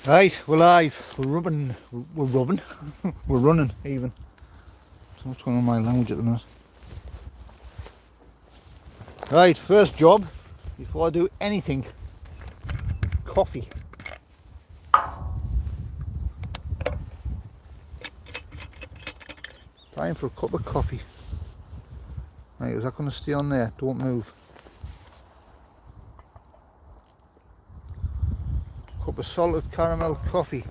Right, we're live. We're rubbing. We're running even. So what's going on with my language at the minute? Right, first job before I do anything. Coffee. Time for a cup of coffee. Right, is that going to stay on there? Don't move. Cup of salted caramel coffee.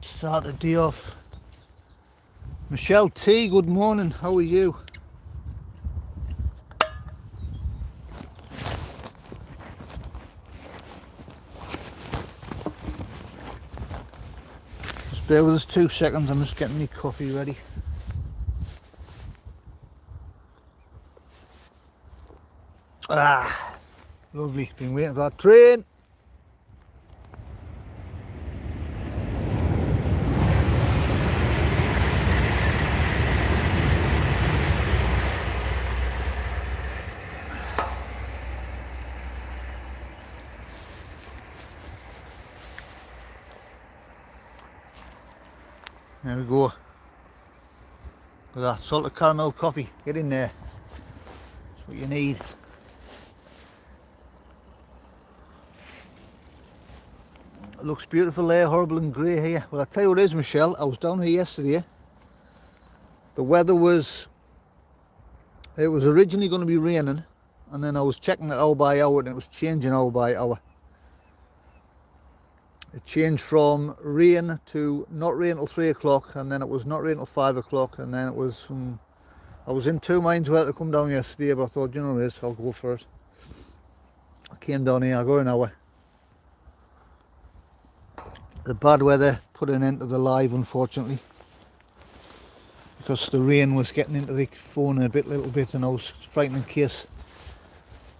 Start the day off. Michelle T, good morning. How are you? Just bear with us 2 seconds. I'm just getting my coffee ready. Ah, lovely. Been waiting for that train. There we go. Look at that salted caramel coffee. Get in there. That's what you need. It looks beautiful there, horrible and grey here. Well, I tell you what it is, Michelle. I was down here yesterday. The weather was, it was originally going to be raining, and then I was checking it hour by hour, and it was changing hour by hour. It changed from rain to not rain till 3 o'clock, and then it was not rain till 5 o'clock, and then it was, I was in two minds whether to come down yesterday, but I thought, you know this, I'll go for it. I came down here, I got an hour. The bad weather put an end to the live, unfortunately, because the rain was getting into the phone a little bit, and I was frightened in case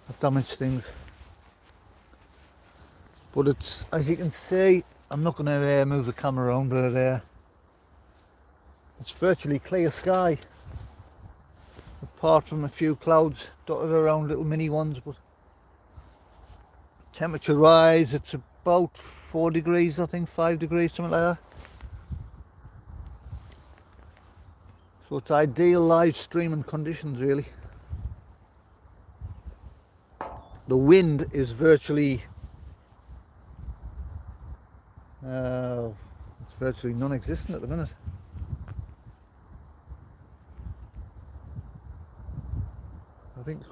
it damaged things. But it's, as you can see, I'm not going to move the camera around, but it's virtually clear sky, apart from a few clouds dotted around, little mini ones. But temperature rise, it's about 4 degrees, I think, 5 degrees, something like that. So it's ideal live streaming conditions, really. The wind is virtually it's virtually non-existent at the minute. I think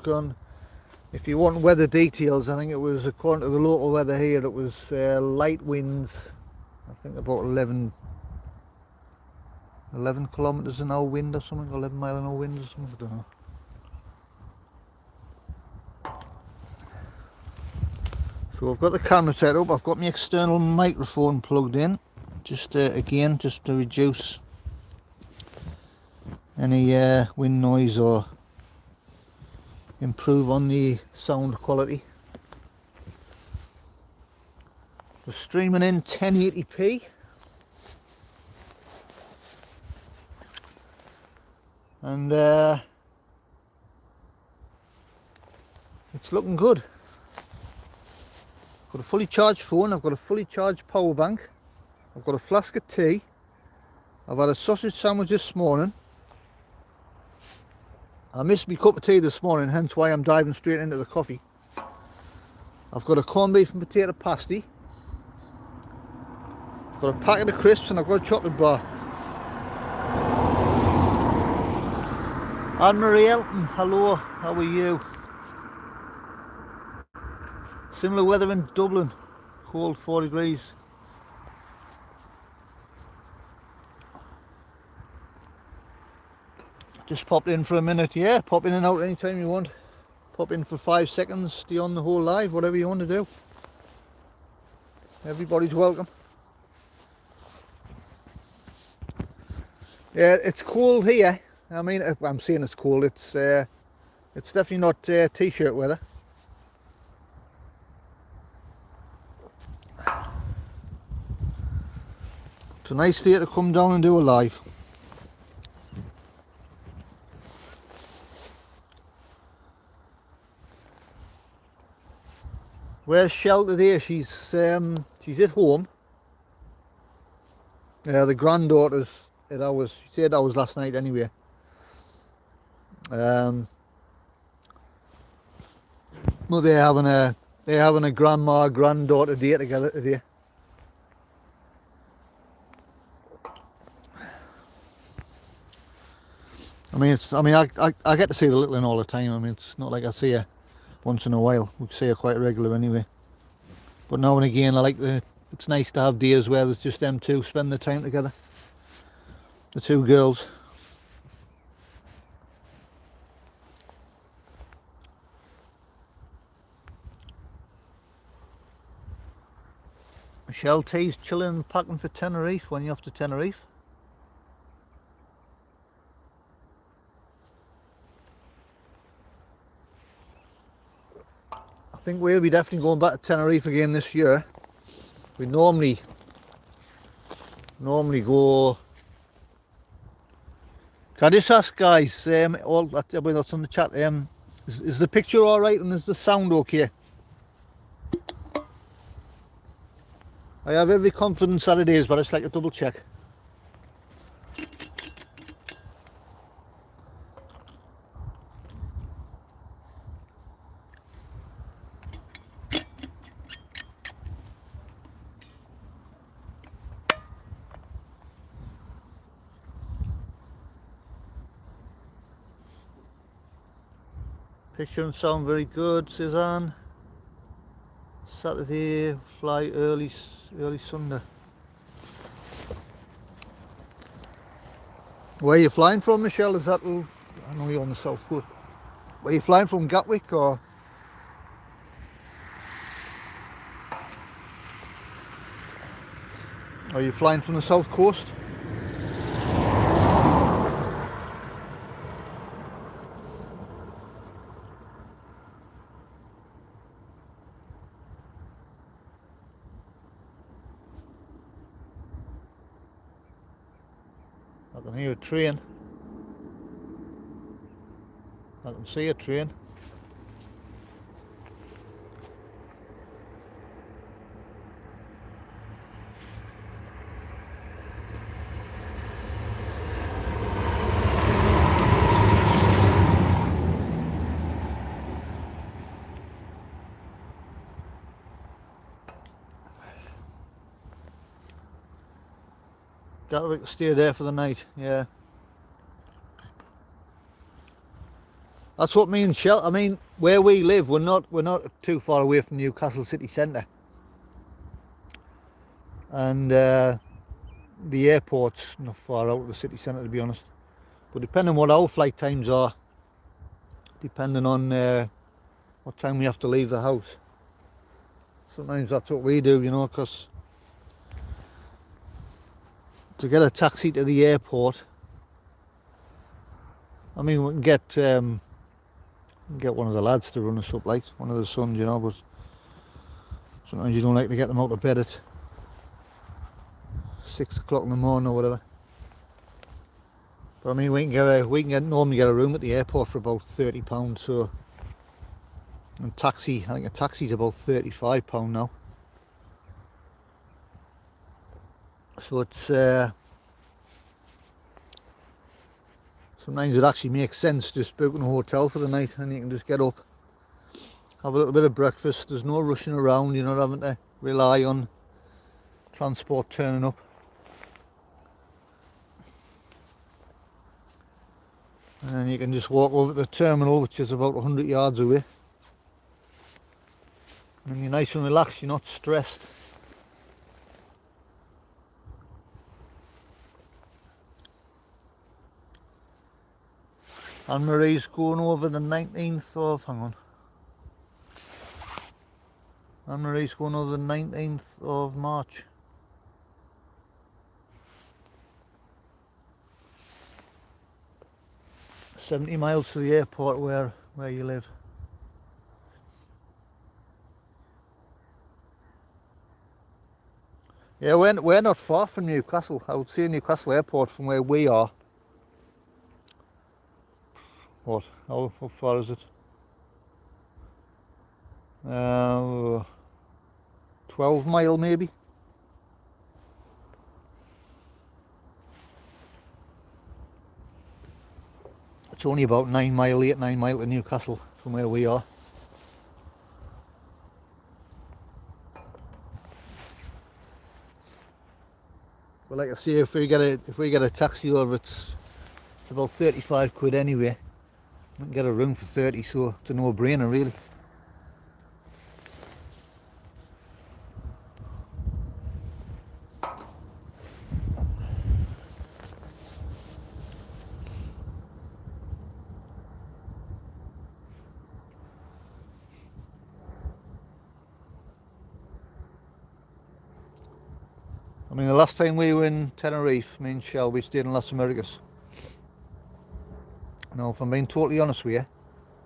if you want weather details, I think it was, according to the local weather here, it was light winds, I think about 11 kilometres an hour wind or something, 11 mile an hour wind or something, I don't know. So I've got the camera set up, I've got my external microphone plugged in, just again, just to reduce any wind noise or improve on the sound quality. We're streaming in 1080p. And it's looking good. I've got a fully charged phone, I've got a fully charged power bank, I've got a flask of tea, I've had a sausage sandwich this morning. I missed my cup of tea this morning, hence why I'm diving straight into the coffee. I've got a corned beef and potato pasty, I've got a packet of crisps, and I've got a chocolate bar. Anne-Marie Elton, hello, how are you? Similar weather in Dublin, cold, 4 degrees. Just popped in for a minute, yeah, pop in and out anytime you want. Pop in for 5 seconds, stay on the whole live, whatever you want to do. Everybody's welcome. Yeah, it's cold here. I mean, I'm saying it's cold, it's definitely not t-shirt weather. It's a nice day to come down and do a live. Where's Shell today? She's at home. The granddaughter's at ours. She said ours last night anyway. Well, they're having a grandma granddaughter day together today. I get to see the little one all the time. I mean, it's not like I see her once in a while. We see her quite regular anyway. But now and again, it's nice to have days where there's just them two spend the time together. The two girls. Michelle T's chilling and packing for Tenerife when you're off to Tenerife. I think we'll be definitely going back to Tenerife again this year. We normally go. Can I just ask guys, all everybody that's on the chat, is the picture all right and is the sound okay? I have every confidence that it is, but I just like to double check. Picture and sound very good, Suzanne. Saturday, fly early Sunday. Where are you flying from, Michelle? Is that, I know you're on the south coast. Where are you flying from, Gatwick or? Are you flying from the south coast? I can hear a train. I can see a train. Gatwick, stay there for the night, yeah. That's what me and Shell, I mean, where we live, we're not too far away from Newcastle city centre. And the airport's not far out of the city centre, to be honest. But depending on what our flight times are, depending on what time we have to leave the house, sometimes that's what we do, you know, because to get a taxi to the airport, I mean, we can get one of the lads to run us up, like one of the sons, you know, but sometimes you don't like to get them out of bed at 6 o'clock in the morning or whatever. But I mean, we can normally get a room at the airport for about £30. So, and taxi, I think a taxi's about £35 now. So it's sometimes it actually makes sense just booking a hotel for the night, and you can just get up, have a little bit of breakfast. There's no rushing around, you're not having to rely on transport turning up. And then you can just walk over to the terminal, which is about 100 yards away. And you're nice and relaxed, you're not stressed. Anne-Marie's going over the 19th of, hang on. Anne-Marie's going over the 19th of March. $70 miles to the airport where you live. Yeah, we're not far from Newcastle. I would say Newcastle Airport from where we are. What? How far is it? 12 mile maybe. It's only about 9 mile, 8-9 mile to Newcastle from where we are. But like I say, if we get a taxi over, it's about 35 quid anyway. We can get a room for 30, so it's a no-brainer really. I mean, the last time we were in Tenerife, me and Shell, we stayed in Las Americas. Now, if I'm being totally honest with you,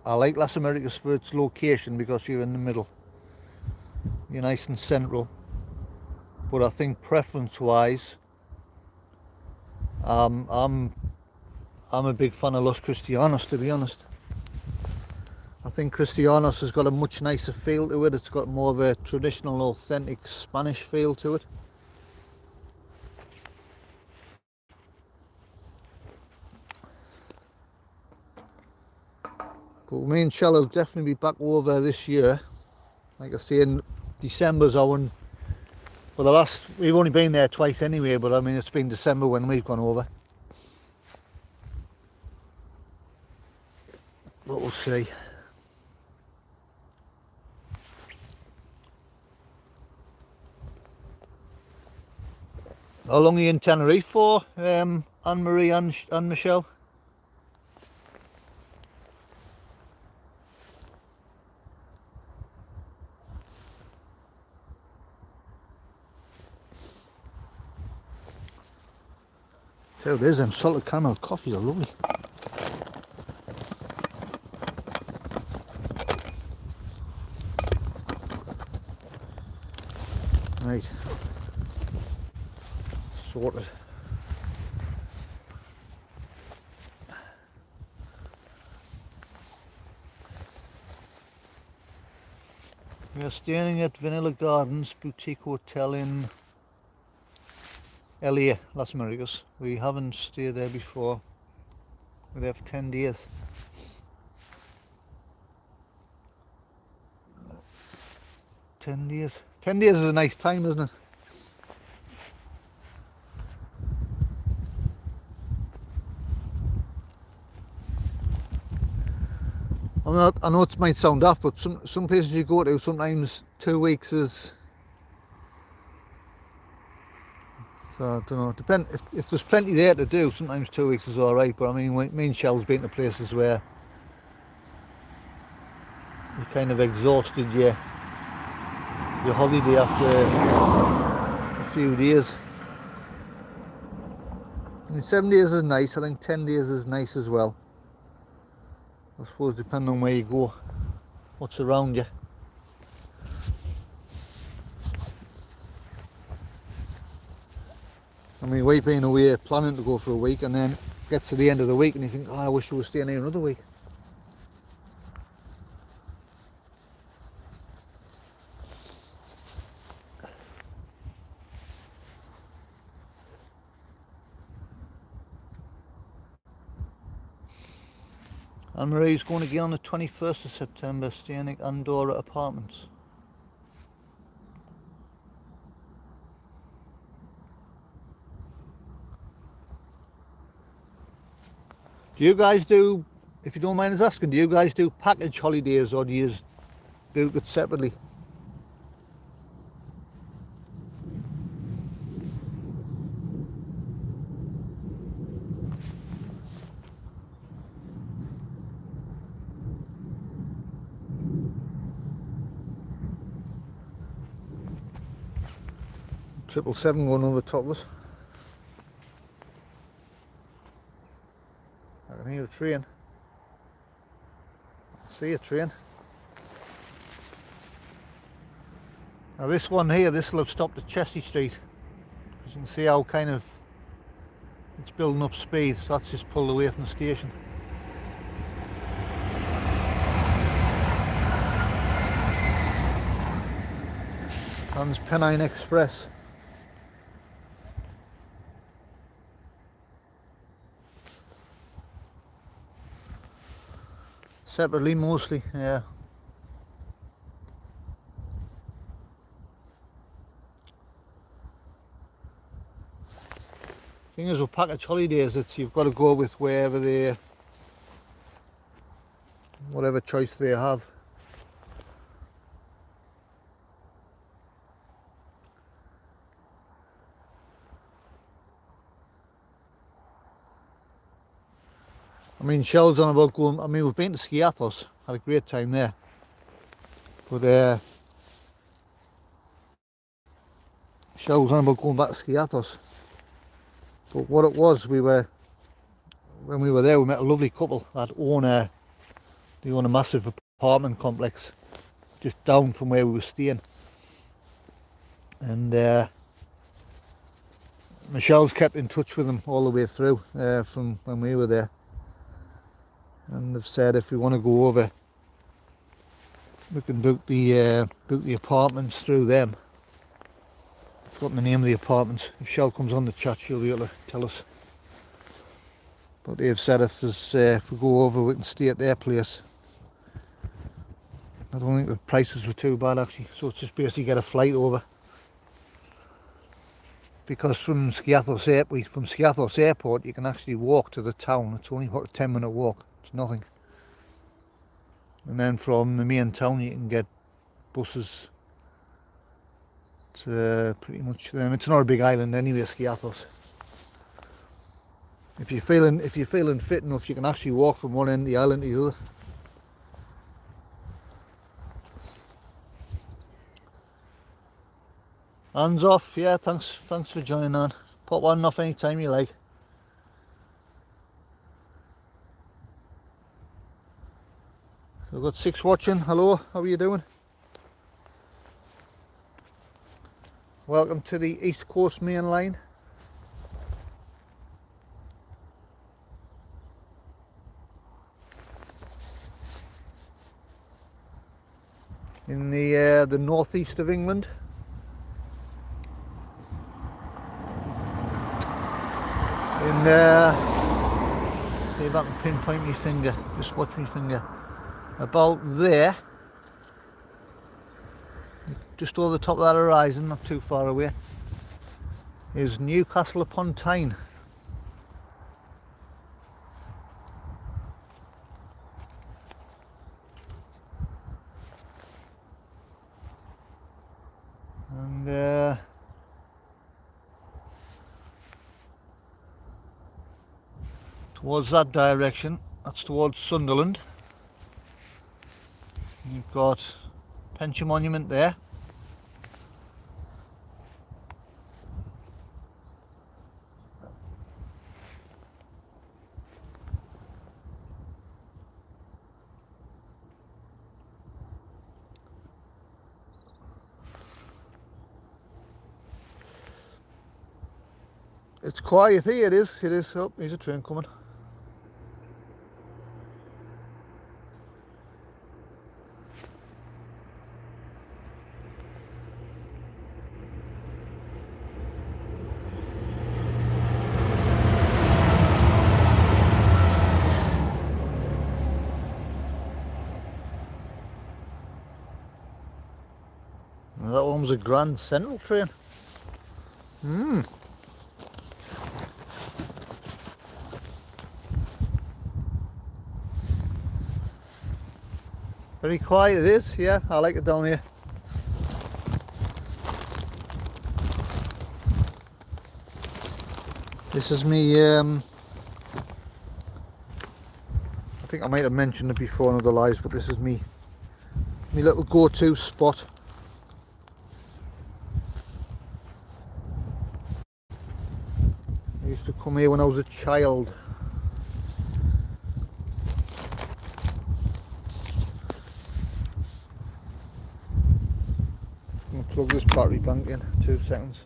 I like Las Americas for its location because you're in the middle. You're nice and central. But I think preference-wise, I'm a big fan of Los Cristianos, to be honest. I think Cristianos has got a much nicer feel to it. It's got more of a traditional, authentic Spanish feel to it. But me and Shell will definitely be back over this year. Like I say, in December's our one. Well, we've only been there twice anyway, but I mean, it's been December when we've gone over. But we'll see. How long are you in Tenerife for, Anne-Marie and Michelle? Tell you, there's them salted caramel coffees are lovely. Right. Sorted. We are staying at Vanilla Gardens Boutique Hotel in LA, Las Americas. We haven't stayed there before. We're there for 10 days. 10 days. 10 days is a nice time, isn't it? I know it might sound off, but some places you go to, sometimes 2 weeks is. So I don't know. If there's plenty there to do, sometimes 2 weeks is all right. But I mean, me and Shell's been to places where you kind of exhausted your holiday after a few days. I mean, 7 days is nice. I think 10 days is nice as well. I suppose depending on where you go, what's around you. I mean, we've been away planning to go for a week, and then gets to the end of the week and you think, oh, I wish we were staying here another week. Anne-Marie's going again on the 21st of September, staying at Andorra Apartments. Do you guys do, if you don't mind us asking, do you guys do package holidays or do you book it separately? Triple 7 going over top of us. I can hear a train. I see a train. Now this one here, this will have stopped at Chelsea Street. As you can see how kind of it's building up speed, so that's just pulled away from the station. Transpennine Express. Separately mostly, yeah. Thing is with package holidays, it's you've got to go with wherever they, whatever choice they have. I mean, Shell's on about going, I mean, we've been to Skiathos, had a great time there. But Shell was on about going back to Skiathos. But what it was, when we were there, we met a lovely couple that they own a massive apartment complex just down from where we were staying. And Michelle's kept in touch with them all the way through from when we were there. And they've said if we want to go over, we can book the apartments through them. I've forgotten the name of the apartments. If Shell comes on the chat, she'll be able to tell us. But they've said if we go over, we can stay at their place. I don't think the prices were too bad actually, so it's just basically get a flight over. Because from Skiathos Airport you can actually walk to the town. It's only about a 10-minute walk. It's nothing. And then from the main town you can get buses to pretty much them. It's not a big island anyway, Skiathos. If you're feeling fit enough, you can actually walk from one end of the island to the other. Hands off, yeah, thanks for joining on. Pop one off anytime you like. So we've got 6 watching. Hello, how are you doing? Welcome to the East Coast Main Line. In the northeast of England. See if I can pinpoint my finger, just watch my finger. About there, just over the top of that horizon, not too far away, is Newcastle upon Tyne. And towards that direction, that's towards Sunderland. You've got Penshure Monument there. It's quiet here, it is. Oh, there's a train coming. That one was a Grand Central train. Very quiet it is, yeah, I like it down here. This is me, I think I might have mentioned it before in other lives, but this is me little go-to spot. I used to come here when I was a child. I'm gonna plug this battery bank in, 2 seconds.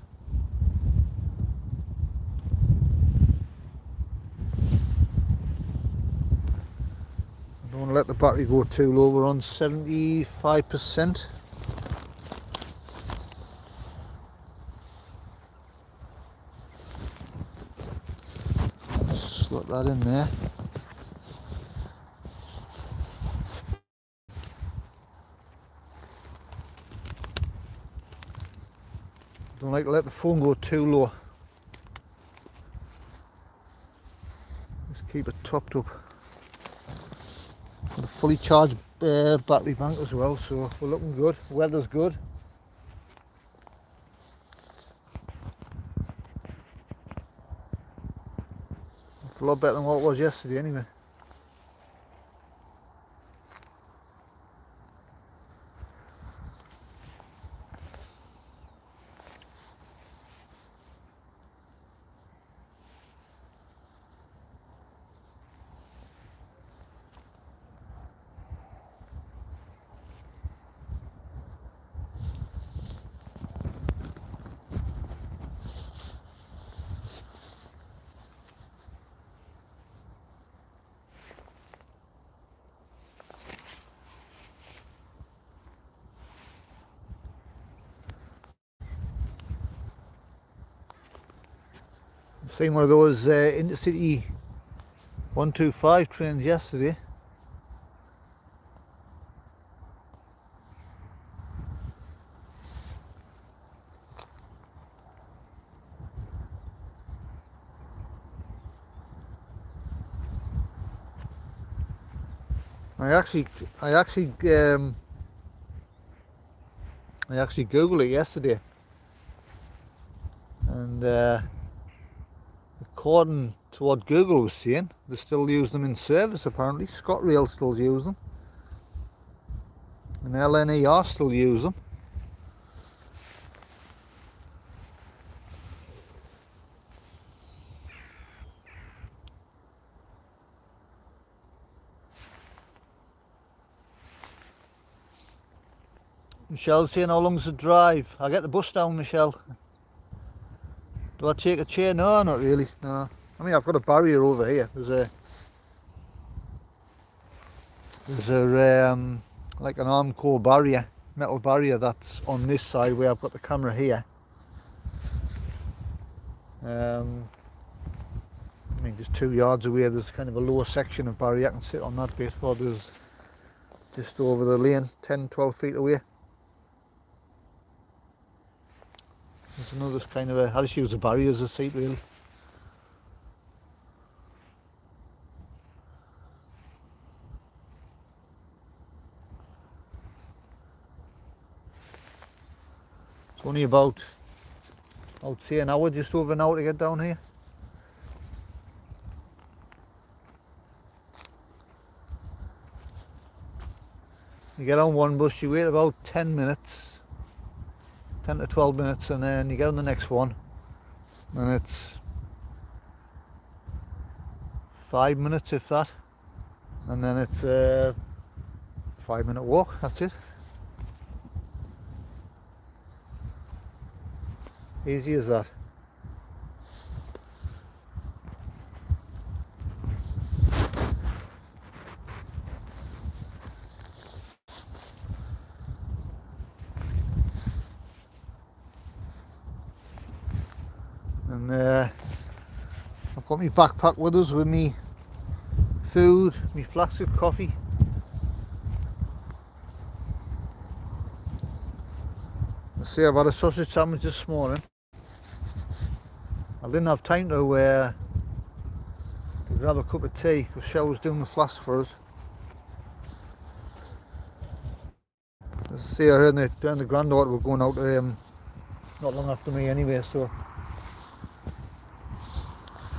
I don't want to let the battery go too low, we're on 75%. Got that in there. Don't like to let the phone go too low. Just keep it topped up. Got a fully charged battery bank as well, so we're looking good. Weather's good. It's a lot better than what it was yesterday anyway. Seen one of those Intercity 125 trains yesterday. I actually googled it yesterday, and according to what Google was saying, they still use them in service apparently. ScotRail still use them, and LNER still use them. Michelle's saying, how long's the drive? I get the bus down, Michelle. Do I take a chair? No, not really, no. I mean, I've got a barrier over here. There's a like an Armco barrier, metal barrier that's on this side where I've got the camera here. I mean, just 2 yards away there's kind of a lower section of barrier. I can sit on that bit, or there's just over the lane, 10-12 feet away. There's another kind of a, I just use the barrier as a seat really. It's only about, I would say, an hour, just over an hour to get down here. You get on one bus, you wait about 10 minutes, 10 to 12 minutes, and then you get on the next one, and it's 5 minutes if that, and then it's a 5-minute walk, that's it. Easy as that. And I've got my backpack with us with me food, my flask of coffee. I see I've had a sausage sandwich this morning. I didn't have time to grab a cup of tea because Shell was doing the flask for us. As I say, I heard the granddaughter were going out not long after me anyway, so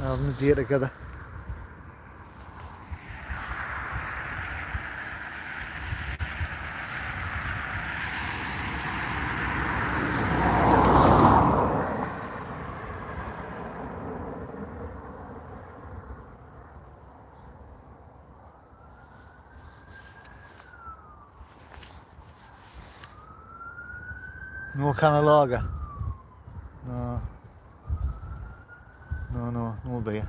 we're having a day together. No can of lager? No. No beer.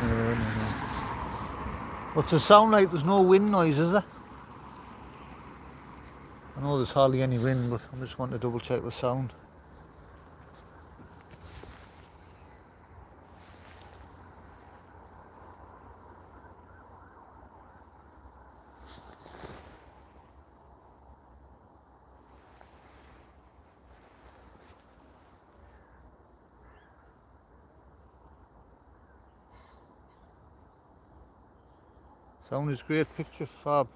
No. What's the sound like? There's no wind noise, is there? I know there's hardly any wind, but I just want to double check the sound. Sound is great, picture fab.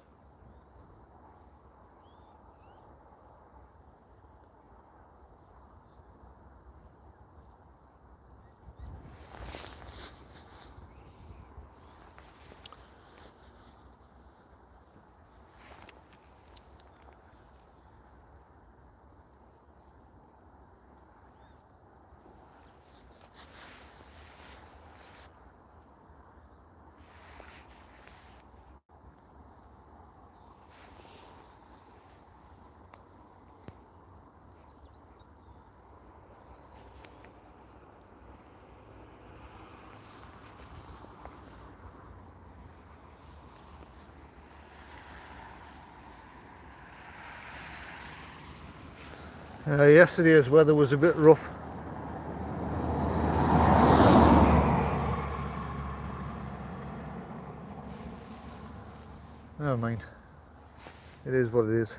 Yesterday's weather was a bit rough. Never mind. It is what it is.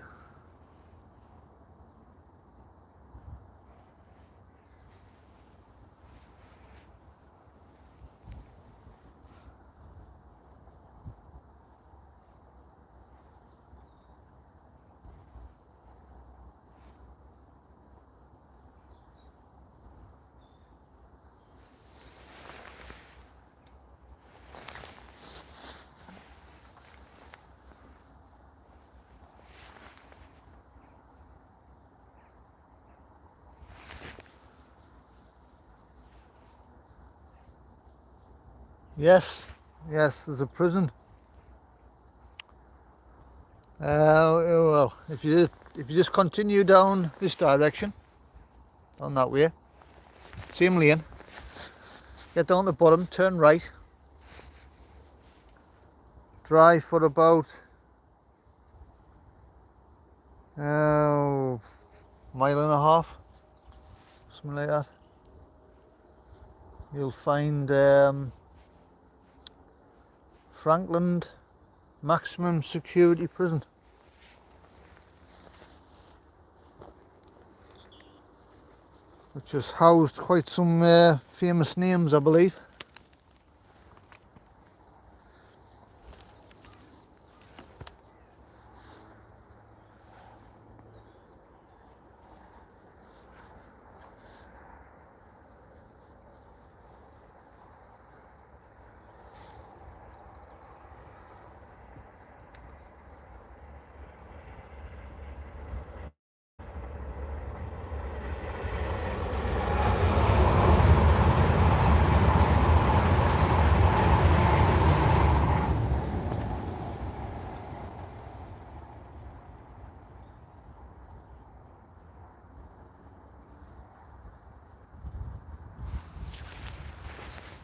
Yes, there's a prison. Well, if you just continue down this direction, down that way, same lane, get down to the bottom, turn right, drive for about mile and a half, something like that. You'll find Frankland Maximum Security Prison, which has housed quite some famous names, I believe.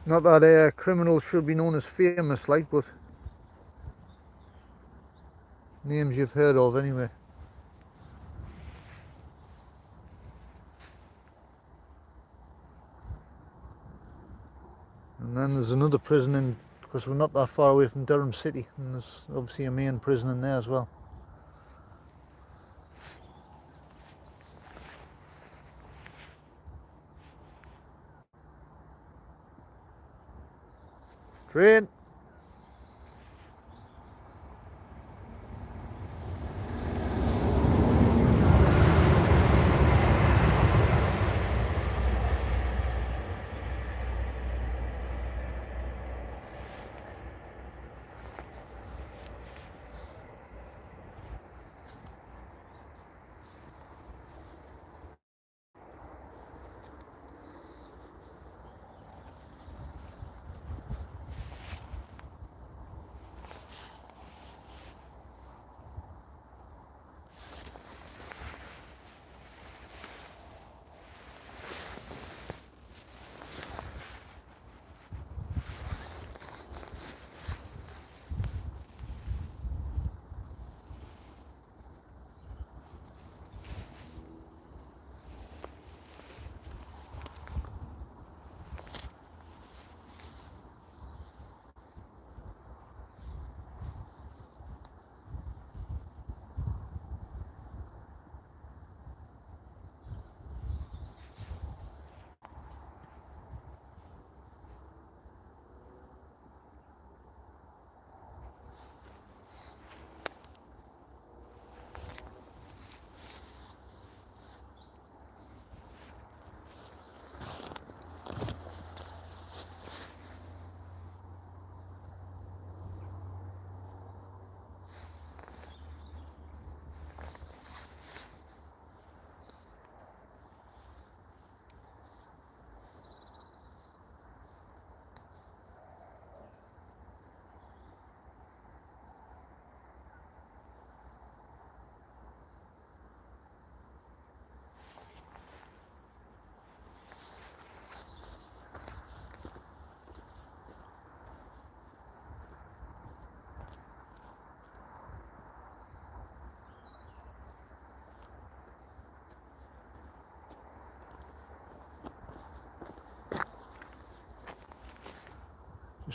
Not that criminals should be known as famous, like, but names you've heard of anyway. And then there's another prison in, because we're not that far away from Durham City, and there's obviously a main prison in there as well. Train.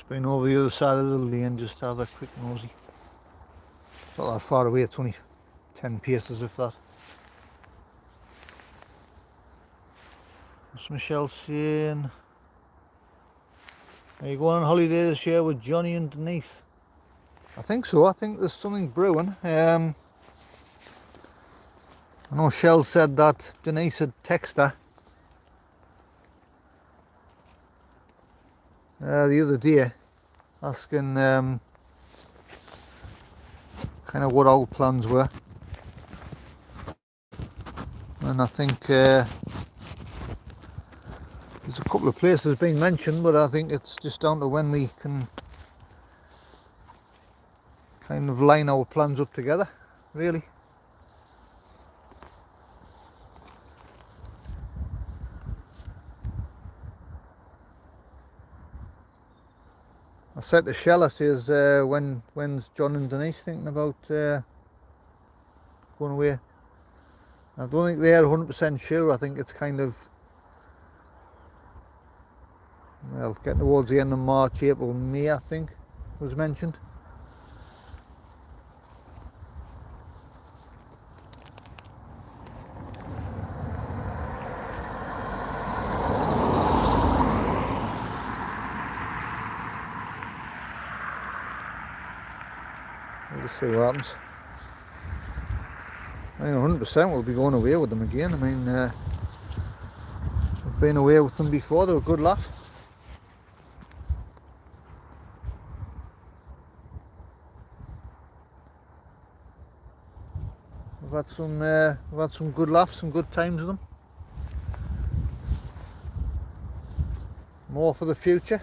Just been over the other side of the lane just to have a quick nosy. It's not that far away, it's only 10 paces if that. What's Michelle saying? Are you going on holiday this year with Johnny and Denise? I think so. I think there's something brewing. I know Shell said that Denise had texted her the other day asking kind of what our plans were, and I think there's a couple of places being mentioned, but I think it's just down to when we can kind of line our plans up together, really. I said to Shell, I says, when's John and Denise thinking about going away? I don't think they're 100% sure. I think it's kind of, well, getting towards the end of March, April, May, I think, was mentioned. We'll just see what happens. I mean, 100% we'll be going away with them again. I mean, we've been away with them before. They were a good laugh. We've had some good laughs, some good times with them. More for the future.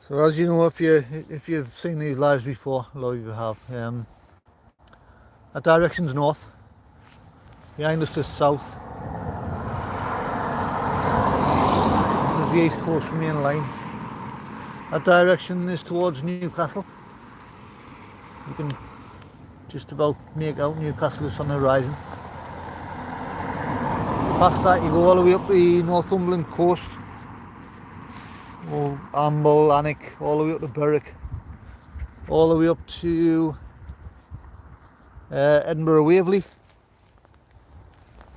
So as you know, if you've seen these lives before, a lot of you have. That direction's north. Behind us is south. This is the East Coast Main Line. That direction is towards Newcastle. You can just about make out Newcastle is on the horizon. Past that you go all the way up the Northumberland coast. Amble, Alnwick, all the way up to Berwick, all the way up to Edinburgh Waverley,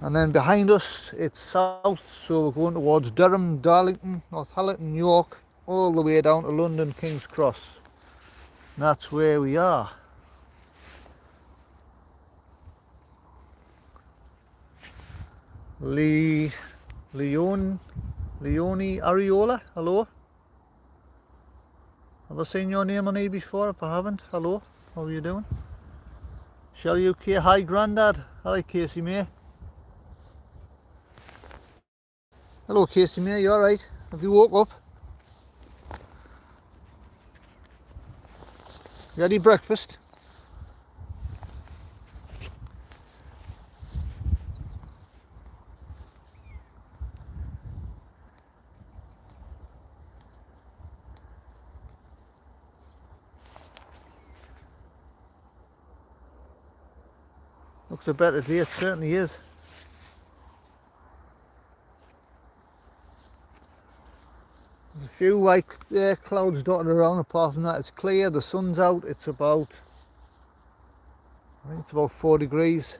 and then behind us it's south, so we're going towards Durham, Darlington, Northallerton, York, all the way down to London, King's Cross. And that's where we are. Leone Ariola, hello. Have I seen your name on here before? If I haven't, hello, how are you doing? Shell UK, hi Grandad, hi Casey May. Hello Casey May, you alright? Have you woke up? You had your breakfast? Looks a better day, it certainly is. There's a few white clouds dotted around. Apart from that, it's clear. The sun's out. It's about, I think it's about 4 degrees.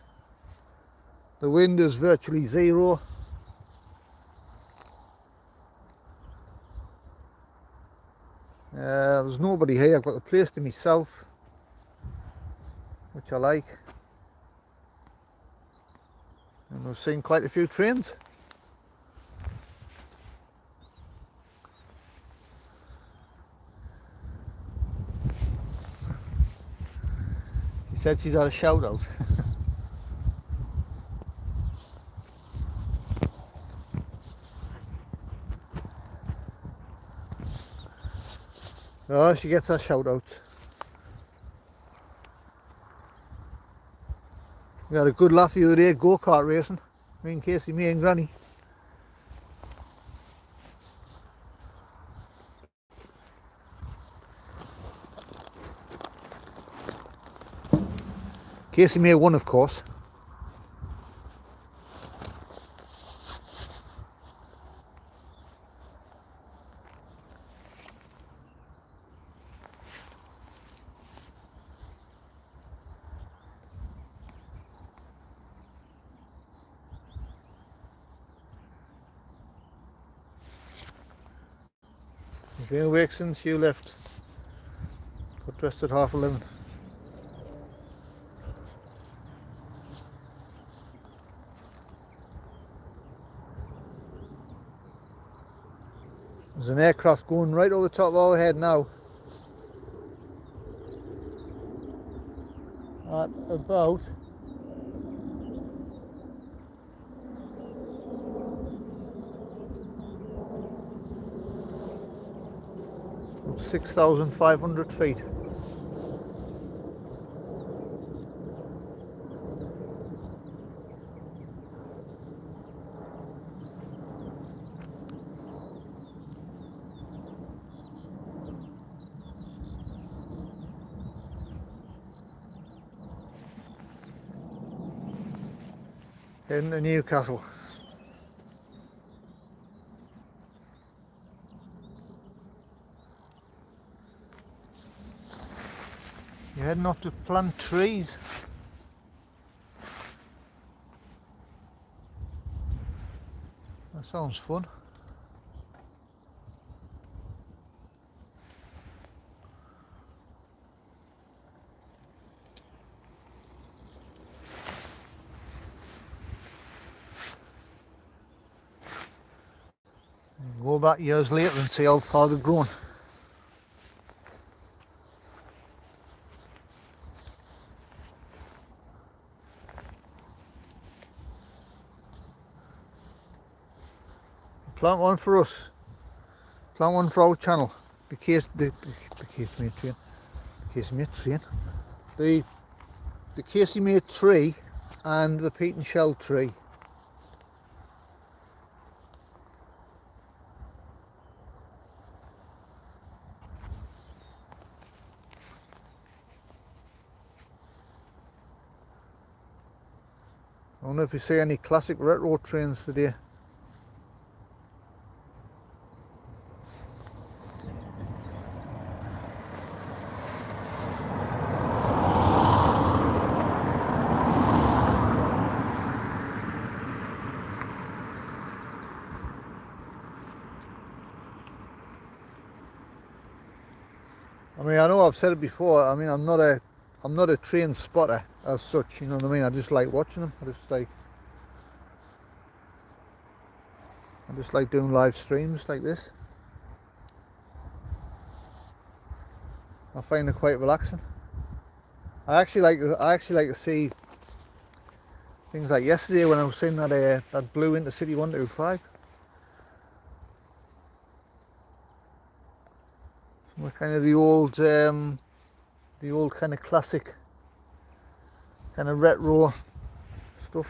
The wind is virtually zero. There's nobody here. I've got the place to myself, which I like. And I've seen quite a few trains. She said she's had a shout out. Oh, she gets her shout out. We had a good laugh the other day go-kart racing. Me and Casey, me and Granny. Casey May won, of course. You've been awake since you left. Got dressed at 11:30. There's an aircraft going right over the top of our head now. At about 6,500 feet. Heading to Newcastle. You're heading off to plant trees. That sounds fun. Go back years later and see how far they've grown. Plant one for us. Plant one for our channel. The Casey May train. The Casey May tree and the peat and shell tree. I wonder if you see any classic retro trains today. I mean, I know I've said it before. I mean, I'm not a train spotter as such. You know what I mean? I just like watching them. I just like doing live streams like this. I find it quite relaxing. I actually like to see things like yesterday when I was seeing that blue Intercity 125. Some kind of the old kind of classic, kind of retro stuff.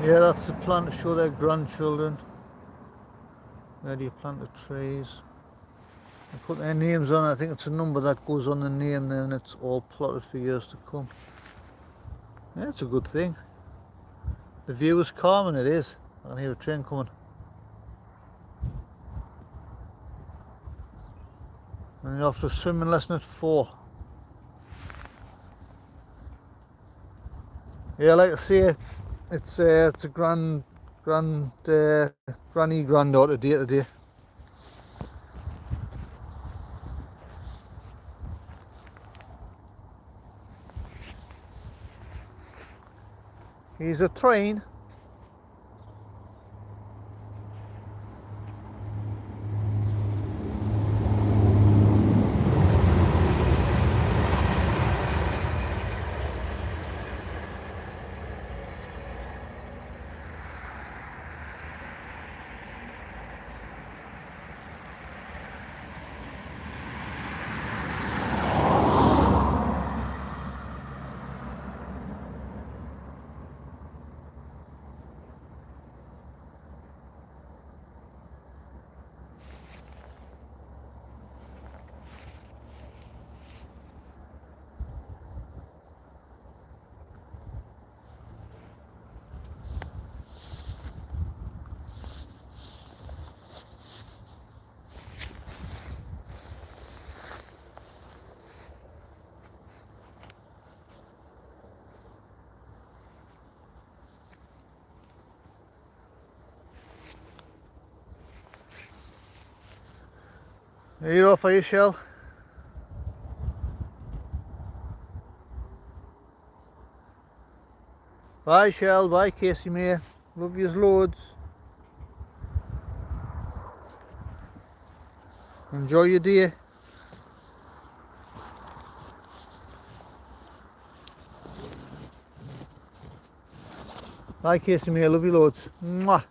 Yeah, that's the plan to show their grandchildren. Where do you plant the trees? They put their names on. I think it's a number that goes on the name, then it's all plotted for years to come. Yeah, it's a good thing. The view is calming, it is. I can hear a train coming. And you're off to a swimming lesson at 4. Yeah, like I say, it's a granddaughter day today. He's a train. Are you off, are you, Shell? Bye, Shell. Bye, Casey May. Love yous loads. Enjoy your day. Bye, Casey May. Love you loads. Mwah.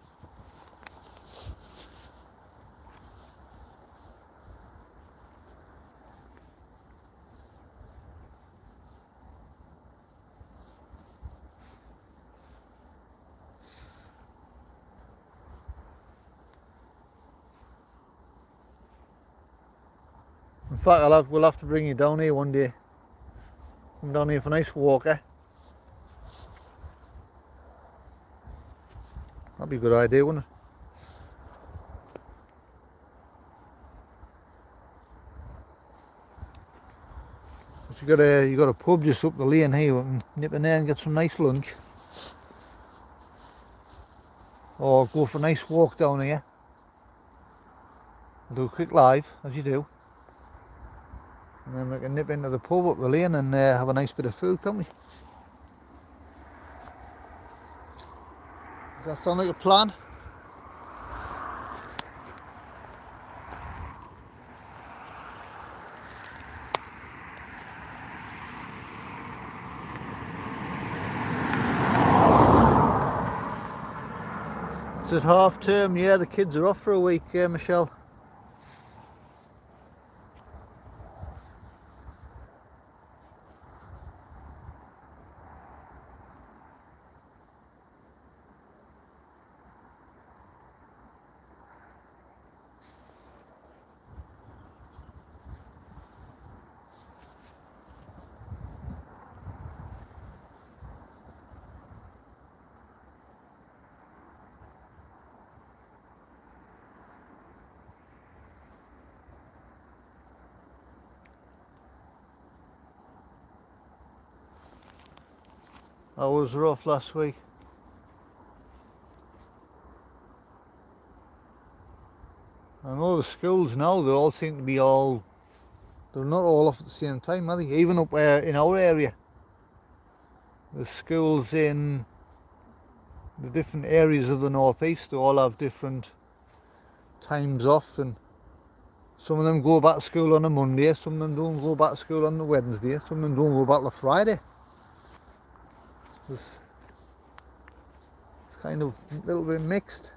In fact, we'll have to bring you down here one day. Come down here for a nice walk, eh? That'd be a good idea, wouldn't it? But you got a pub just up the lane here. We can nip in there and get some nice lunch. Or go for a nice walk down here. Do a quick live, as you do. And then we can nip into the pub up the lane and have a nice bit of food, can't we? Does that sound like a plan? It's at half term, yeah, the kids are off for a week, Michelle. I was rough last week. I know the schools now, they all seem to be they're not all off at the same time, are they? Even up in our area. The schools in the different areas of the northeast, they all have different times off, and some of them go back to school on a Monday, some of them don't go back to school on the Wednesday, some of them don't go back to Friday. It's kind of a little bit mixed.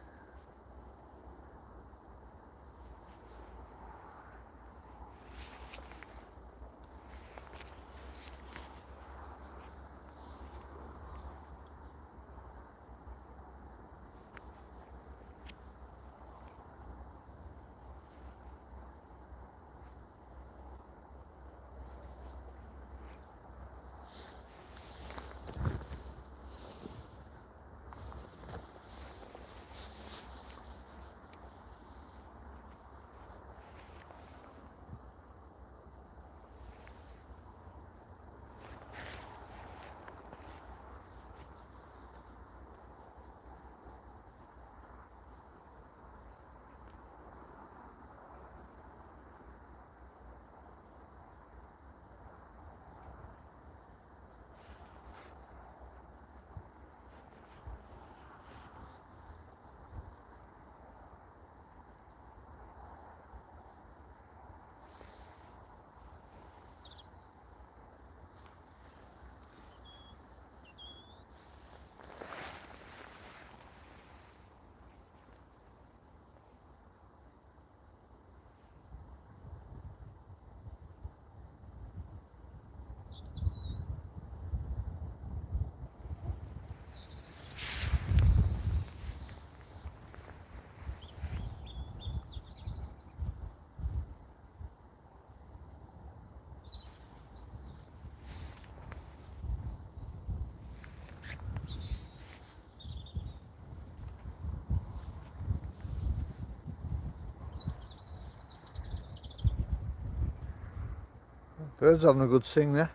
Birds having a good sing there.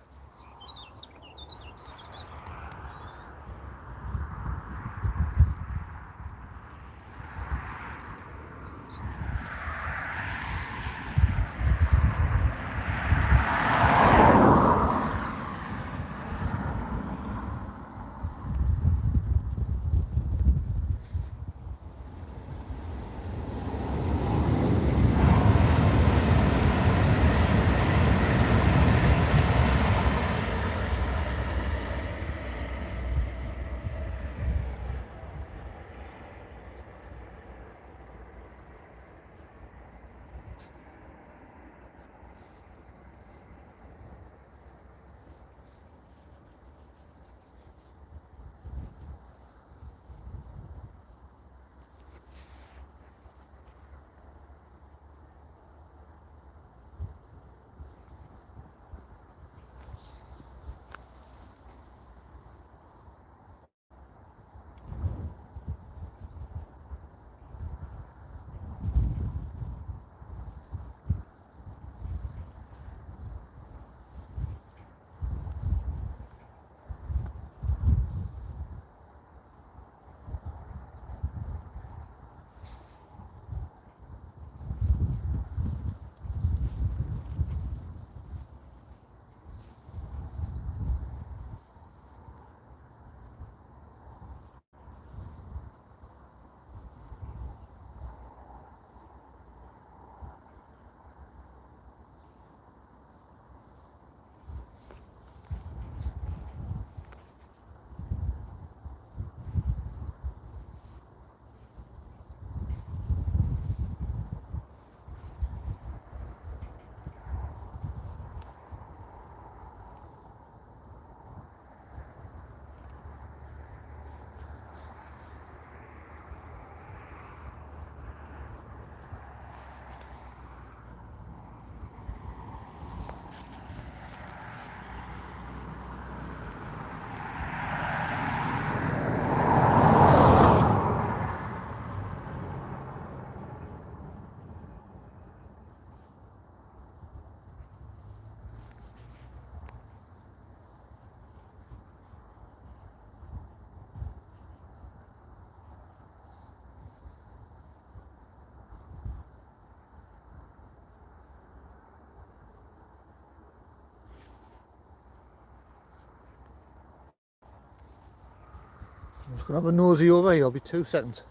I'm just going to have a nosy over here, I'll be 2 seconds.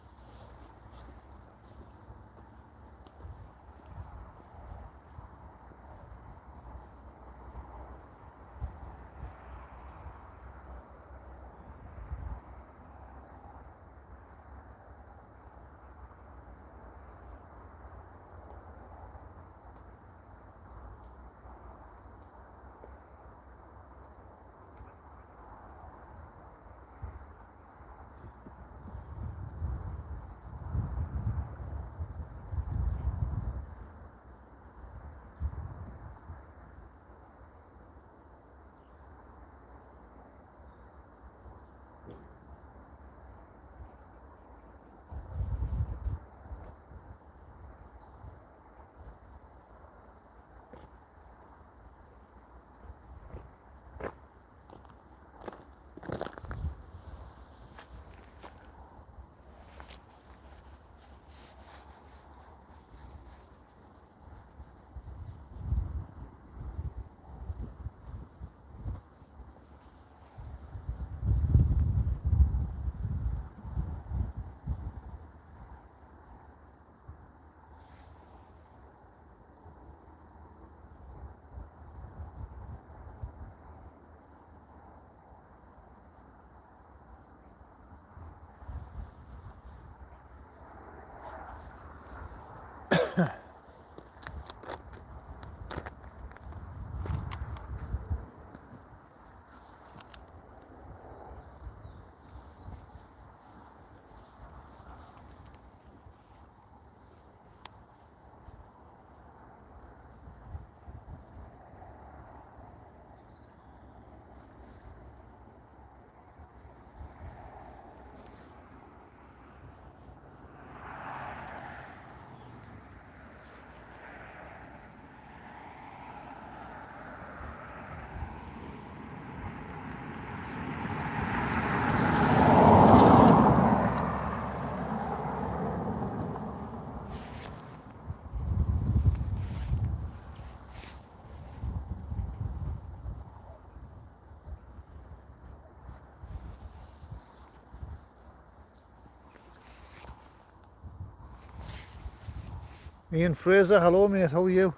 Ian Fraser, hello mate, how are you?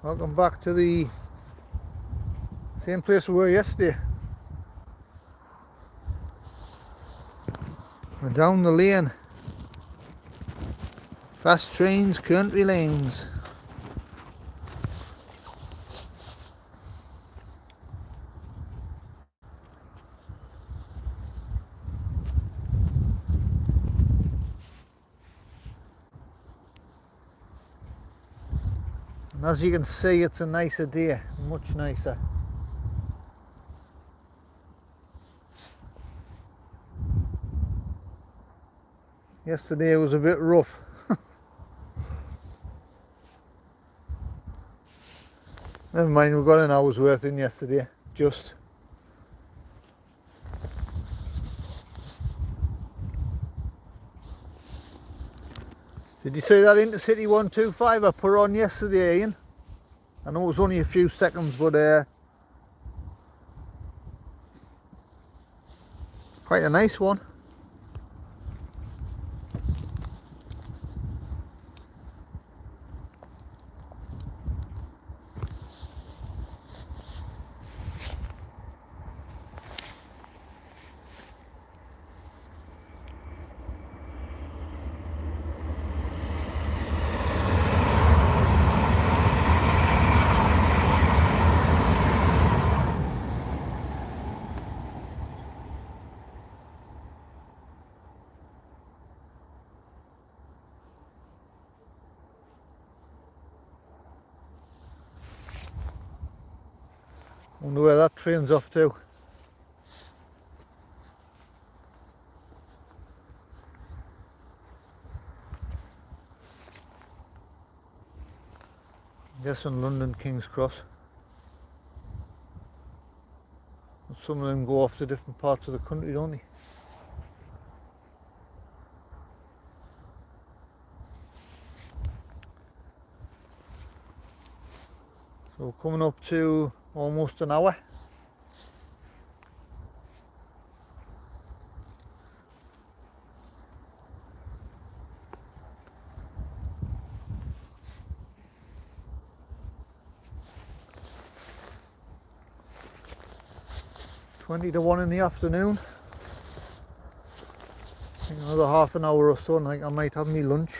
Welcome back to the same place we were yesterday. We're down the lane. Fast trains, country lanes. And as you can see, it's a nicer day, much nicer. Yesterday was a bit rough. Never mind, we got an hour's worth in yesterday, just. Did you see that Intercity 125 I put on yesterday, Ian? I know it was only a few seconds, but quite a nice one. Wonder where that train's off to. Guessing London King's Cross. Some of them go off to different parts of the country, don't they? So we're coming up to almost an hour. Twenty to 1 in the afternoon. I think another half an hour or so and I think I might have me lunch.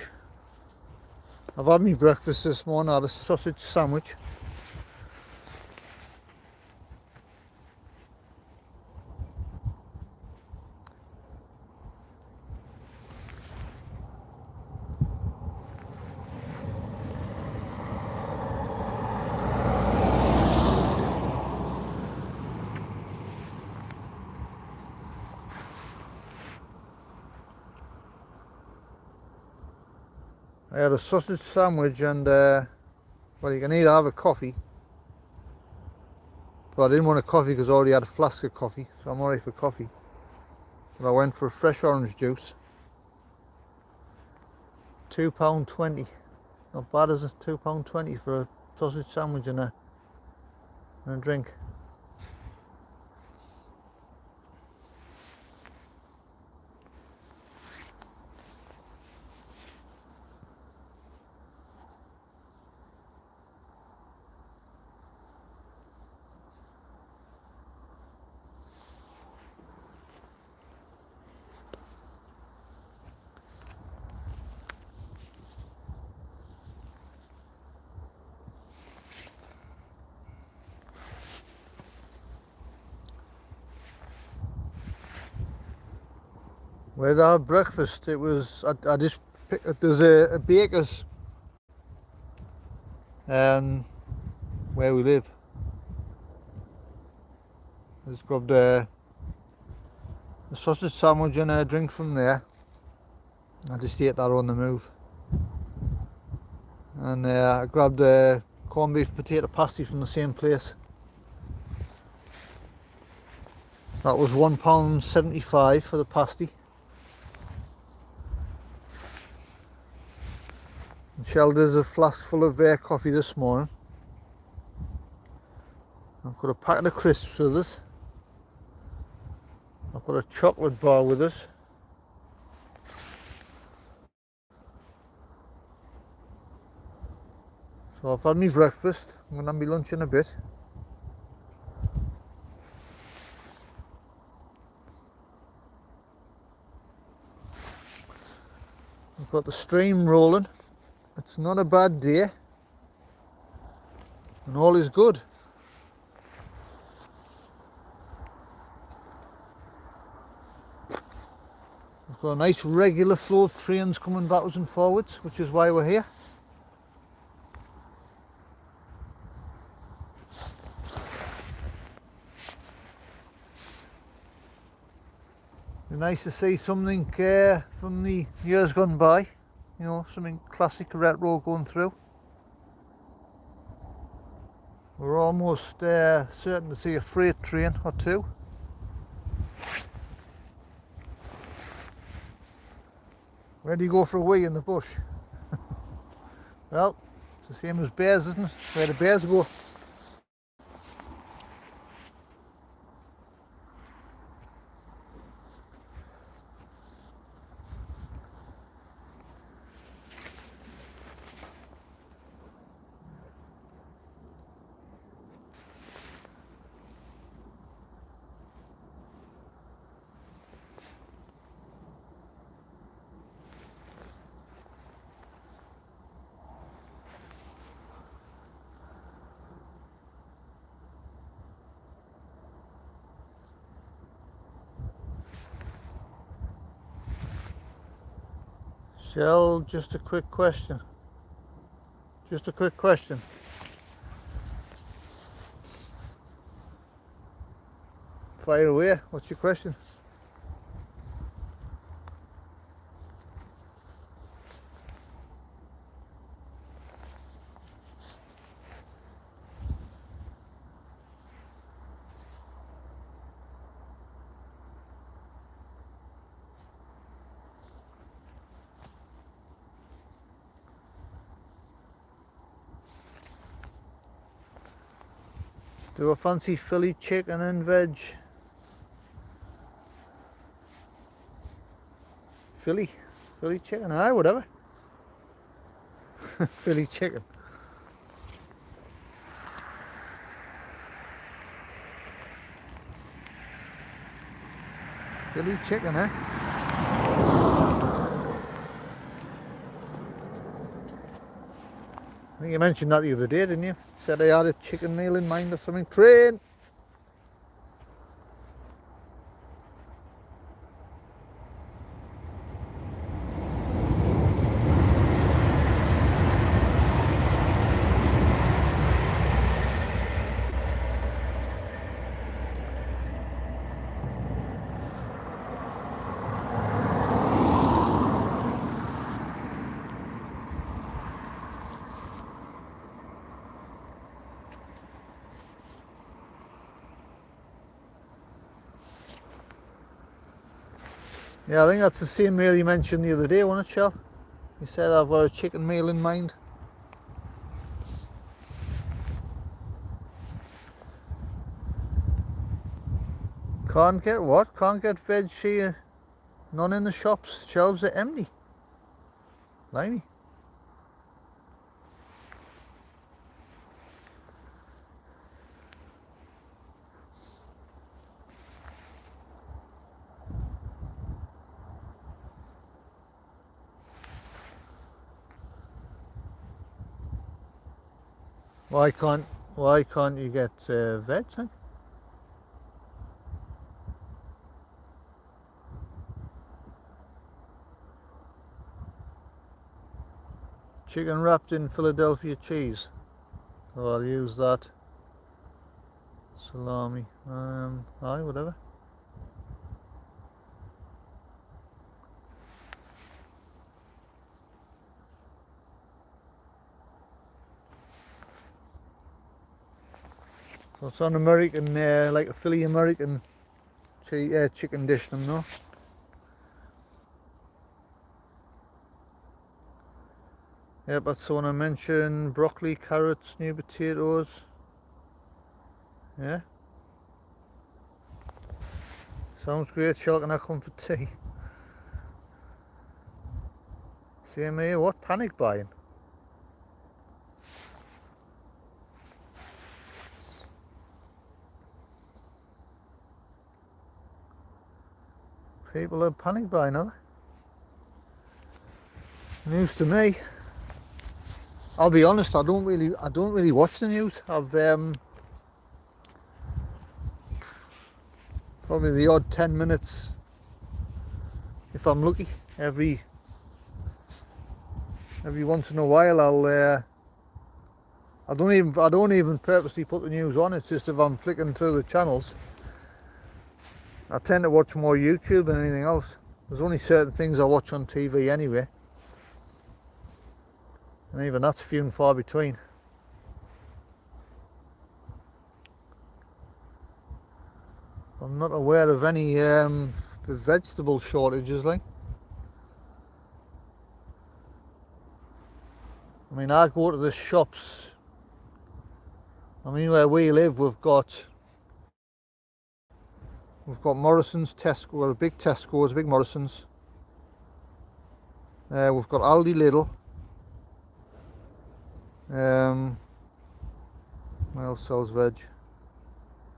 I've had me breakfast this morning. I had a sausage sandwich. I had a sausage sandwich and well, you can either have a coffee, but I didn't want a coffee because I already had a flask of coffee, so I'm alright for coffee. But I went for a fresh orange juice. £2.20. Not bad, is it? £2.20 for a sausage sandwich and a drink. Where did I have breakfast? It was, I just picked, there's a baker's where we live. I just grabbed a sausage sandwich and a drink from there. I just ate that on the move. And I grabbed a corned beef potato pasty from the same place. That was £1.75 for the pasty. And shelled us a flask full of coffee this morning. I've got a packet of crisps with us. I've got a chocolate bar with us. So I've had my breakfast. I'm going to have my lunch in a bit. I've got the stream rolling. It's not a bad day. And all is good. We've got a nice regular flow of trains coming backwards and forwards, which is why we're here. Be nice to see something from the years gone by, you know, something classic retro going through. We're almost certain to see a freight train or two. Where do you go for a wee in the bush? Well, it's the same as bears, isn't it? Where the bears go. Shell, just a quick question. Just a quick question. Fire away. What's your question? Do a fancy Philly chicken and veg. Philly chicken, aye, whatever. Philly chicken. Philly chicken, eh? I think you mentioned that the other day, didn't you? Said I had a chicken meal in mind or something. Train! Yeah, I think that's the same meal you mentioned the other day, wasn't it, Shell? You said I've got a chicken meal in mind. Can't get what? Can't get veg here. None in the shops. Shelves are empty. Blimey. Why can't you get veg then? Chicken wrapped in Philadelphia cheese. Oh, I'll use that. Salami. Aye, whatever. So it's an American, like a Philly American chicken dish, them, no? Yep, that's the one I mentioned. Broccoli, carrots, new potatoes. Yeah. Sounds great. Shell, can I come for tea? Same here. What? Panic buying? People are panic buying, are they? News to me. I'll be honest, I don't really watch the news. I've probably the odd 10 minutes if I'm lucky. Every once in a while I don't even purposely put the news on. It's just if I'm flicking through the channels, I tend to watch more YouTube than anything else. There's only certain things I watch on TV anyway, and even that's few and far between. I'm not aware of any vegetable shortages, like. I mean, I go to the shops. I mean, where we live, we've got Morrison's, Tesco, we're a big Tesco's, a big Morrison's. We've got Aldi Lidl. What else sells veg?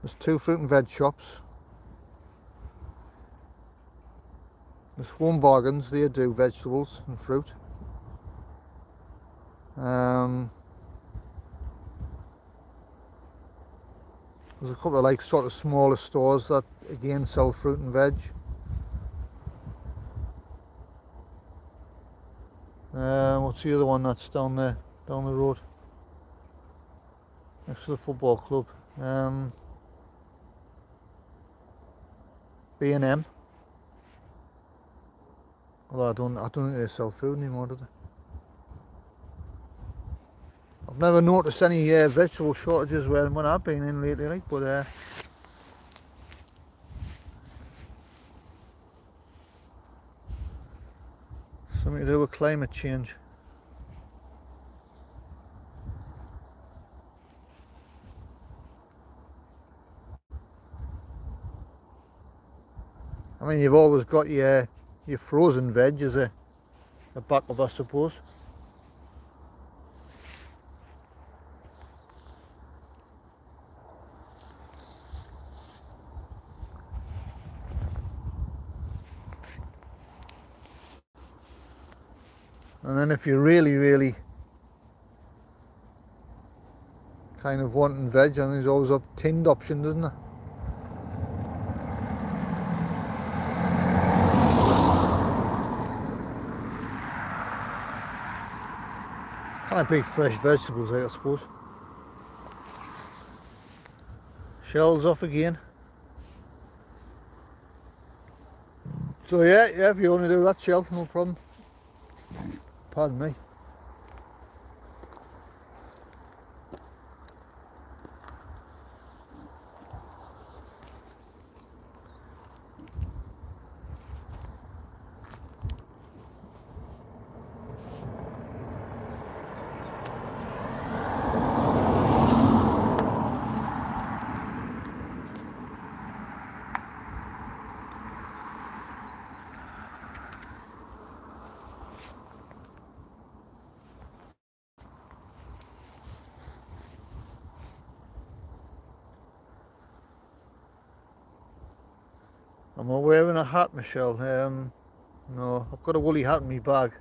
There's 2 fruit and veg shops. There's Home Bargains, they do vegetables and fruit. There's a couple of like sort of smaller stores that again sell fruit and veg. What's the other one that's down there, down the road? Next to the football club. B&M. Although I don't think they sell food anymore, do they? I've never noticed any vegetable shortages when I've been in lately, like, but something to do with climate change. I mean, you've always got your frozen veg as a backup, I suppose. And then if you're really kind of wanting veg, and there's always a tinned option, isn't there? Kind of big fresh vegetables, I suppose. Shells off again. So yeah, if you want to do that, shell, no problem. Pardon me. Am I wearing a hat, Michelle? No, I've got a woolly hat in my bag.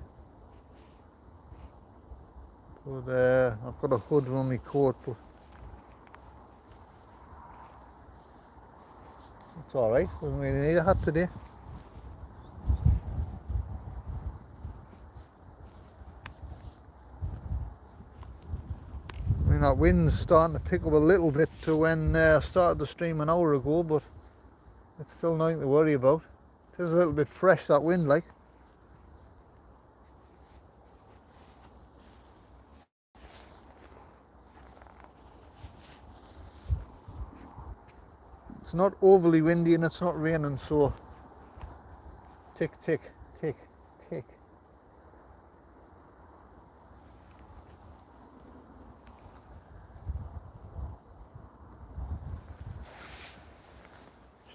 But I've got a hood on my coat, but it's alright. We don't really need a hat today. I mean, that wind's starting to pick up a little bit to when I started the stream an hour ago, but it's still nothing to worry about. It is a little bit fresh, that wind, like. It's not overly windy and it's not raining, so tick, tick, tick, tick.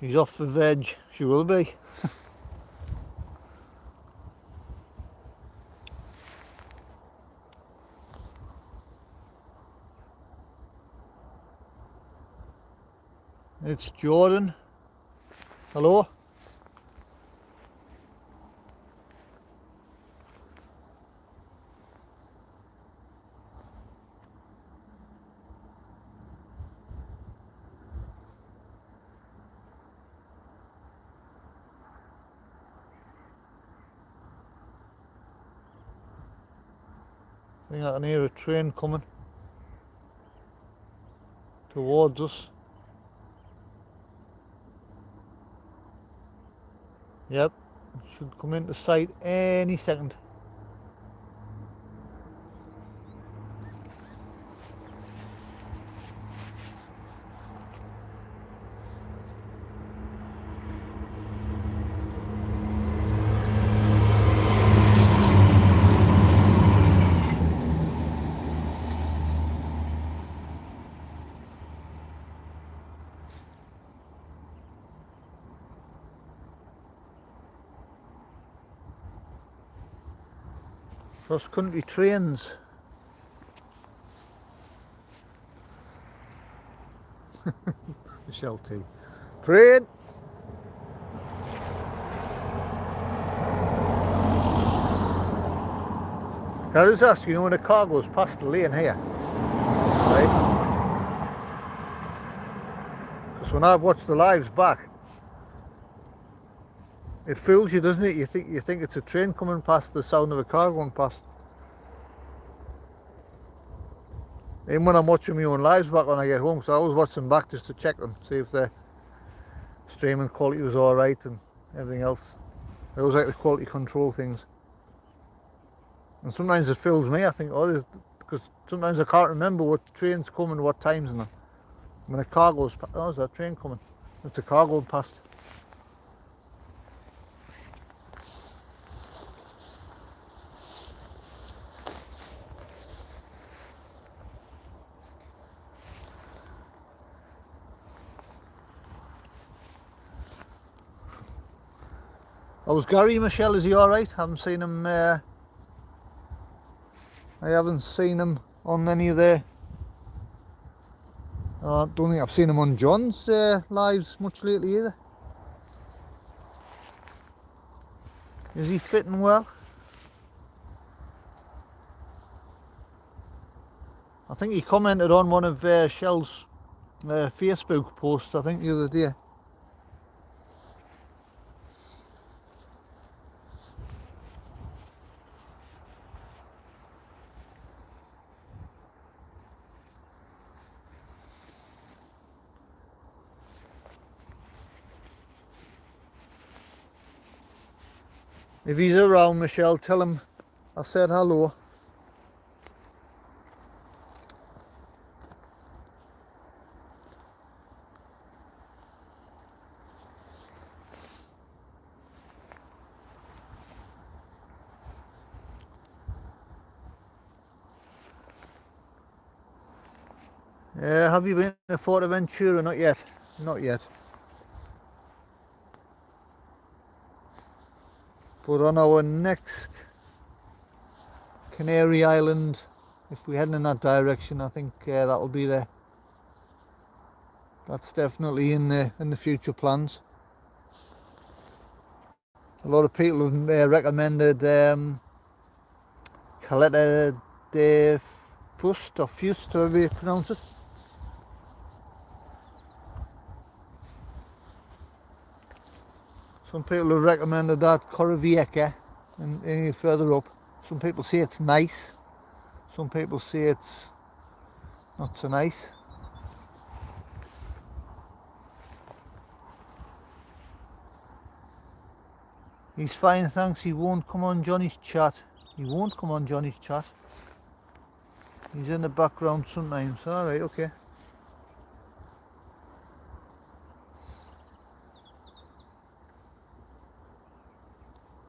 She's off for veg. She will be. It's Jordan. Hello. I think I can hear a train coming towards us. Yep, should come into sight any second. Cross country trains. Michelle T. Train! Can I just ask you, when a car goes past the lane here, right? Because when I've watched the lives back, it fools you, doesn't it? You think it's a train coming past, the sound of a car going past. Even when I'm watching my own lives back when I get home, so I always watch them back just to check them, see if the streaming quality was alright and everything else. I always like the quality control things. And sometimes it fills me, I think, oh, because sometimes I can't remember what train's coming, what times and that. When a car goes past, oh, there's that train coming. It's a car going past. How's Gary, Michelle? Is he alright? I haven't seen him on any of the... I don't think I've seen him on John's lives much lately either. Is he fitting well? I think he commented on one of Shell's Facebook posts, I think, the other day. If he's around, Michelle, tell him I said hello. Have you been to Forteventura? Not yet. Not yet. But on our next Canary Island, if we're heading in that direction, I think that'll be there. That's definitely in the future plans. A lot of people have recommended Caleta de Fust, or Fust, however you pronounce it. Some people have recommended that Corrivieja and any further up. Some people say it's nice. Some people say it's not so nice. He's fine, thanks. He won't come on Johnny's chat. He won't come on Johnny's chat. He's in the background sometimes. Alright, okay.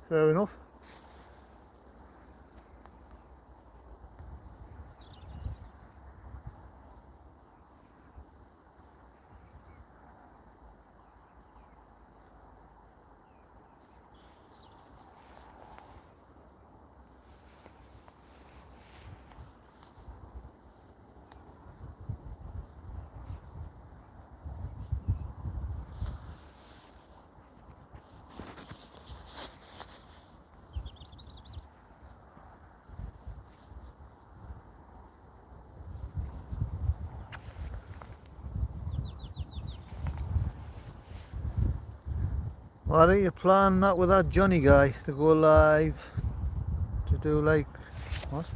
Fair enough. Why don't you plan that with that Johnny guy to go live, to do like, what?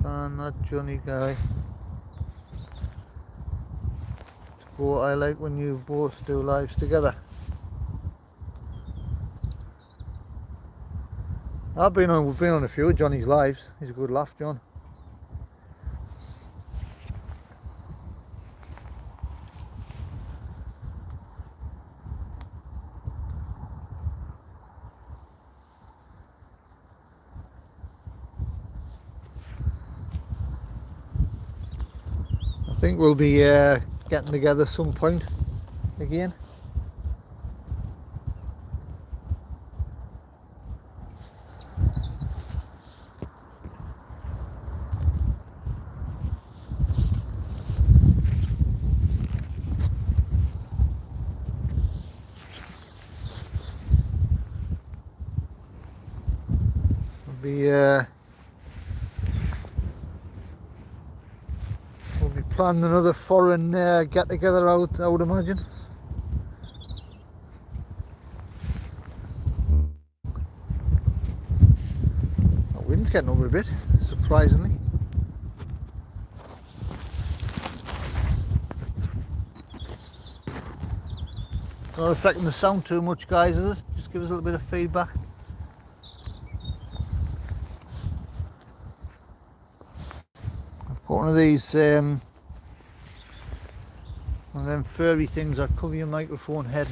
and that Johnny guy. But I like when you both do lives together. We've been on a few of Johnny's lives. He's a good laugh, John. I think we'll be getting together some point again. We'll be planning another foreign get together out, I would imagine. The wind's getting over a bit, surprisingly. It's not affecting the sound too much, guys, is it? Just give us a little bit of feedback. One of these one of them furry things that cover your microphone head.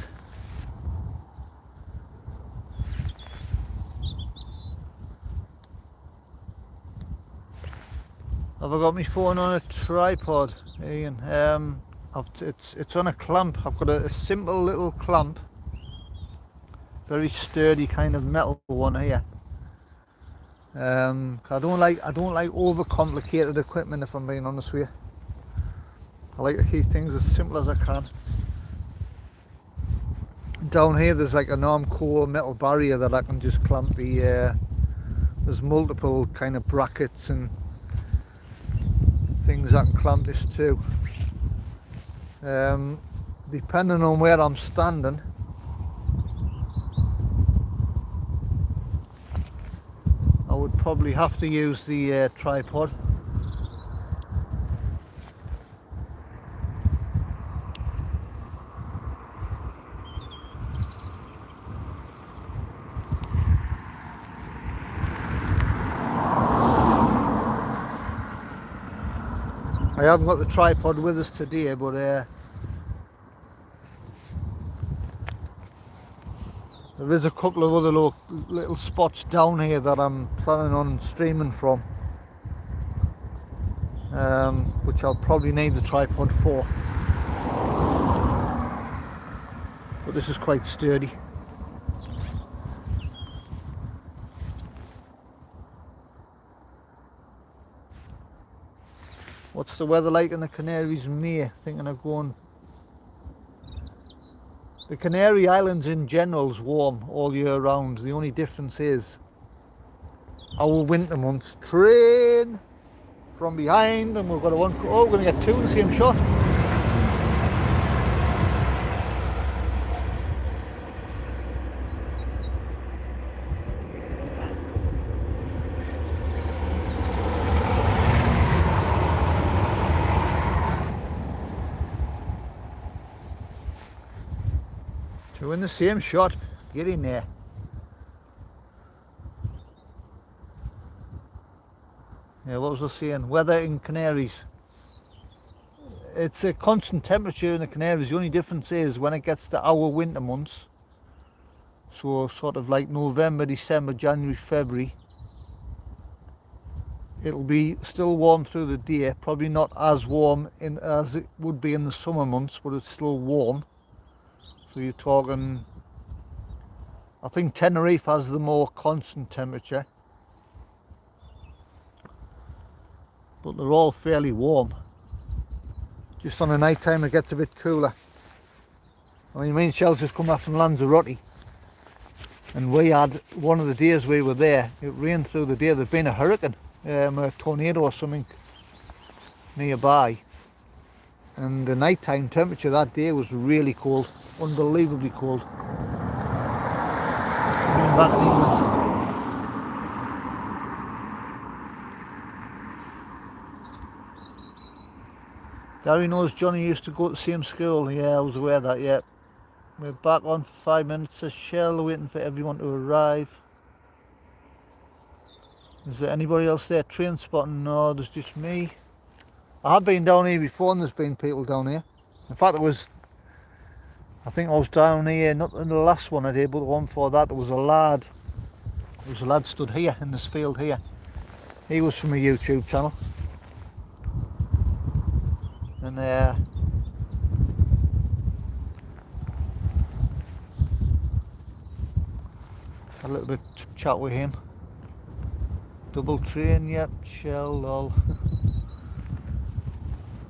Have I got my phone on a tripod, Ian? It's on a clamp. I've got a simple little clamp, very sturdy kind of metal one here. I don't like overcomplicated equipment, if I'm being honest with you. I like to keep things as simple as I can. Down here there's like an Armco metal barrier that I can just clamp the there's multiple kind of brackets and things I can clamp this to. Depending on where I'm standing, I would probably have to use the tripod. I haven't got the tripod with us today, but there is a couple of other little spots down here that I'm planning on streaming from, which I'll probably need the tripod for. But this is quite sturdy. What's the weather like in the Canaries in May? Thinking of going. The Canary Islands in general is warm all year round. The only difference is our winter months. Train from behind, and we've got we're going to get two in the same shot. Two in the same shot. Get in there. Yeah, what was I saying? Weather in Canaries. It's a constant temperature in the Canaries. The only difference is when it gets to our winter months, so sort of like November, December, January, February, it'll be still warm through the day. Probably not as warm as it would be in the summer months, but it's still warm. So you're talking, I think Tenerife has the more constant temperature, but they're all fairly warm. Just on the night time it gets a bit cooler. I mean, me and Shell's just come back from Lanzarote, and we had one of the days we were there, it rained through the day. There'd been a hurricane, a tornado or something nearby, and the nighttime temperature that day was really cold, unbelievably cold. Back in England. Gary knows Johnny used to go to the same school. Yeah, I was aware of that, yeah. We're back on for 5 minutes. Says Shell, waiting for everyone to arrive. Is there anybody else there train spotting? No, there's just me. I have been down here before and there's been people down here. In fact, I think I was down here, not in the last one I did, but the one before that, there was a lad. There was a lad stood here in this field here. He was from a YouTube channel. And a little bit chat with him. Double train, yep, Shell, lol.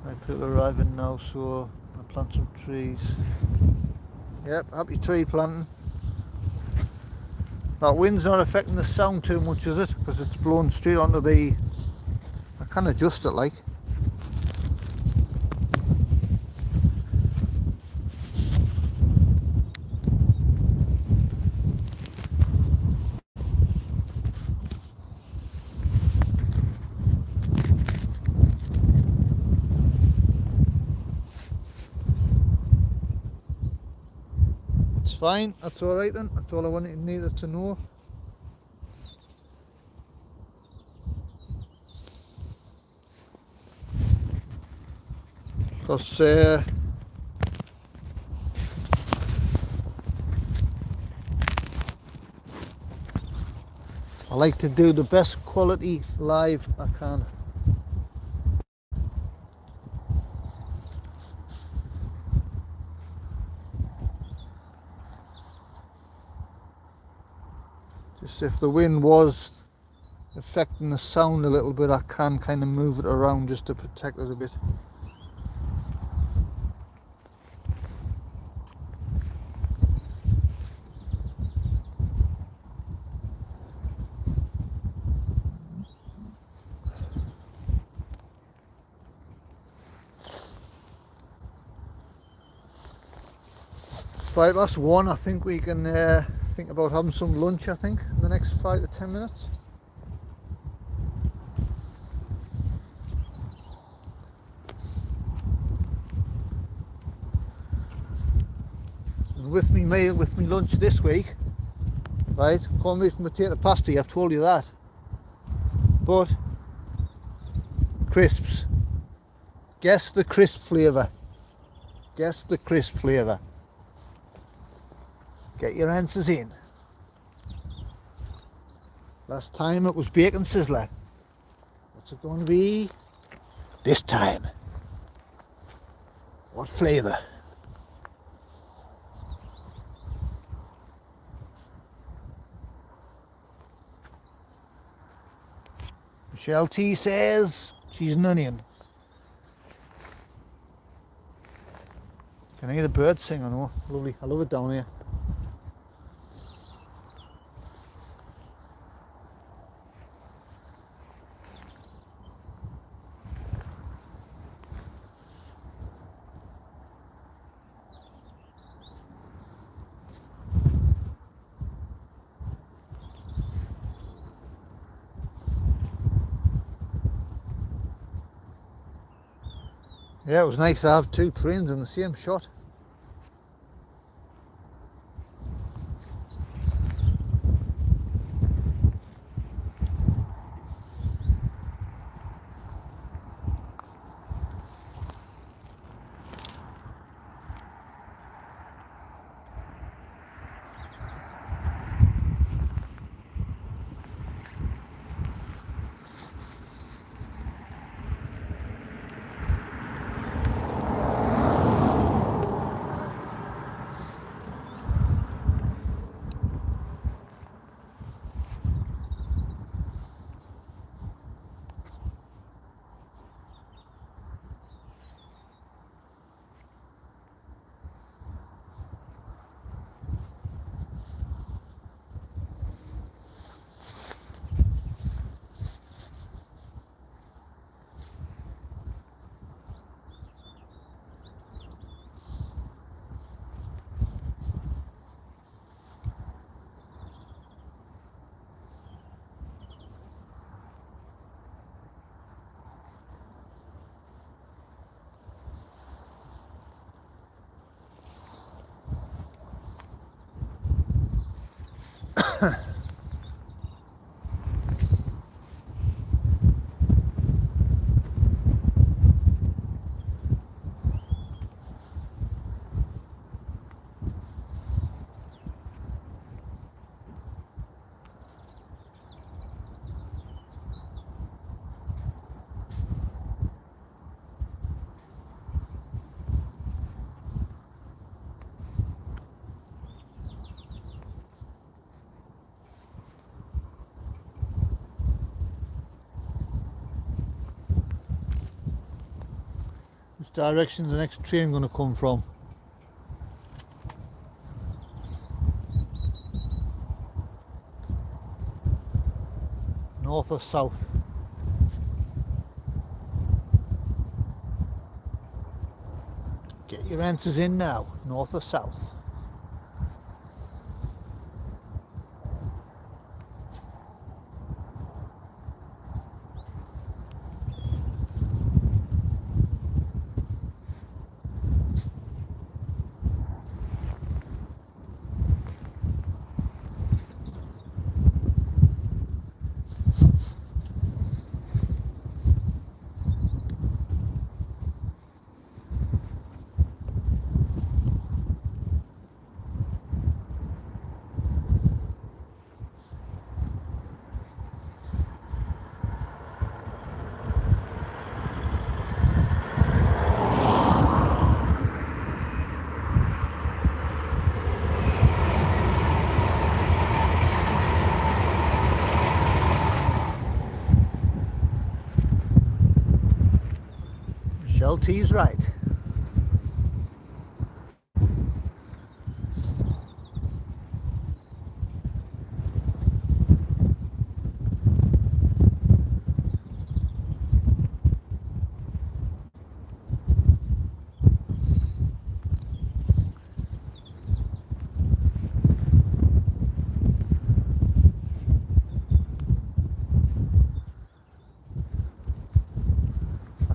Right, people arriving now, so I plant some trees. Yep, happy tree planting. That wind's not affecting the sound too much, is it? Because it's blowing straight onto the... I can adjust it like. Fine, that's alright then, that's all I needed to know. Because I like to do the best quality live I can. Just if the wind was affecting the sound a little bit, I can kind of move it around just to protect it a bit. Right, that's one. I think we can think about having some lunch, I think, in the next 5 to 10 minutes. And with me meal, with me lunch this week, right, corned beef and potato pasty, I've told you that. But, crisps. Guess the crisp flavour. Guess the crisp flavour. Get your answers in. Last time it was bacon sizzler. What's it going to be this time? What flavour? Michelle T says cheese and onion. Can I hear the birds sing? I know. Lovely. I love it down here. Yeah, it was nice to have two trains in the same shot. direction's the next train going to come from? North or south? Get your answers in now. North or south? Michelle T's right.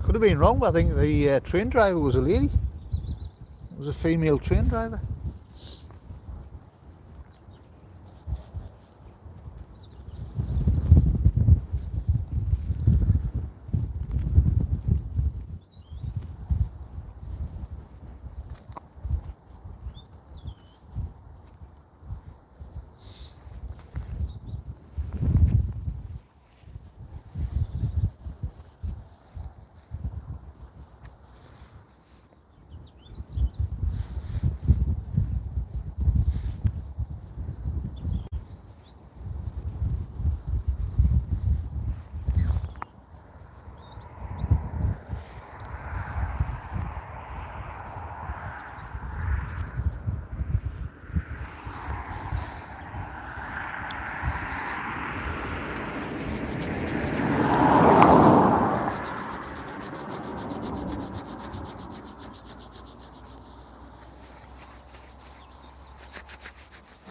Could have been wrong, but I think the train driver was a lady. It was a female train driver.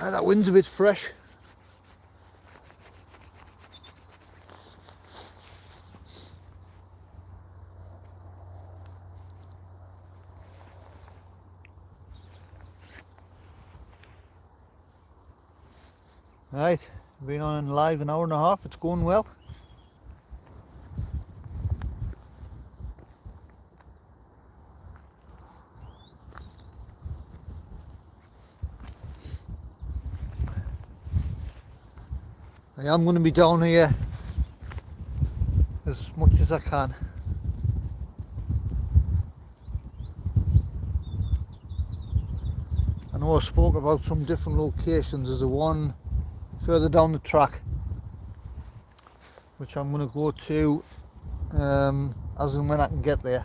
That wind's a bit fresh. Right, been on live an hour and a half, it's going well. I am going to be down here as much as I can. I know I spoke about some different locations. There's a one further down the track which I'm going to go to as and when I can get there.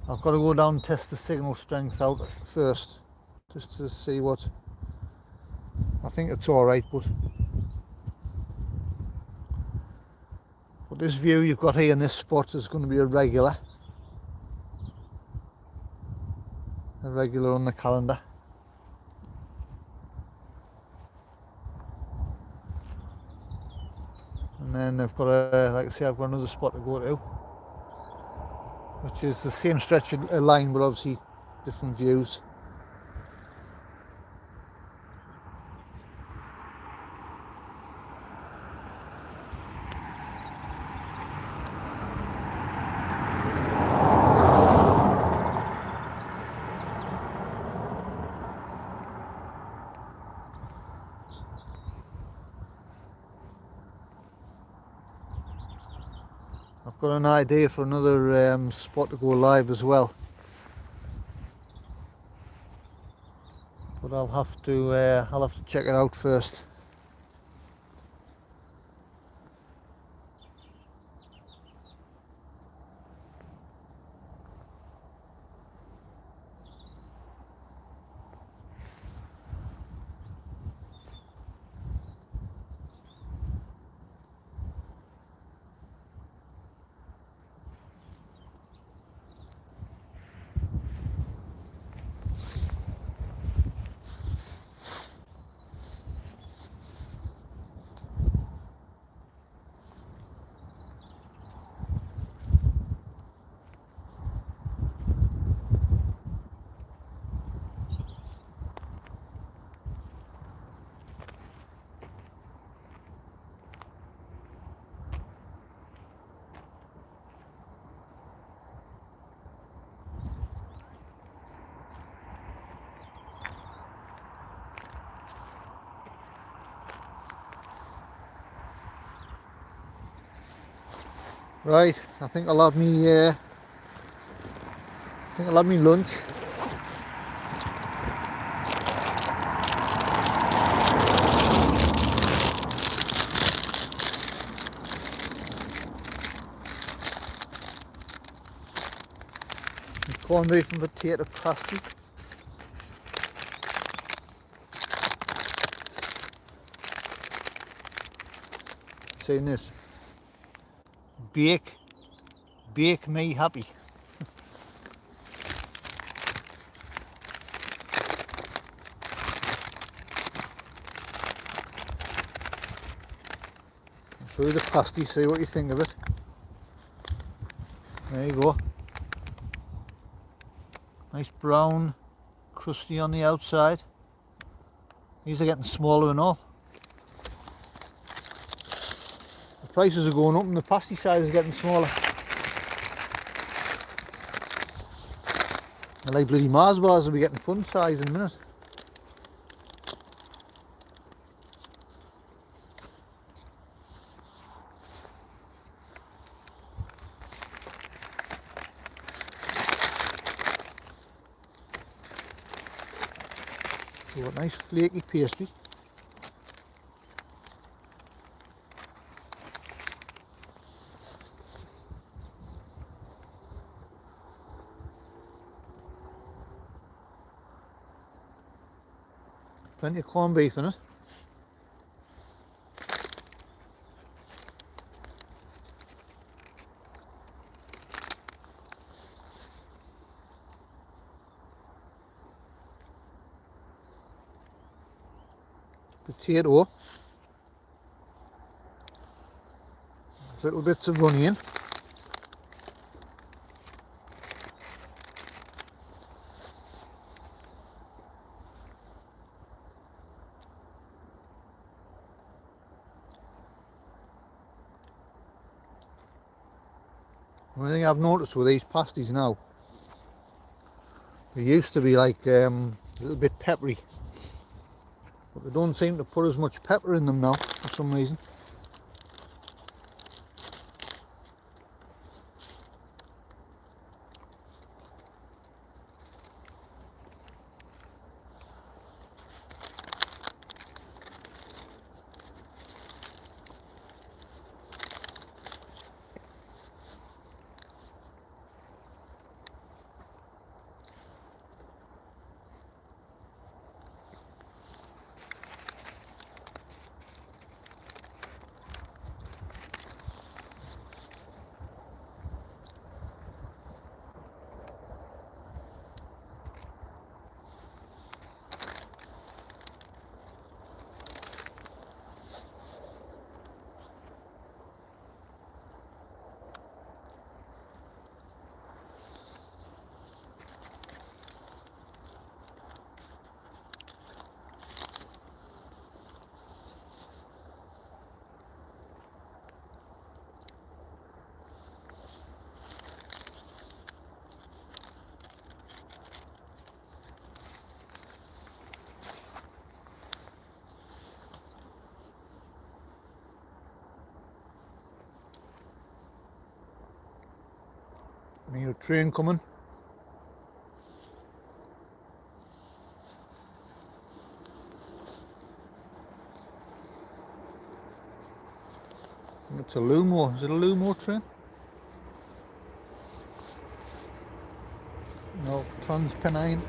I've got to go down and test the signal strength out first just to see what. I think it's alright, but this view you've got here in this spot is going to be a regular on the calendar. And then I've got like I say, I've got another spot to go to, which is the same stretch of line but obviously different views. I've got an idea for another spot to go live as well, but I'll have to check it out first. Right, I think I'll have me. Lunch. Corned beef and potato pasty. Saying this, bake me happy. I'll show you the pasty, see what you think of it. There you go. Nice brown, crusty on the outside. These are getting smaller and all. The prices are going up and the pasty size is getting smaller. I like bloody Mars bars will be getting fun size in a minute. So a nice flaky pastry. Plenty of corned beef in it. Potato. Little bits of onion. One thing I've noticed with these pasties now, they used to be like a little bit peppery, but they don't seem to put as much pepper in them now for some reason. I hear a train coming. I think it's a Lumo. Is it a Lumo train? No, Transpennine.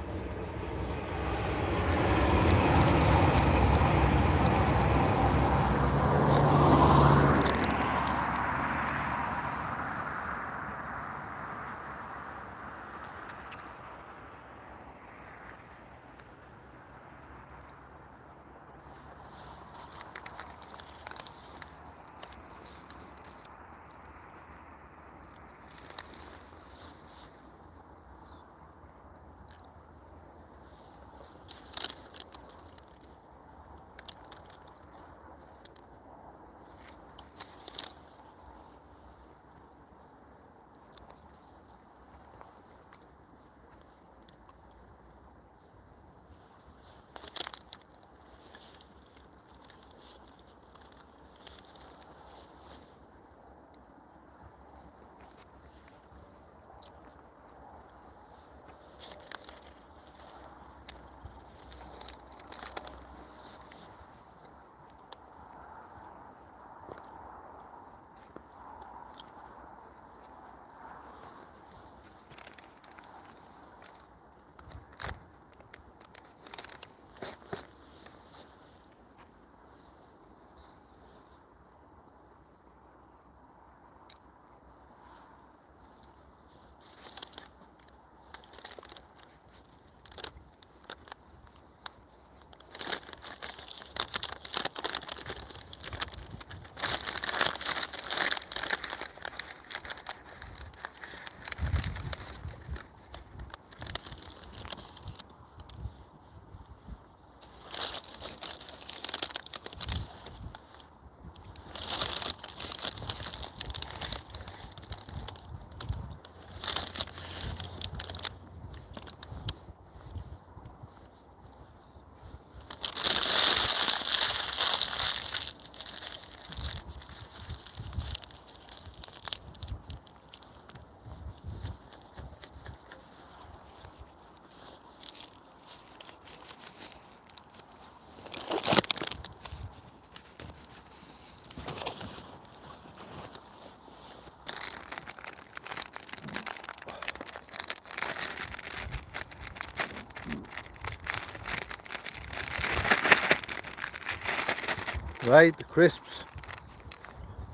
Right, the crisps.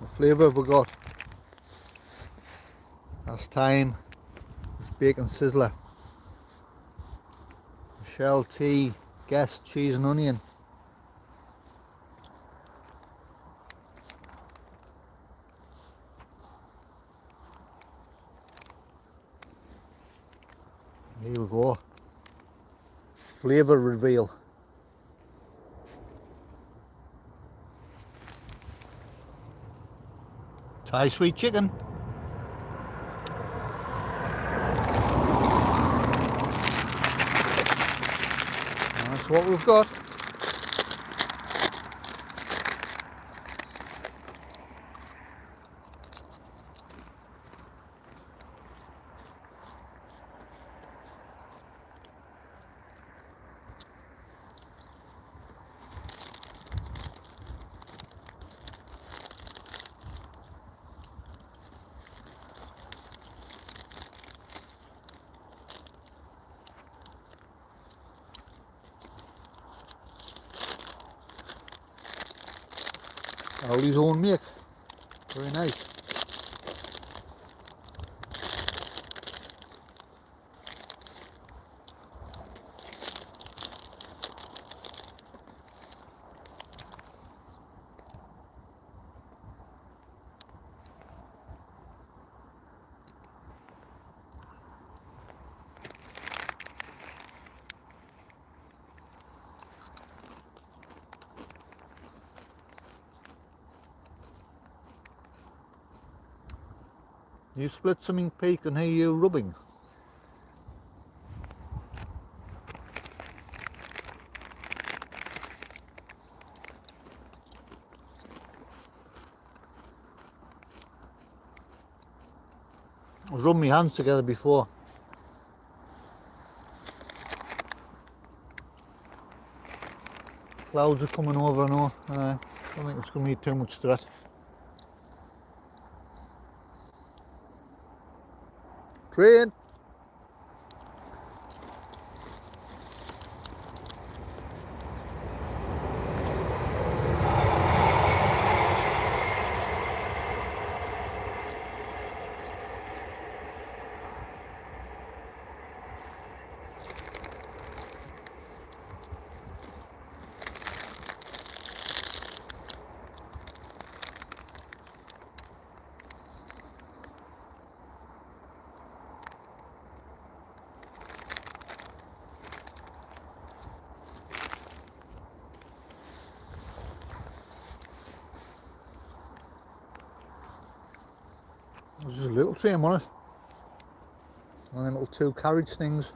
The flavour we got. Last time was bacon sizzler. Michelle tea, Guess cheese and onion. Here we go. Flavour reveal. Thai sweet chicken. That's what we've got. Aldi's own make. Very nice. You split something peak and hear you rubbing. I was rubbing my hands together before. Clouds are coming over and all. I don't think it's going to be too much stress. Train! There's just a little trim on it. One of them little 2 carriage things.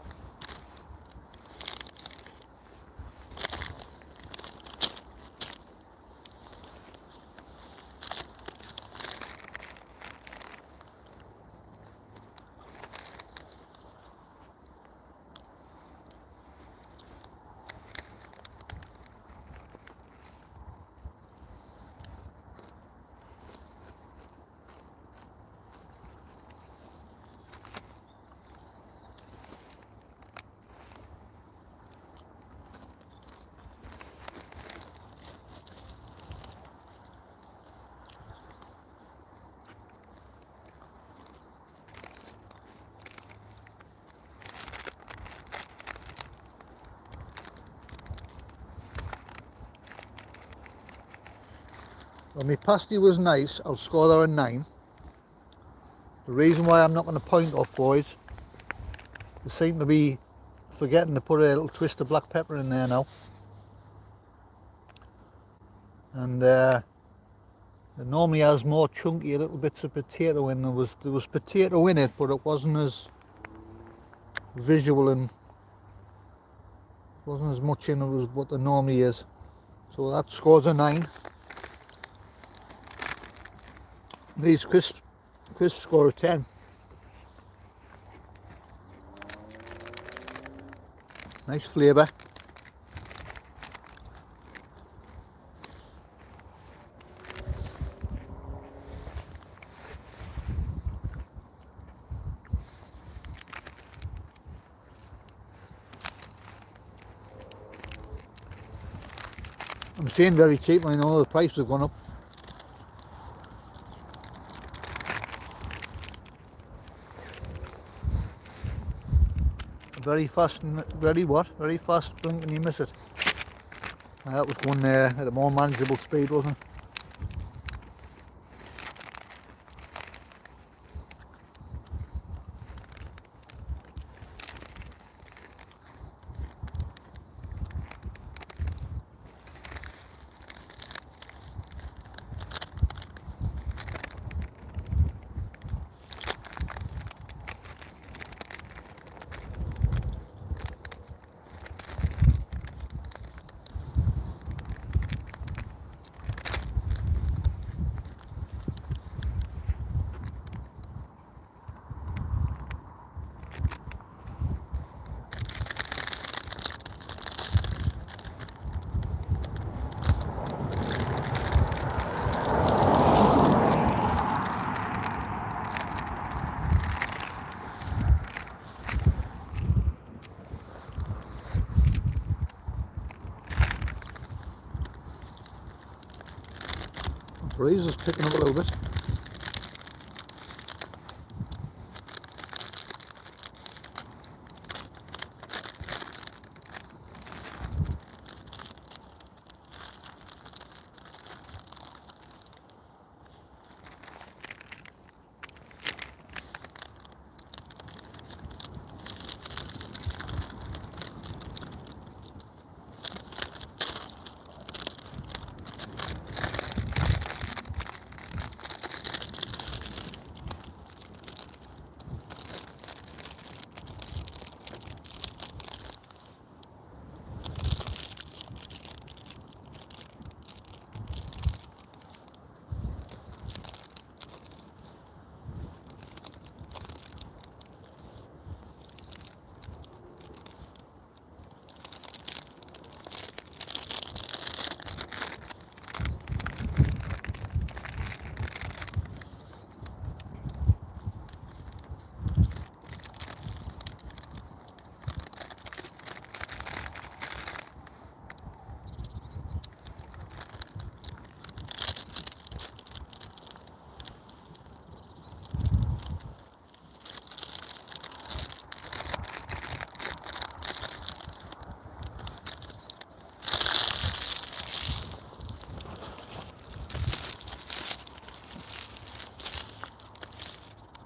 Well, my pasty was nice. I'll score that a 9. The reason why I'm not going to point off, boys, they seem to be forgetting to put a little twist of black pepper in there now. And it normally has more chunky little bits of potato in. There was potato in it, but it wasn't as visual and wasn't as much in it as what there normally is. So that scores a 9. These crisps score a 10. Nice flavour. I'm saying very cheap, I know the prices have gone up. Very fast, very fast blink and you miss it. That was going there at a more manageable speed, wasn't it? The breeze is picking up a little bit.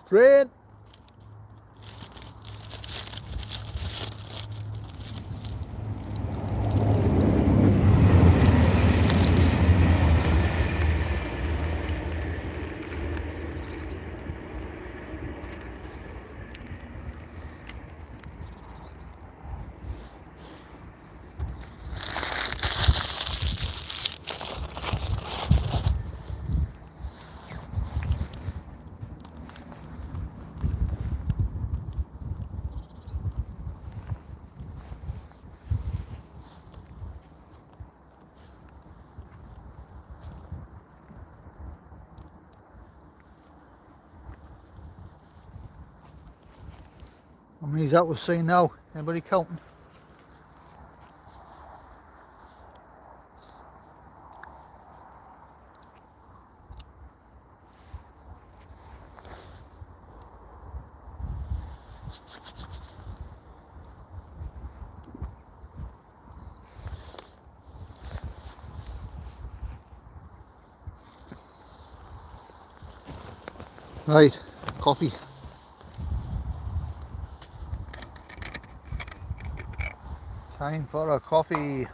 Train! How many's that we've seen now? Anybody counting? Right, coffee. Time for a coffee.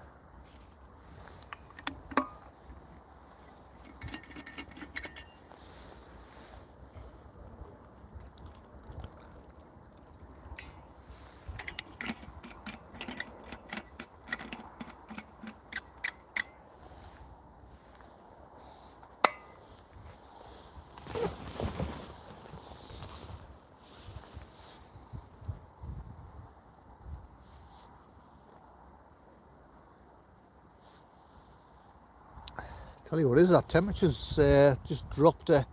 Tell you what is that, temperature's just dropped a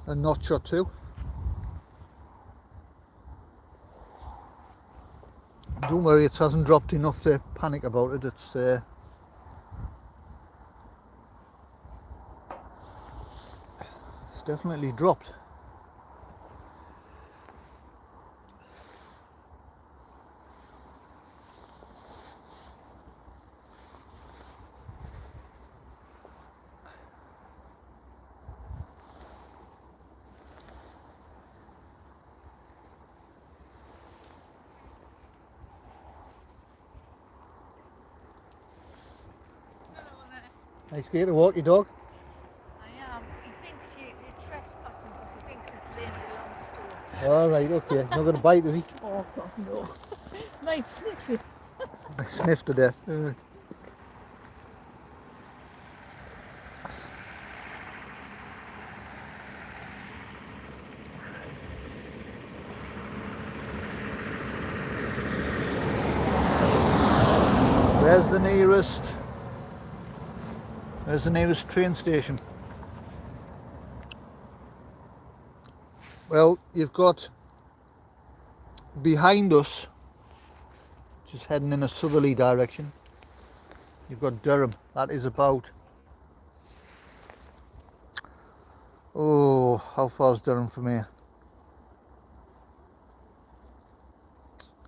notch or two. Don't worry, it hasn't dropped enough to panic about it. It's It's definitely dropped. Nice day to walk your dog. I am. He thinks you're trespassing because he thinks this lane belongs to him. Alright, okay. Not going to bite, is he? Oh, God, no. Might sniff it. I sniffed to death. Where's the nearest train station? Well, you've got behind us, just heading in a southerly direction, you've got Durham. That is about, oh, how far is Durham from here?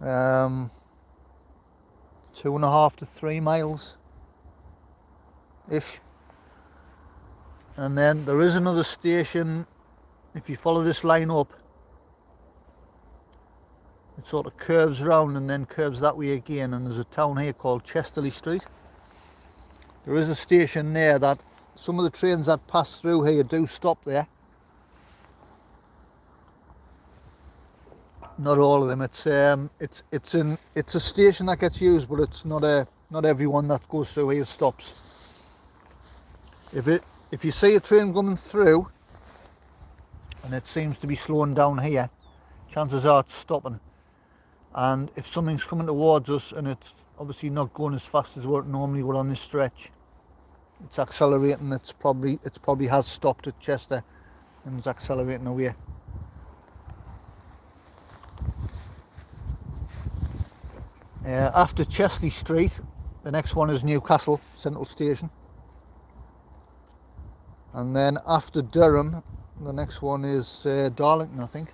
2.5 to 3 miles ish. And then there is another station. If you follow this line up, it sort of curves round and then curves that way again, and there's a town here called Chesterley Street. There is a station there that some of the trains that pass through here do stop there. Not all of them. It's a station that gets used, but it's not everyone that goes through here stops. If you see a train coming through and it seems to be slowing down here, chances are it's stopping. And if something's coming towards us and it's obviously not going as fast as what it normally would on this stretch, it's accelerating. It probably has stopped at Chester and it's accelerating away. After Chesterley Street, the next one is Newcastle Central Station, and then after Durham, the next one is Darlington, I think.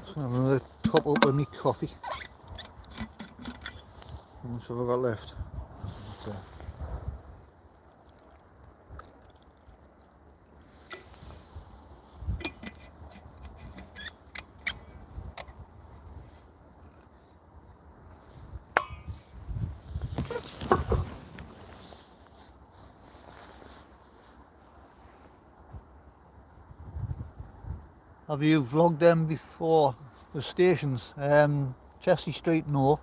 So I'm going to top up with my coffee. How much have I got left? So. Have you vlogged them before, the stations? Chesterley Street, no.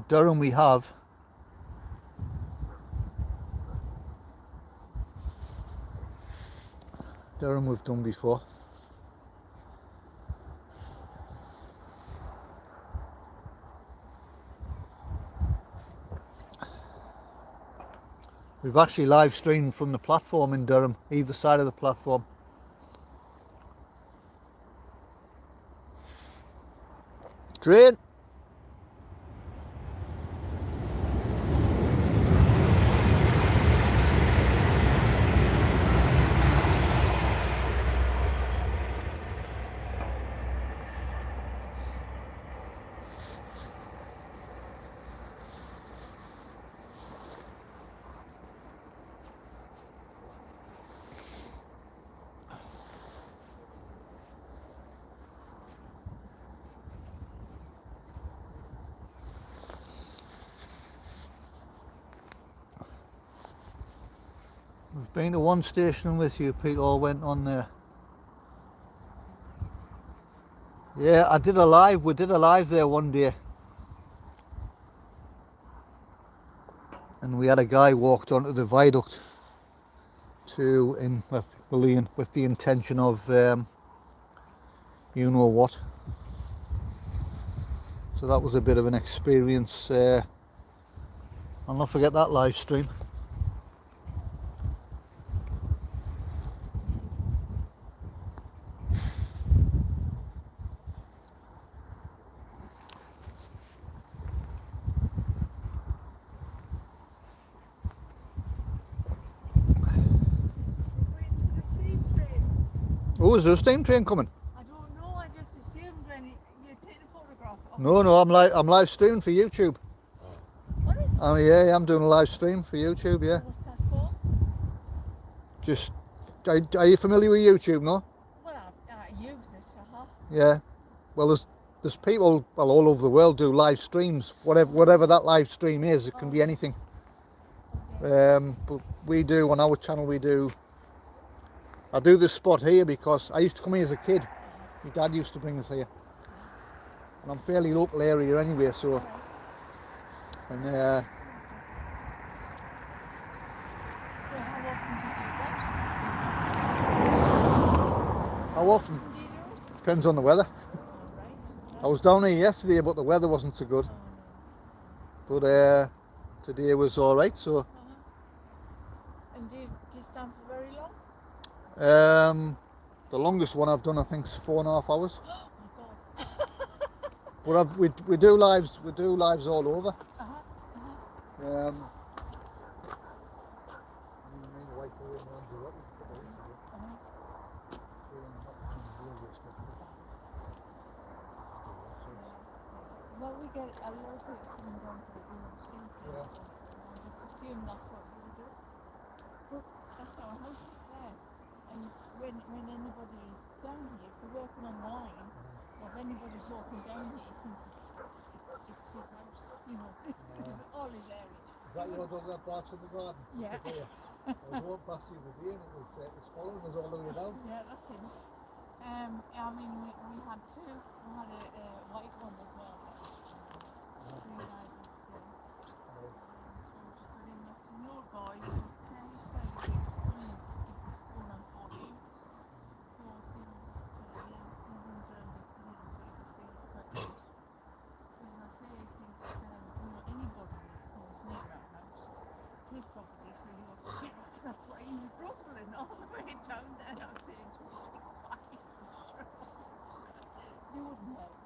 Durham we have. Durham we've done before. We've actually live streamed from the platform in Durham, either side of the platform. Train! We've been to one station with you, Pete all went on there. Yeah, I did a live. We did a live there one day, and we had a guy walked onto the viaduct with the intention of you know what. So that was a bit of an experience. I'll not forget that live stream. Waiting for the steam train. Oh, is there a steam train coming? I don't know, I just assumed when you take a photograph of No, no, I'm live streaming for YouTube. What is it? Oh yeah, I'm doing a live stream for YouTube. Yeah, What's that for? just are you familiar with YouTube? No. Well, I use it, Yeah. Well, there's people all over the world do live streams. Whatever that live stream is, it can be anything. Okay. But we do on our channel. I do this spot here because I used to come here as a kid. My dad used to bring us here, and I'm fairly local area anyway. So, and So how often do you do that? how often Do you do it? depends on the weather. Alright. I was down here yesterday, but the weather wasn't so good. Oh, But today was all right. So, no. And do you stand for very long? the longest one I've done, I think, is 4.5 hours. Oh my god. But we do lives. We do lives all over. Well, we get a lot of people coming down to the street. Yeah. I just assume that's what we do. But that's our house is there. And when anybody is down here, if they're working on the line, or if anybody's walking down here, he thinks it's his house. You know, it's all his area. Is that your dog that barks in the garden? Yeah. I was walking past the other day and it was following us all the way down. Yeah, that's him. I mean, we had two. We had a white one as well. Three riders. So we just got him up to your boys. He's fairly big. I mean, it's going on 14. 14. Yeah, he runs around the field, so it's quite good. As I say, I think anybody who's near our house, it's his property, so you have to give it. That's why he was rumbling all the way down there. I'm saying to him, you wouldn't help.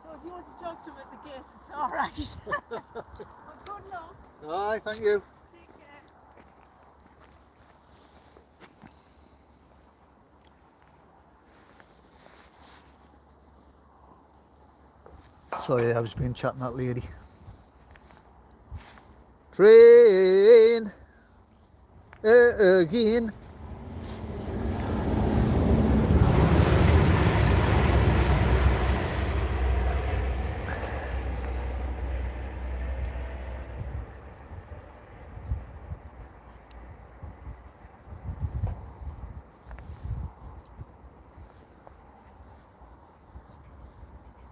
So if you want to talk to him at the gate, it's all right. But good luck. Aye, thank you. Take care. So yeah, I've just been chatting to that lady. Train again.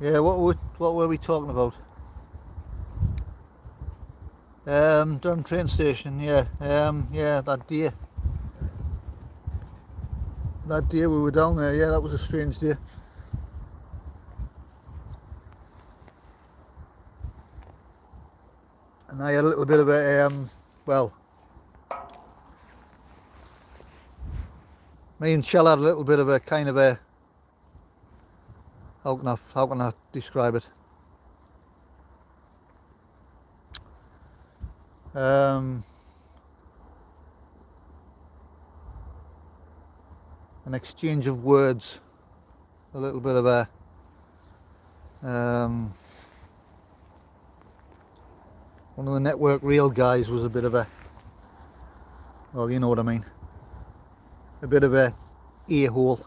Yeah, what were we talking about? Durham train station. Yeah, yeah, that day. That day we were down there. Yeah, that was a strange day. And I had a little bit of a well, me and Shell had a little bit of a kind of a how can I describe it? An exchange of words, a little bit of a one of the Network Rail guys was a bit of a, well, you know what I mean, a bit of a ear-hole,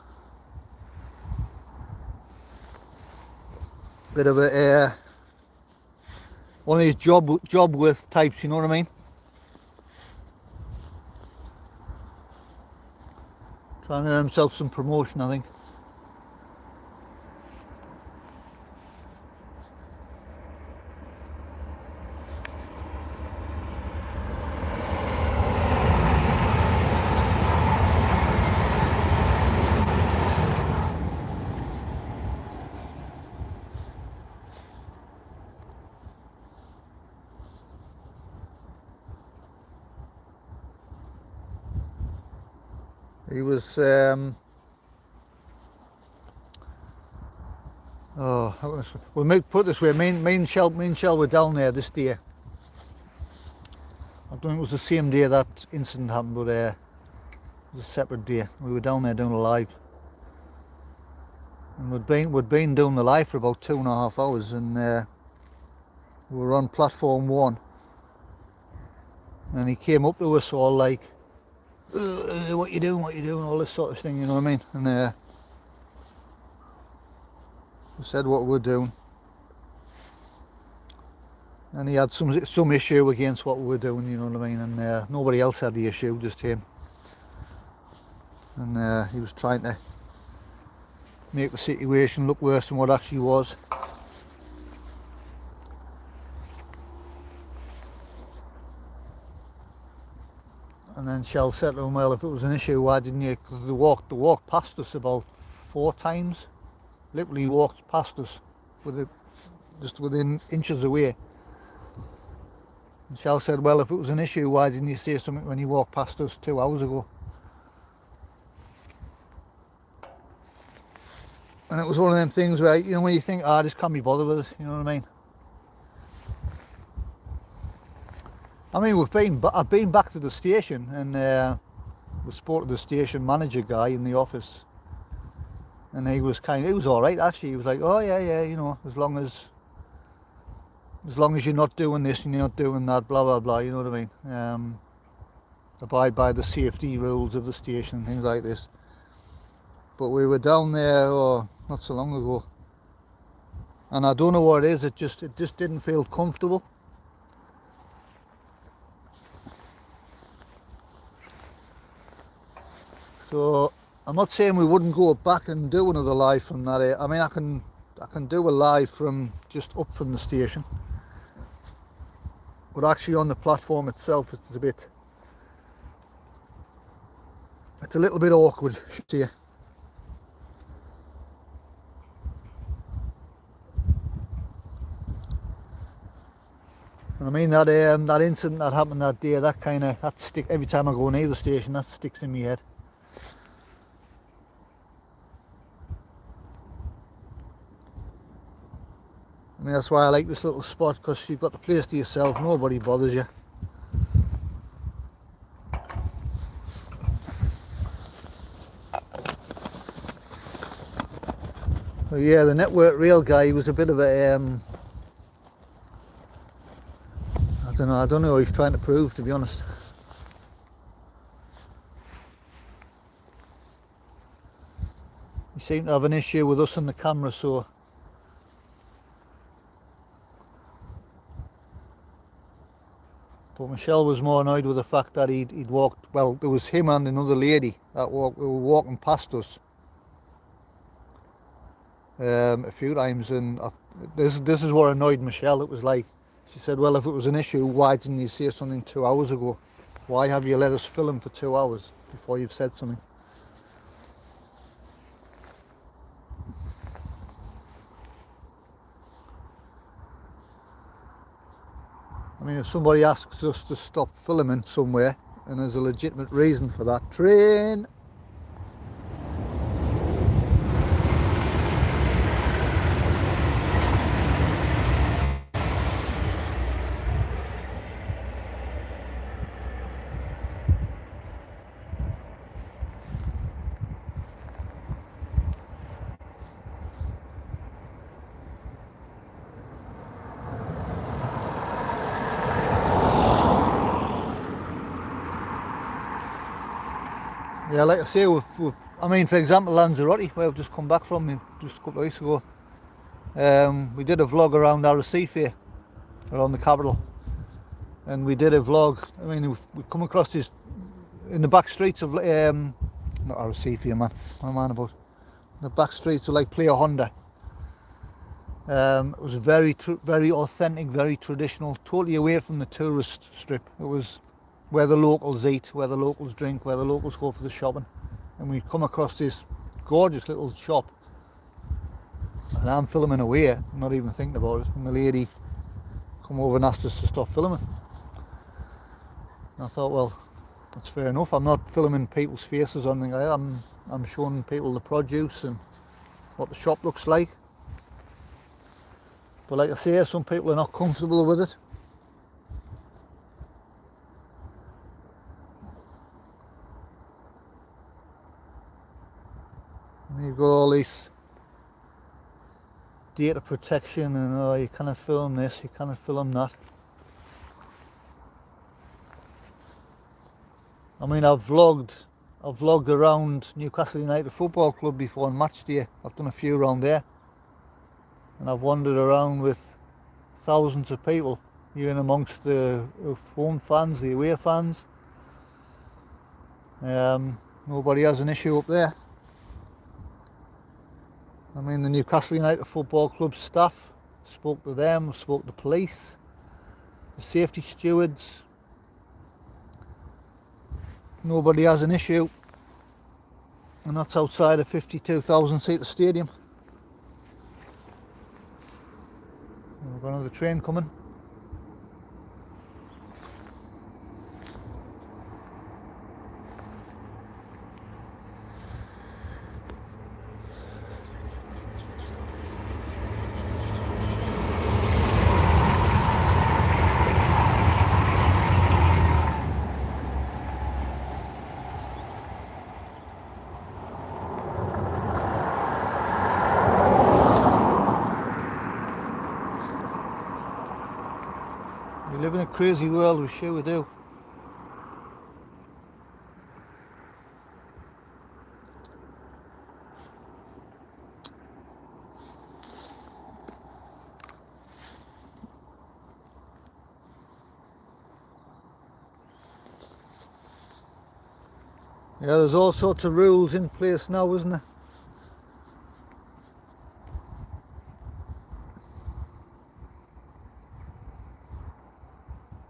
bit of a one of these job worth types, you know what I mean. Trying to earn himself some promotion, I think. He was, oh, well, put it this way, me and Shell were down there this day. I don't think it was the same day that incident happened, but it was a separate day. We were down there doing a live. And we'd been doing the live for about 2.5 hours, and we were on platform 1. And he came up to us all like, what you doing, all this sort of thing, you know what I mean? And we said what we were doing. And he had some issue against what we were doing, you know what I mean? And nobody else had the issue, just him. And he was trying to make the situation look worse than what it actually was. And then Shell said to him, well, if it was an issue, why didn't you? Because they walked past us about 4 times. Literally walked past us, just within inches away. And Shell said, well, if it was an issue, why didn't you say something when you walked past us 2 hours ago? And it was one of them things where, you know, when you think, I just can't be bothered with it, you know what I mean? I mean, I've been back to the station, and we spoke to the station manager guy in the office, and he was all right actually. He was like, oh yeah, you know, as long as you're not doing this and you're not doing that, blah blah blah, you know what I mean? Abide by the safety rules of the station and things like this. But we were down there not so long ago, and I don't know what it is. It just didn't feel comfortable. So I'm not saying we wouldn't go back and do another live from that area. I mean, I can do a live from just up from the station, but actually on the platform itself, it's a little bit awkward here. I mean, that incident that happened that day, that stick every time I go near the station, that sticks in my head. I mean, that's why I like this little spot, because you've got the place to yourself, nobody bothers you. But yeah, the Network Rail guy was a bit of a, I don't know what he's trying to prove, to be honest. He seemed to have an issue with us on the camera, so but Michelle was more annoyed with the fact that he'd walked, well, there was him and another lady that were walking past us a few times, and this is what annoyed Michelle. It was like, she said, well, if it was an issue, why didn't you say something 2 hours ago? Why have you let us film for 2 hours before you've said something? I mean, if somebody asks us to stop filming somewhere and there's a legitimate reason for that, train. Yeah, like I say, I mean, for example, Lanzarote, where I've just come back from just a couple of weeks ago, we did a vlog around Arrecife, around the capital, and we did a vlog. I mean, we come across this in the back streets of not Arrecife, man. What am I on about? The back streets of like Playa Honda. It was very authentic, very traditional, totally away from the tourist strip. It was where the locals eat, where the locals drink, where the locals go for the shopping. And we come across this gorgeous little shop, and I'm filming away, not even thinking about it, and the lady come over and asked us to stop filming. And I thought, well, that's fair enough. I'm not filming people's faces or anything like that. I'm showing people the produce and what the shop looks like. But like I say, some people are not comfortable with it. And you've got all this data protection and oh, you cannot film this, you cannot film that. I mean, I've vlogged around Newcastle United Football Club before on match day. I've done a few around there, and I've wandered around with thousands of people, even amongst the home fans, the away fans. Nobody has an issue up there. I mean, the Newcastle United Football Club staff, spoke to them, spoke to police, the safety stewards. Nobody has an issue, and that's outside a 52,000 seater stadium. We've got another train coming. We live in a crazy world, we sure we do. Yeah, there's all sorts of rules in place now, isn't there?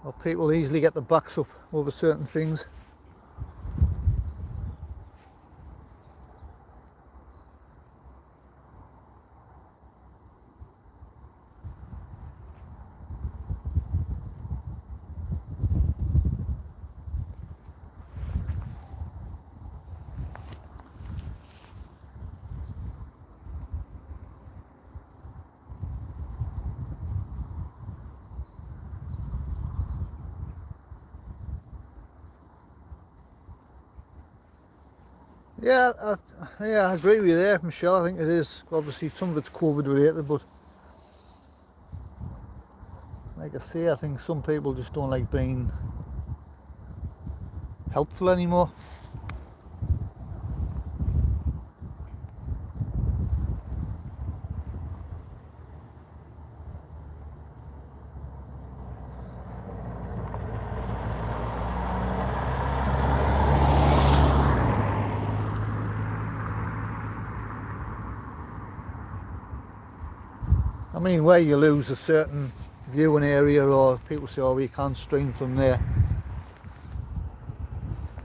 Well, people easily get their backs up over certain things. Yeah, I agree with you there, Michelle. I think it is. Obviously, some of it's COVID related, but like I say, I think some people just don't like being helpful anymore. I mean, where you lose a certain viewing area, or people say, oh, we can't stream from there.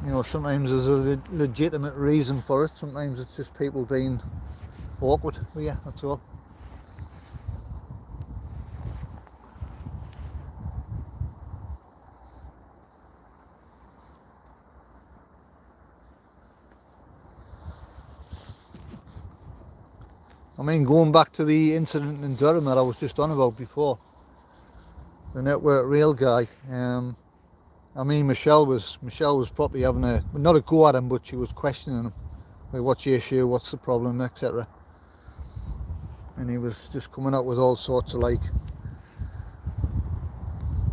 You know, sometimes there's a legitimate reason for it. Sometimes it's just people being awkward with you, that's all. I mean, going back to the incident in Durham that I was just on about before, the Network Rail guy. I mean, Michelle was probably having not a go at him, but she was questioning him. Like, what's the issue? What's the problem, etc. And he was just coming up with all sorts of, like,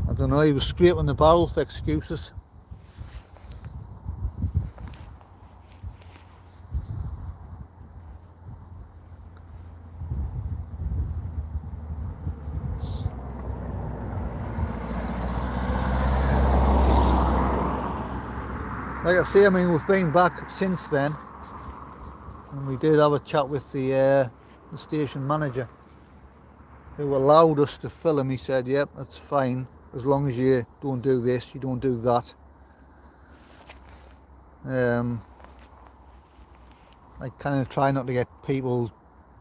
I don't know, he was scraping the barrel for excuses. Like I say, I mean, we've been back since then, and we did have a chat with the station manager, who allowed us to film. He said, yep, that's fine, as long as you don't do this, you don't do that. I kind of try not to get people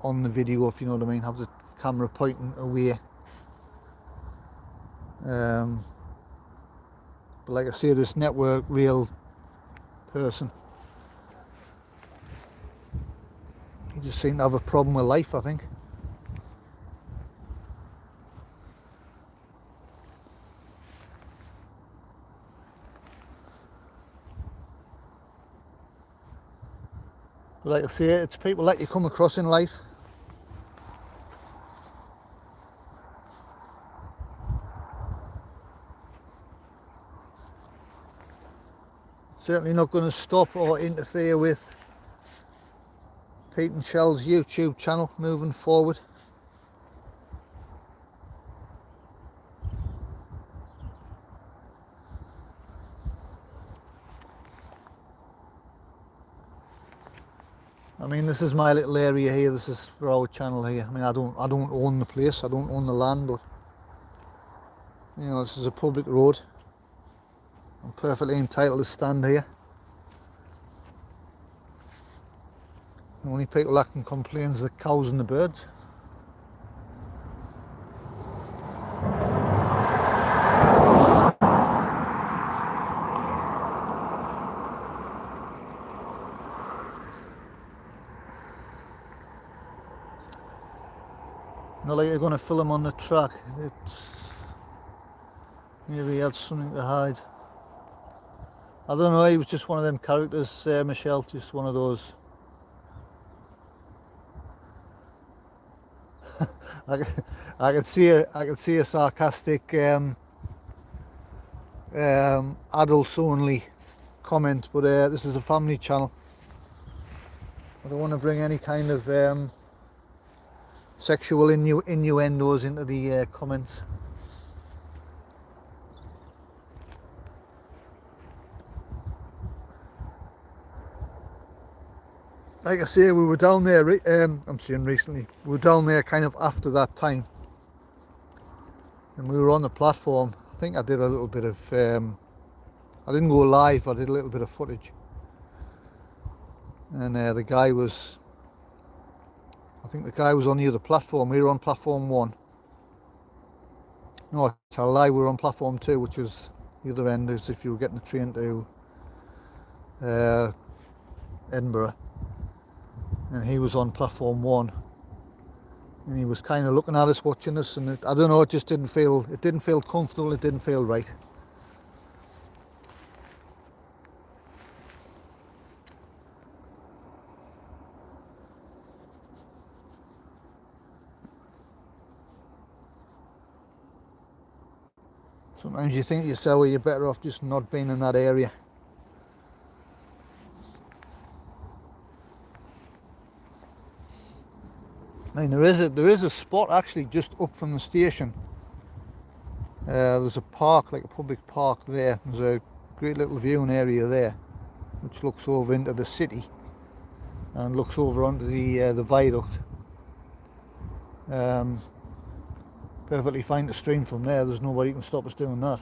on the video, if you know what I mean, have the camera pointing away. But like I say, this Network Rail person. He just seemed to have a problem with life, I think. But like I say, it's people that you come across in life. Certainly not going to stop or interfere with Pete and Shell's YouTube channel moving forward. I mean, this is my little area here. This is for our channel here. I mean, I don't own the place. I don't own the land, but you know, this is a public road. I'm perfectly entitled to stand here. The only people that can complain is the cows and the birds. Not like you're going to film on the track. It's maybe he had something to hide. I don't know. He was just one of them characters, Michelle. Just one of those. I could see a sarcastic adults only comment, but this is a family channel. I don't want to bring any kind of sexual innuendos into the comments. Like I say, we were down there, I'm saying recently, we were down there kind of after that time. And we were on the platform. I think I did a little bit of, I didn't go live, I did a little bit of footage. And the guy was, I think the guy was on the other platform. We were on platform 1. No, it's a lie, we were on platform 2, which was the other end, as if you were getting the train to Edinburgh. And he was on platform 1, and he was kind of looking at us, watching us, and I don't know, it just didn't feel comfortable, it didn't feel right. Sometimes you think to yourself, well, you're better off just not being in that area. I mean, there is a spot actually just up from the station. There's a park, like a public park there. There's a great little viewing area there, which looks over into the city and looks over onto the viaduct. Perfectly fine to stream from there. There's nobody can stop us doing that.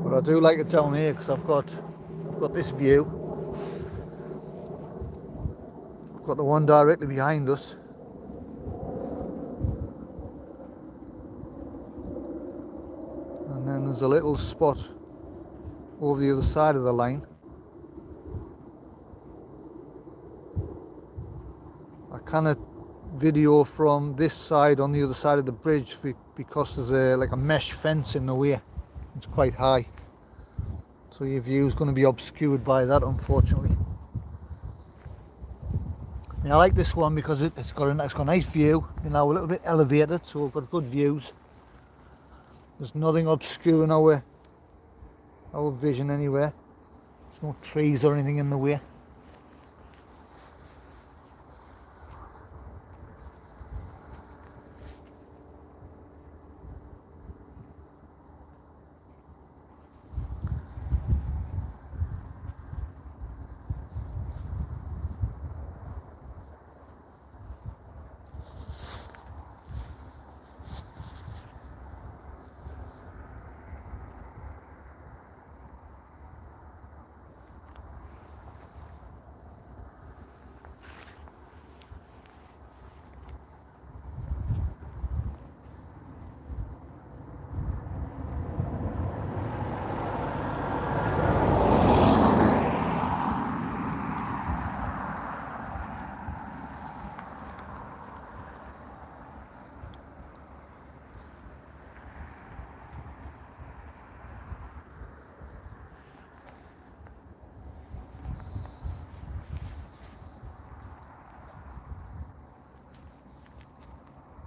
But I do like it down here because I've got this view. I've got the one directly behind us. And then there's a little spot over the other side of the line. I cannot video from this side on the other side of the bridge because there's like a mesh fence in the way. It's quite high, so your view is going to be obscured by that, unfortunately. I mean, I like this one because it's got a nice view, you know, a little bit elevated, so we've got good views. There's nothing obscuring our vision anywhere. There's no trees or anything in the way.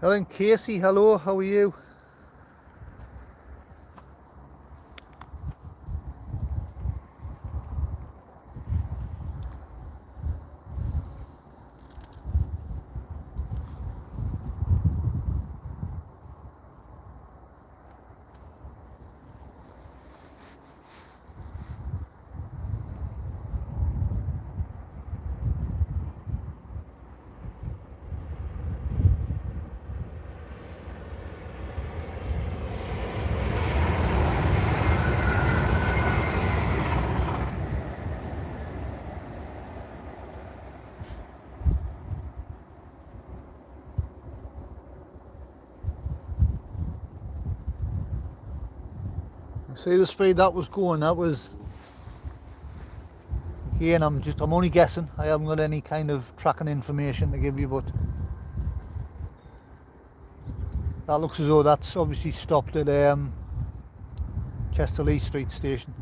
Helen Casey, hello, how are you? See the speed that was going, that was, again, I'm only guessing, I haven't got any kind of tracking information to give you, but that looks as though that's obviously stopped at Chesterlee Street station.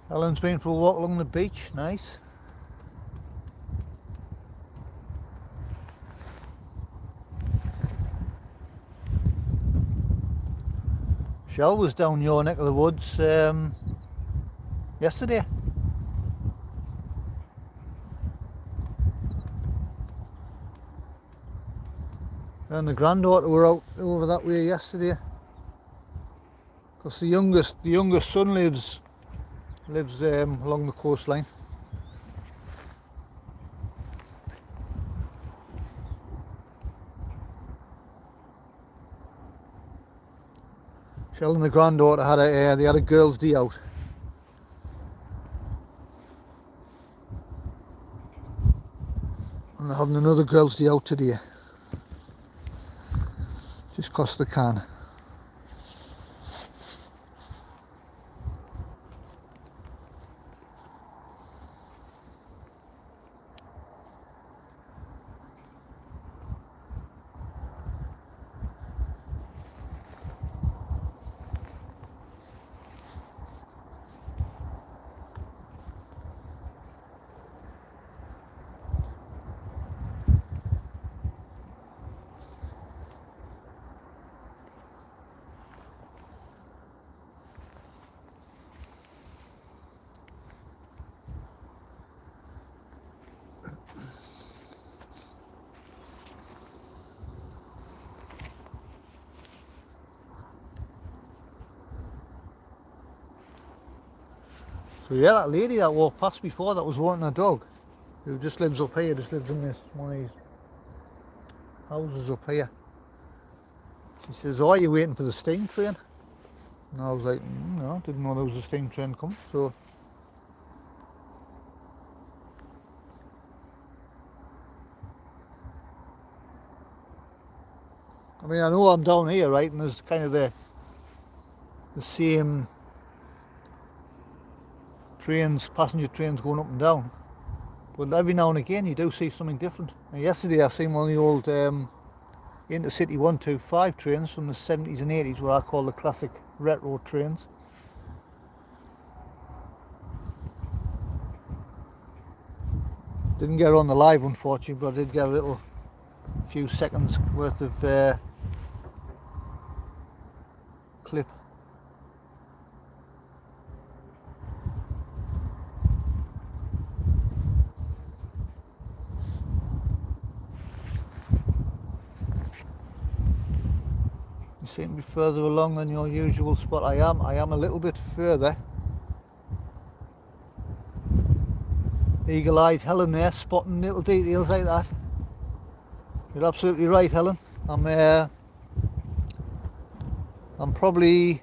Helen's been for a walk along the beach, nice. Shell was down your neck of the woods yesterday. Her and the granddaughter were out over that way yesterday. Because the youngest son lives along the coastline. Shell and the granddaughter they had a girls' day out. And they're having another girls' day out today. Just 'cause they can. So yeah, that lady that walked past before that was wanting a dog, who just lives up here, just lives in this one of these houses up here. She says, "Oh, are you waiting for the steam train?" And I was like, "No, didn't know there was a steam train coming." So I mean, I know I'm down here, right, and there's kind of the same trains, passenger trains going up and down, but every now and again you do see something different. And yesterday I seen one of the old Intercity 125 trains from the 70s and 80s, what I call the classic retro trains. Didn't get her on the live unfortunately, but I did get a few seconds worth of clip. You seem to be further along than your usual spot. I am a little bit further. Eagle-eyed Helen there, spotting little details like that. You're absolutely right, Helen. I'm probably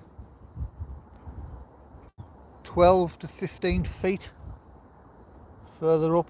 12 to 15 feet further up.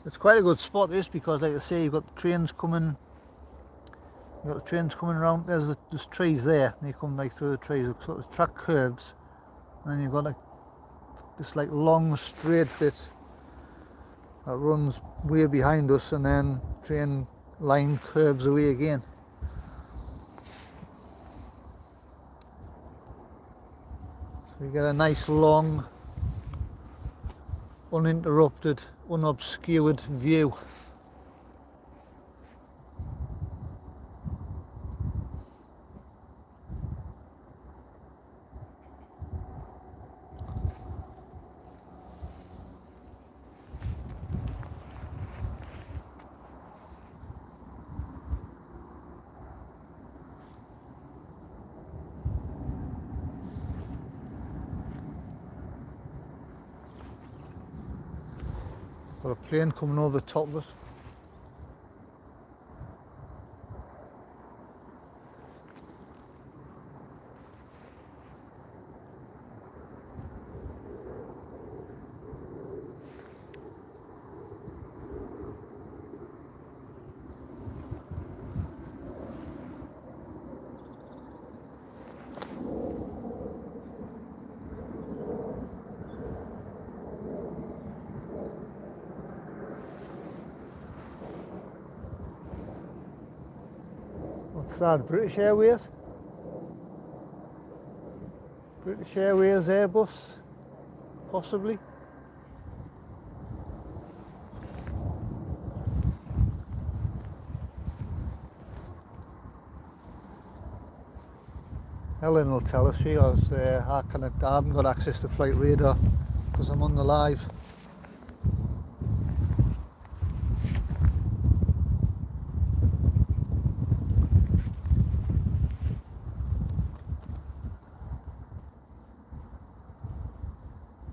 It's quite a good spot this, because like I say, you've got the trains coming. You've got the trains coming around. There's trees there. They come like through the trees. So the track curves, and then you've got like this like long straight bit that runs way behind us, and then train line curves away again. So you get a nice long, uninterrupted, unobscured view. Got a plane coming over the top of us. What's that? British Airways? British Airways Airbus? Possibly? Helen will tell us. She has, I haven't got access to flight radar because I'm on the live.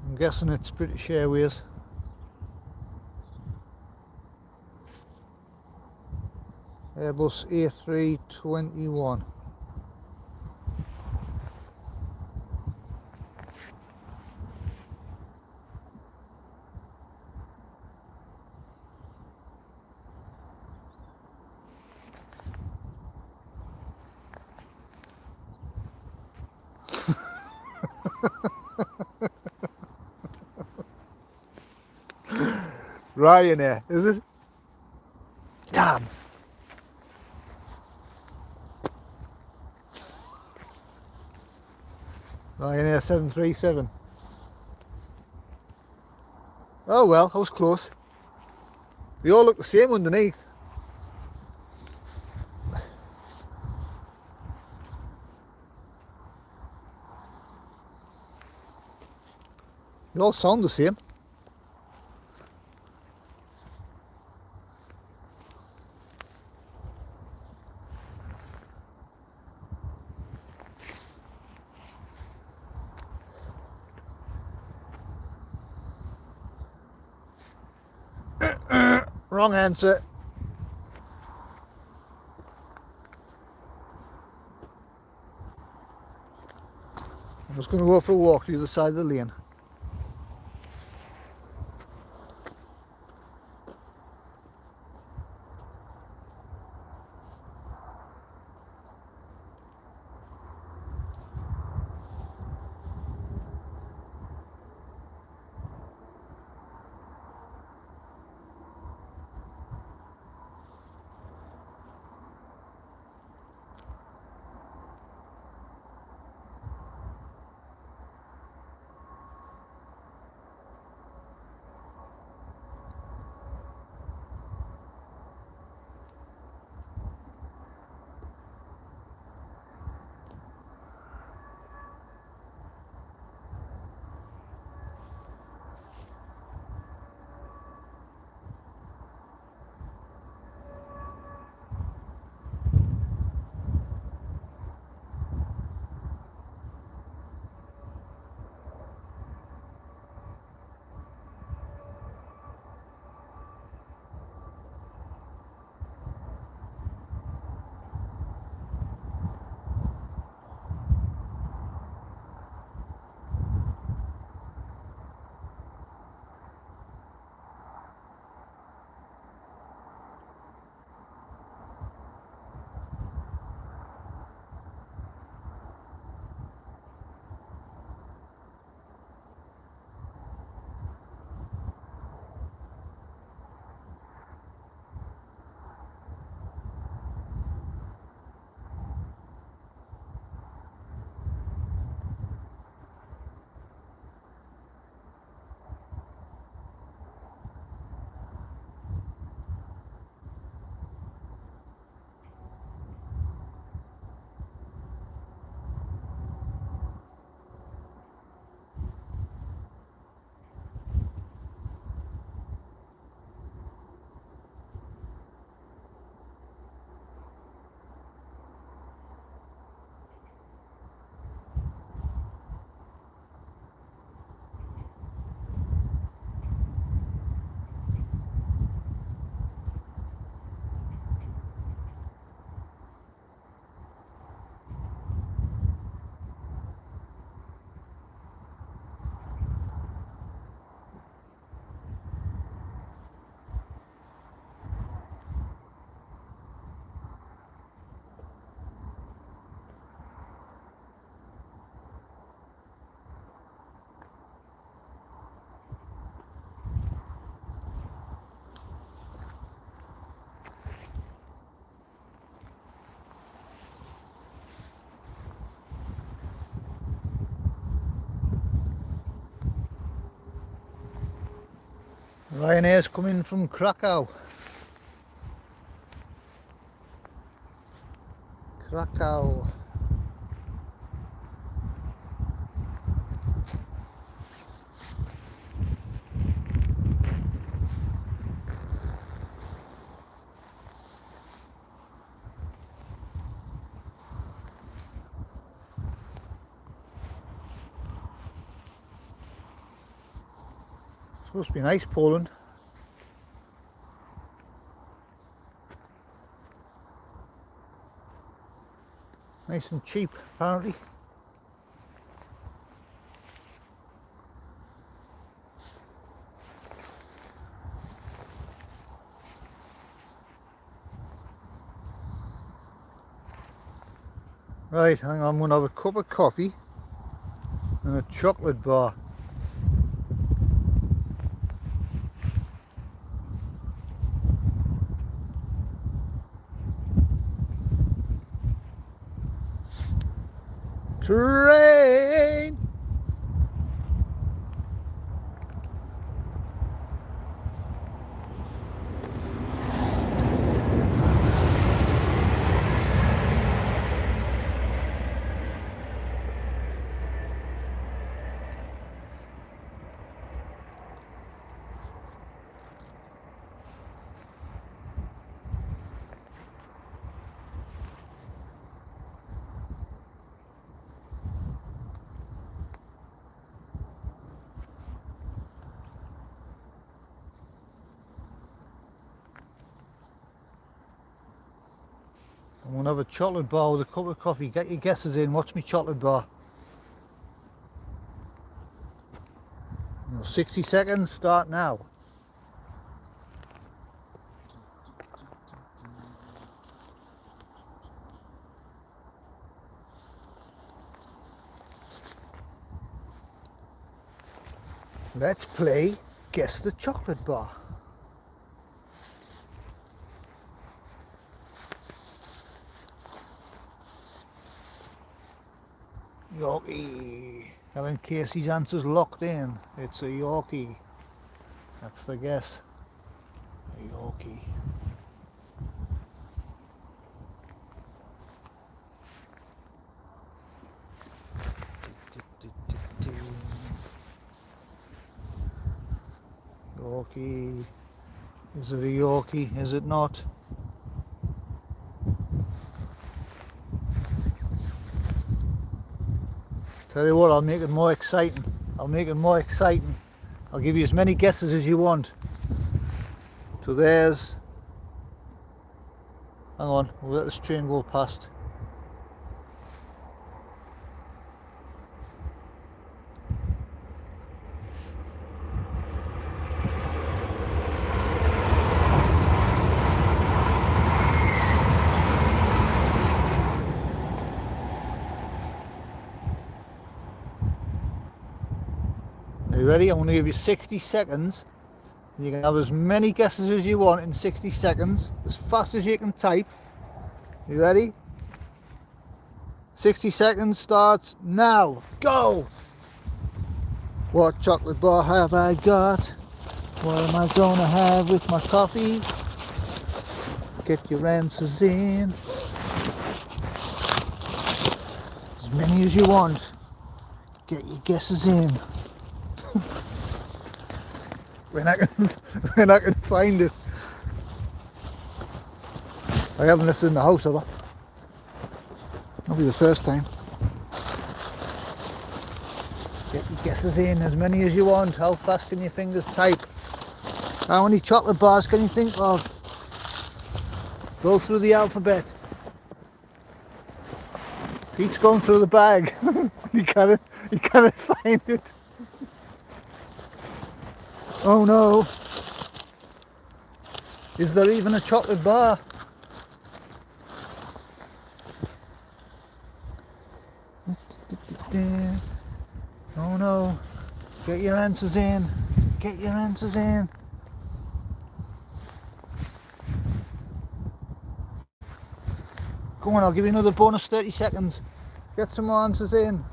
I'm guessing it's British Airways. Airbus A321. Ryanair, is it? Damn. Ryanair 737. Oh well, I was close. They all look the same underneath. They all sound the same. Wrong answer. I'm just going to go for a walk to the other side of the lane. Ryanair's coming from Krakow. Krakow. Supposed to be nice, Poland. Nice and cheap, apparently. Right, hang on, I'm going to have a cup of coffee and a chocolate bar. Train! I'm going to have a chocolate bar with a cup of coffee. Get your guesses in. Watch me chocolate bar. 60 seconds, start now. Let's play Guess the Chocolate Bar. Yorkie. Helen Casey's answer's locked in. It's a Yorkie. That's the guess. A Yorkie. Yorkie. Is it a Yorkie? Is it not? Tell you what, I'll make it more exciting. I'll make it more exciting. I'll give you as many guesses as you want. So there's... Hang on, we'll let this train go past. Are you ready? I'm going to give you 60 seconds. You can have as many guesses as you want in 60 seconds, as fast as you can type. You ready? 60 seconds starts now. Go! What chocolate bar have I got? What am I going to have with my coffee? Get your answers in. As many as you want. Get your guesses in. We're not gonna find it. I haven't left it in the house, have I? That'll be the first time. Get your guesses in, as many as you want. How fast can your fingers type? How many chocolate bars can you think of? Go through the alphabet. Pete's going through the bag. He can't find it. Oh no. Is there even a chocolate bar? Oh no. Get your answers in. Get your answers in. Go on, I'll give you another bonus 30 seconds. Get some more answers in.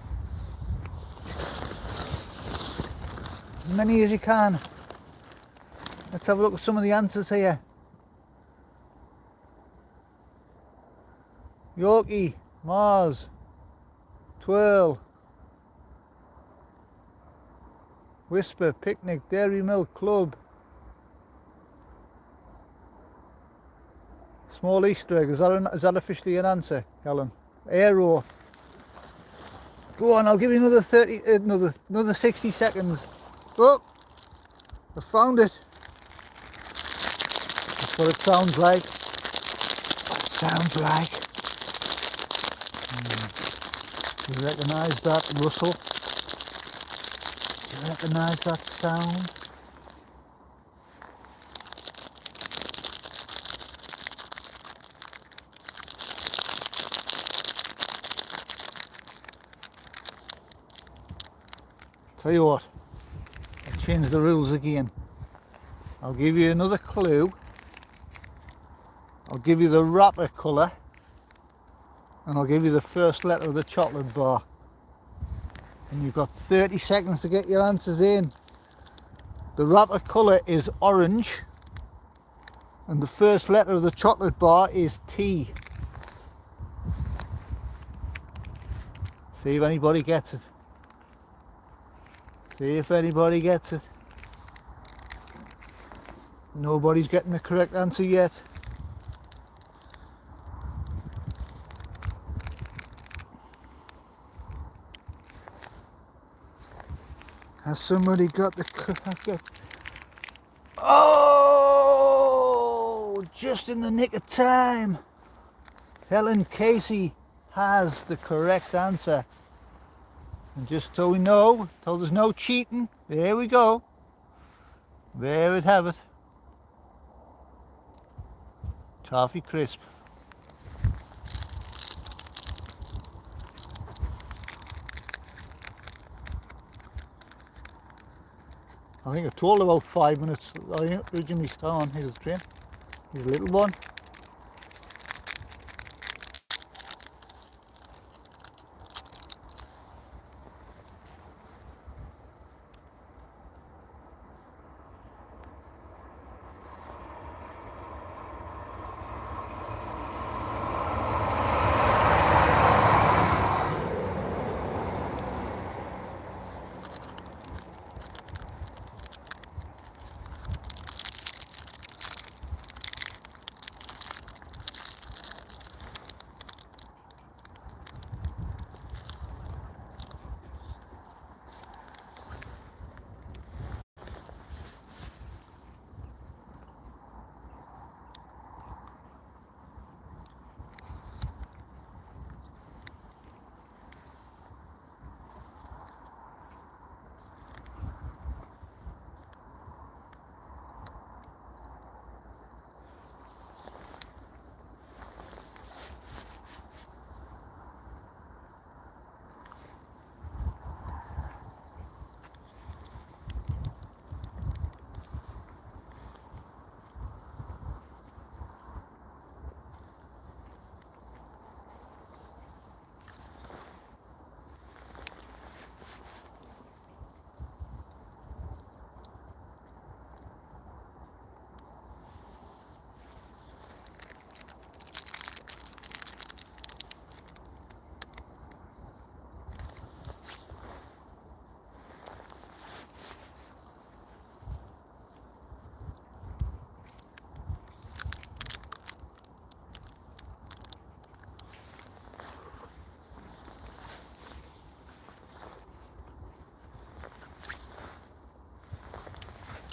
As many as you can. Let's have a look at some of the answers here. Yorkie, Mars, Twirl, Whisper, Picnic, Dairy Milk, Club, Small Easter Egg. Is that officially an answer, Helen? Aero. Go on, I'll give you another 30, another 60 seconds. Oh, I found it. That's what it sounds like. What it sounds like. You recognise that, Russell? You recognise that sound? Tell you what, I'll change the rules again. I'll give you another clue. I'll give you the wrapper colour, and I'll give you the first letter of the chocolate bar. And you've got 30 seconds to get your answers in. The wrapper colour is orange, and the first letter of the chocolate bar is T. See if anybody gets it. See if anybody gets it. Nobody's getting the correct answer yet. Has somebody got the correct? Oh, just in the nick of time. Helen Casey has the correct answer. And just so we know, so there's no cheating, there we go. There we'd have it. Toffee crisp. I think it told about 5 minutes. I originally started on his train. His little one.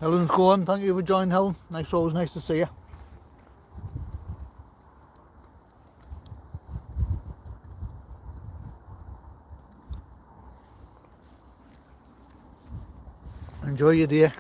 Helen's gone. Thank you for joining, Helen. Always nice to see you. Enjoy your day.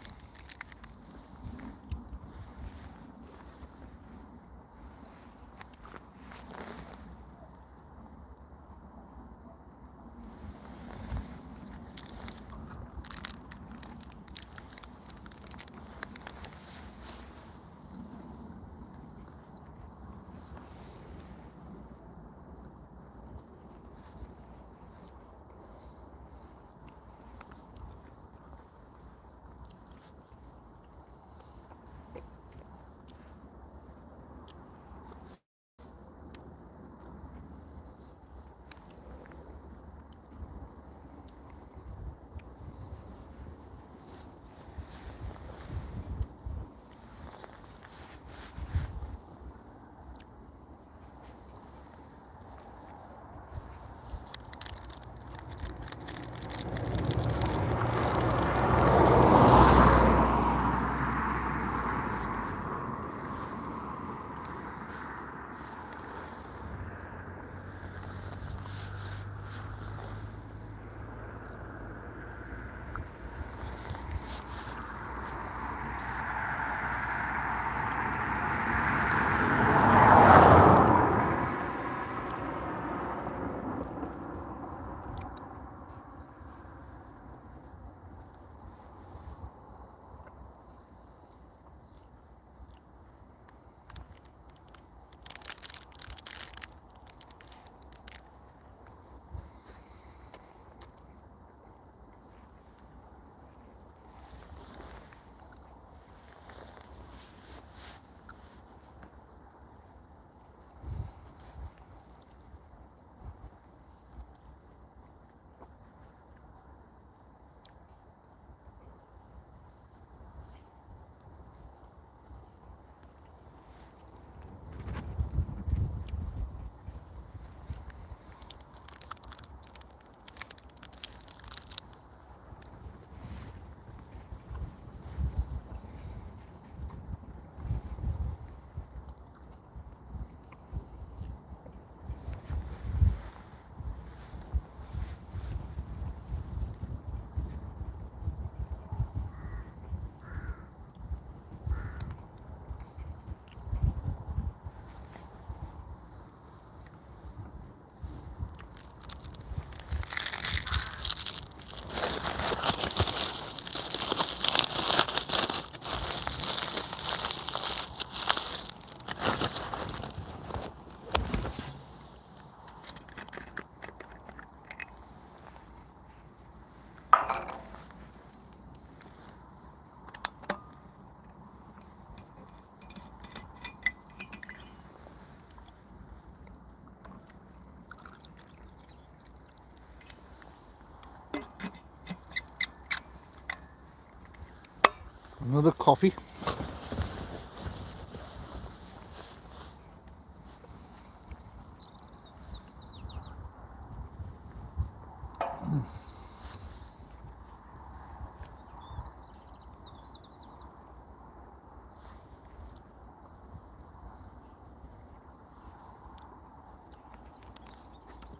Another coffee.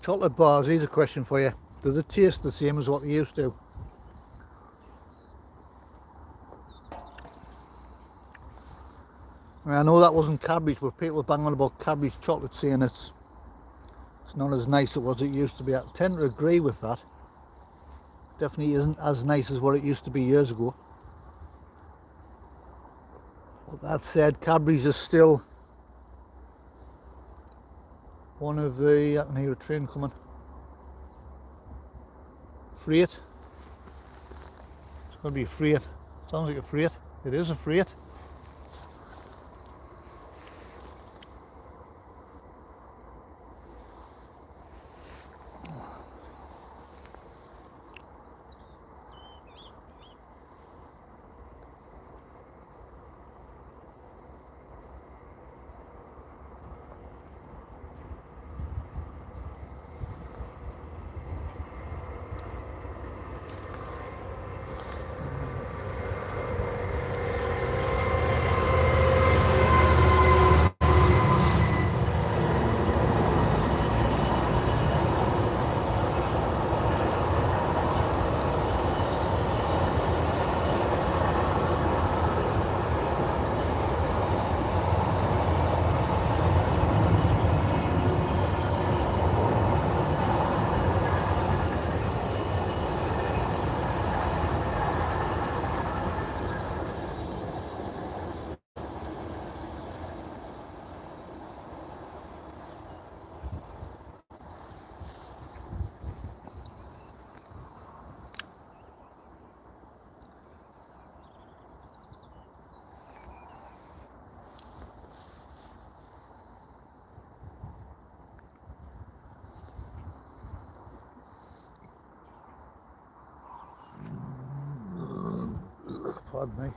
Chocolate bars, here's a question for you. Do they taste the same as what they used to? I know that wasn't Cadbury's, but people are banging on about Cadbury's chocolate, saying it's not as nice as it used to be. I tend to agree with that. Definitely isn't as nice as what it used to be years ago. But that said, Cadbury's is still one of the... I can hear a train coming. Freight. It's going to be a freight. Sounds like a freight. It is a freight. Pardon me.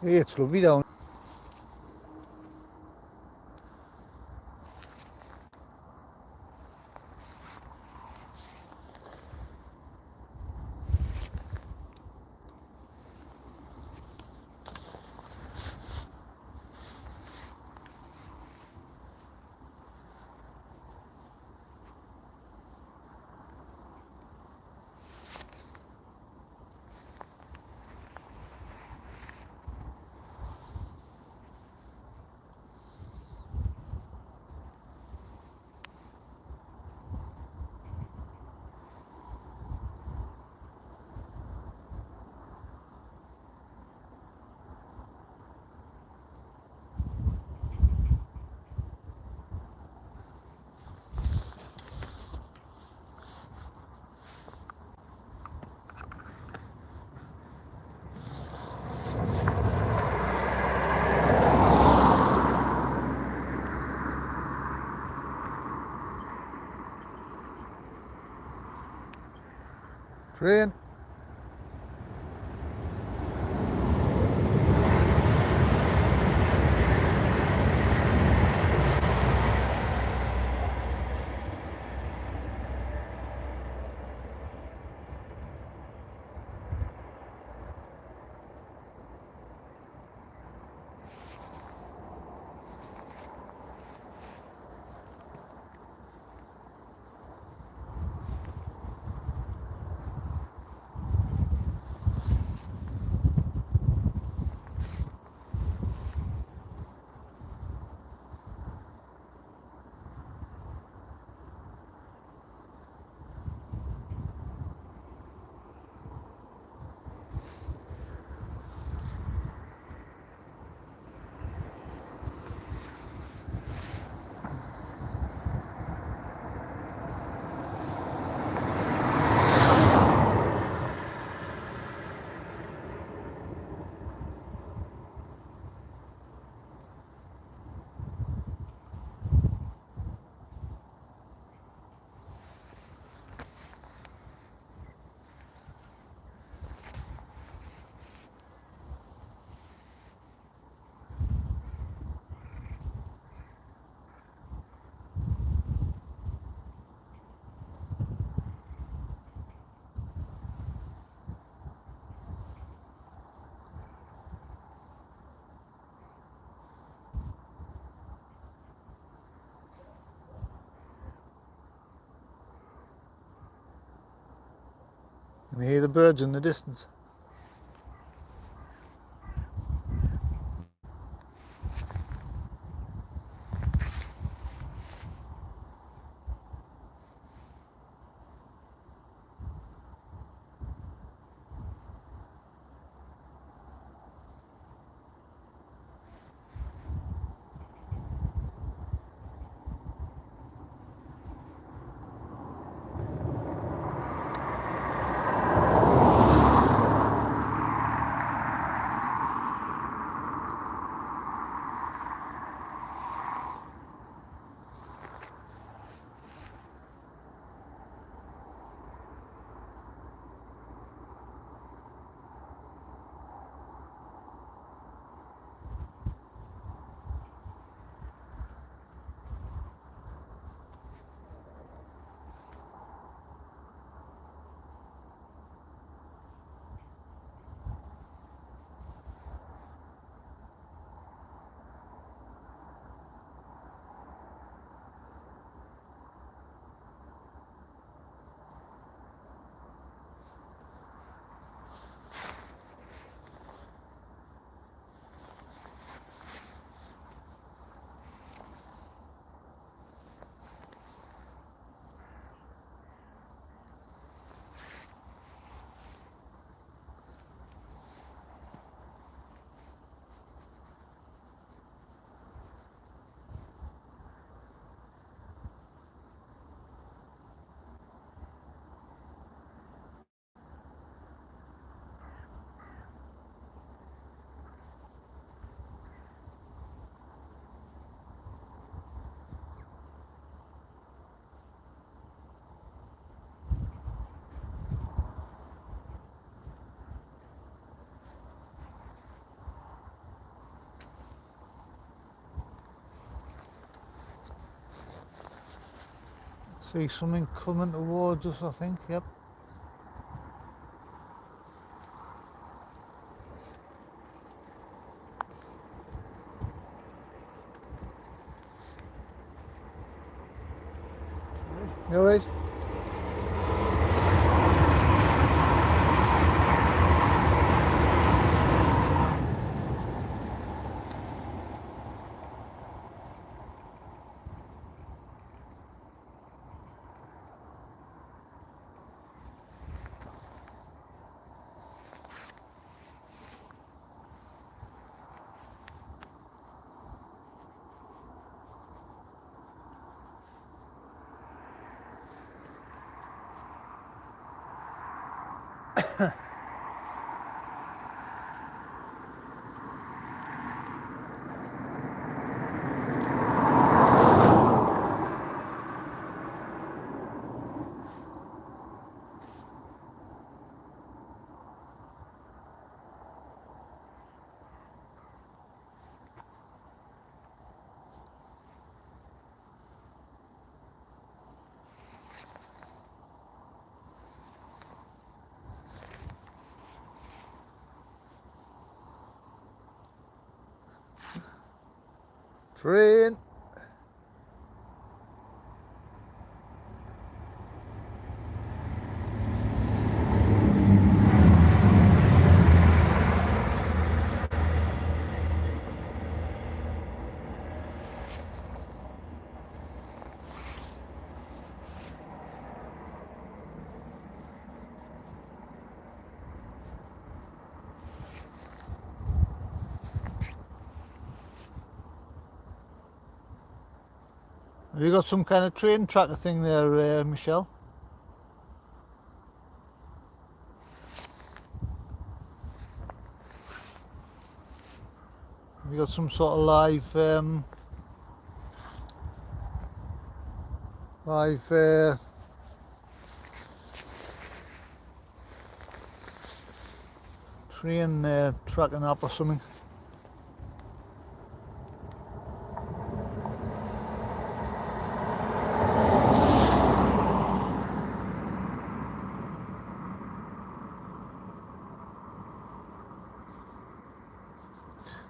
Hey, it's lovely down. Train. And hear the birds in the distance. See something coming towards us, I think, yep. You alright? Train. Have you got some kind of train tracker thing there, Michelle? Have you got some sort of live train tracking app or something?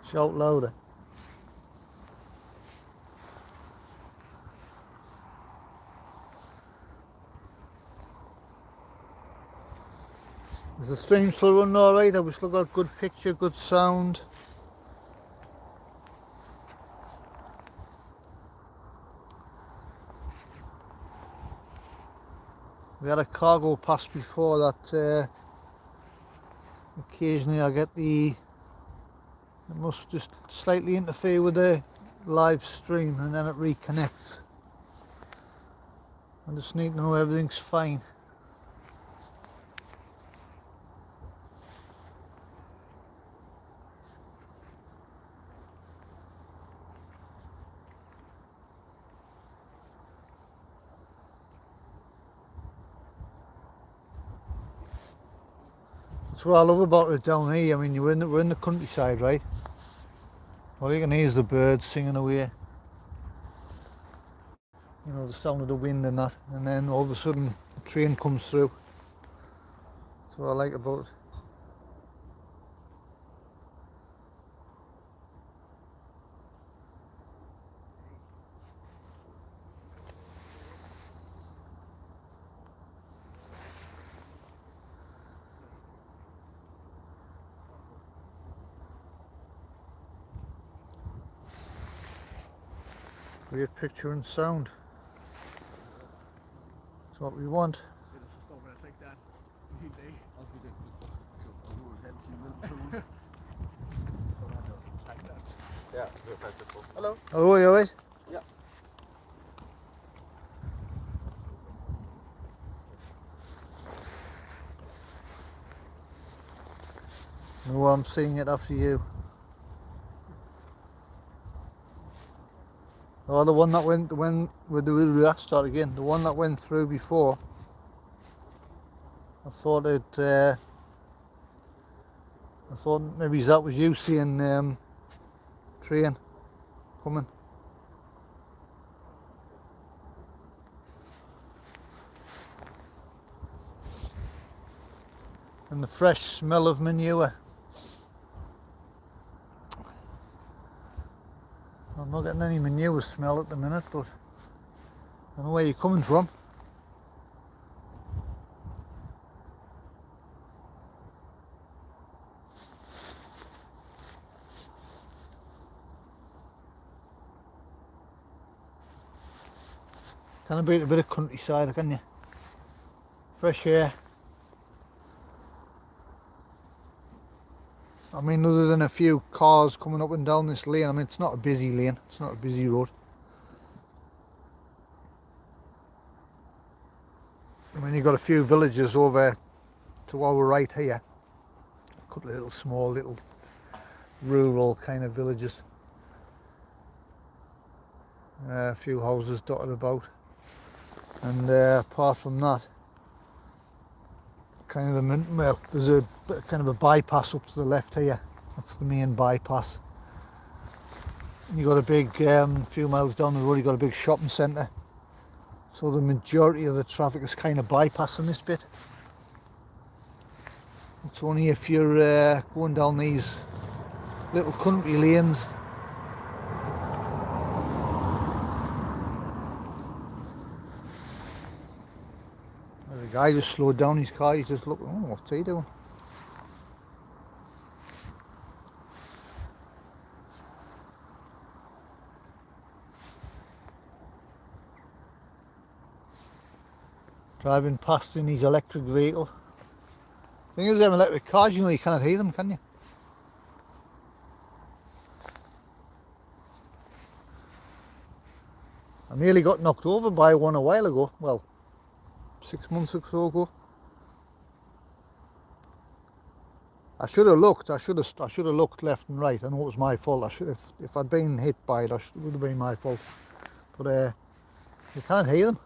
Shout louder. Is the stream still running alright? Have we still got good picture, good sound? We had a cargo pass before that occasionally I get it must just slightly interfere with the live stream and then it reconnects. I just need to know everything's fine. That's what I love about it down here. I mean, we're in the countryside, right? All you can hear is the birds singing away. You know, the sound of the wind and that. And then all of a sudden, a train comes through. That's what I like about it. Great picture and sound. That's what we want. Hello. Hello, you alright? Yeah. No, I'm seeing it after you. Oh, the one that went with the start again. The one that went through before. I thought maybe that was you seeing train coming. and the fresh smell of manure. I'm not getting any manure smell at the minute, but I don't know where you're coming from. Kind of beat a bit of countryside, can you? Fresh air. I mean, other than a few cars coming up and down this lane, I mean, it's not a busy lane, it's not a busy road. I mean, you've got a few villages over to our right here. A couple of little small, little rural kind of villages. A few houses dotted about. And apart from that, kind of well, there's a kind of a bypass up to the left here. That's the main bypass. And you got a big few miles down the road, you got a big shopping centre. So the majority of the traffic is kind of bypassing this bit. It's only if you're going down these little country lanes. The guy just slowed down his car, he's just looking, oh, what's he doing? Driving past in his electric vehicle. Thing is, them electric cars, you know, you can't hear them, can you? I nearly got knocked over by one a while ago. Well, 6 months or so ago. I should have looked. I should have looked left and right. I know it was my fault. I should have. If I'd been hit by it, it would have been my fault. But you can't hear them.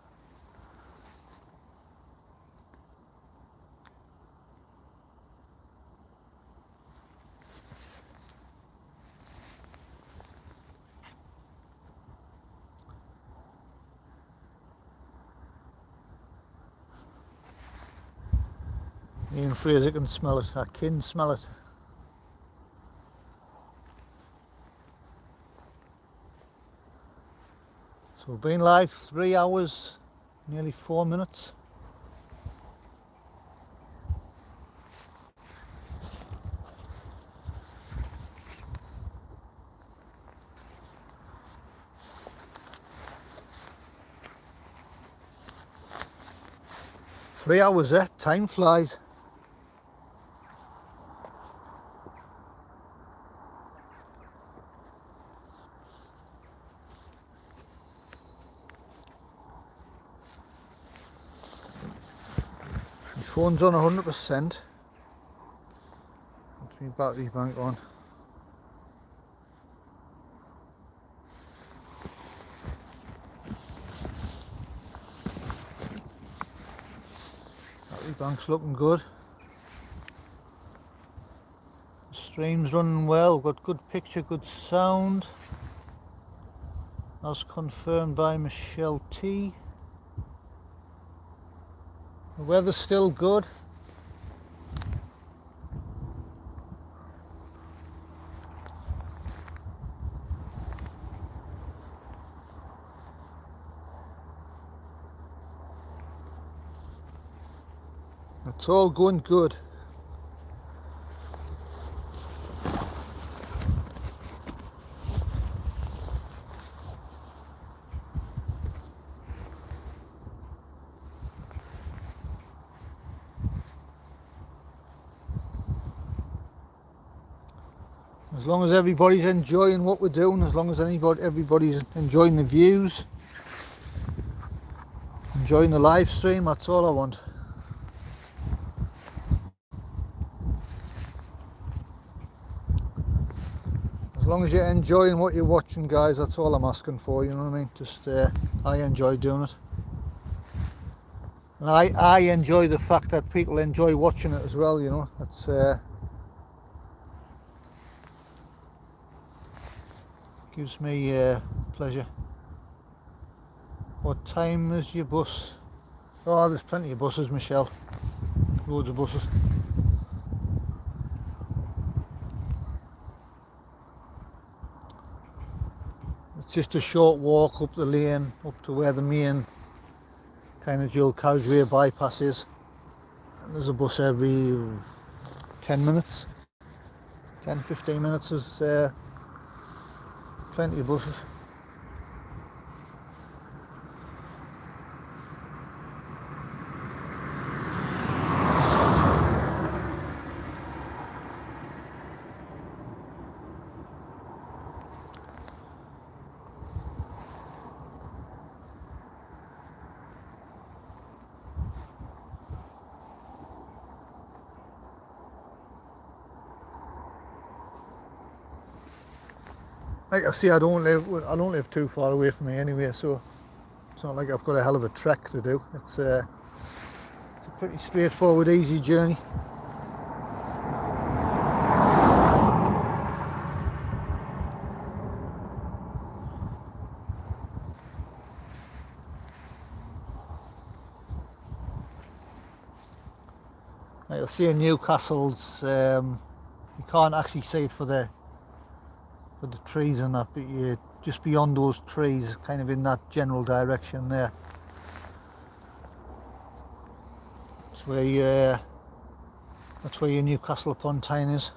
Ian Fraser can smell it. I can smell it. So we've been live 3 hours, nearly 4 minutes. Three hours there, time flies. My phone's on 100%. That's my battery bank on. Battery bank's looking good. The stream's running well, we've got good picture, good sound. As confirmed by Michelle T. The weather's still good. It's all going good. As long as everybody's enjoying what we're doing, as long as everybody's enjoying the views, enjoying the live stream, that's all I want. As long as you're enjoying what you're watching, guys, that's all I'm asking for, you know what I mean? Just, I enjoy doing it. And I enjoy the fact that people enjoy watching it as well, you know. That's gives me pleasure. What time is your bus? Oh, there's plenty of buses, Michelle. Loads of buses. It's just a short walk up the lane, up to where the main kind of dual carriageway bypass is. And there's a bus every 10 minutes. 10-15 minutes is plenty of buses. Like I say, I don't live too far away from here anyway, so it's not like I've got a hell of a trek to do. It's a pretty straightforward, easy journey. Like you'll see in Newcastle's, you can't actually see it for the trees and that, but you're just beyond those trees, kind of in that general direction there. That's where your Newcastle upon Tyne is.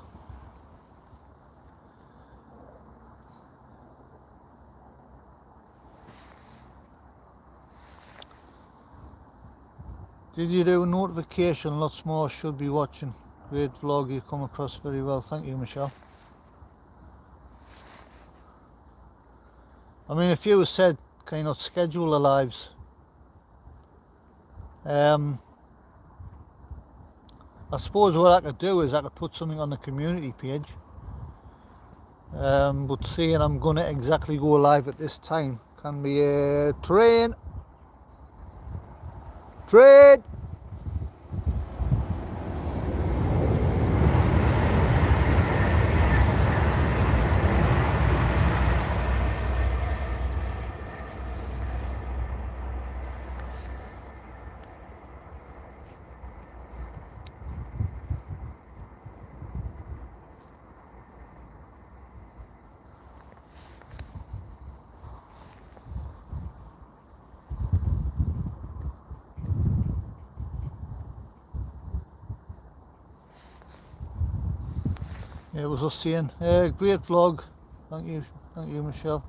Did you do a notification? Lots more should be watching. Great vlog, you come across very well. Thank you, Michelle. I mean, if you said, can you not schedule the lives? I suppose what I could do is I could put something on the community page. But saying I'm going to exactly go live at this time can be a train. Yeah, it was us saying, great vlog. Thank you, Michelle.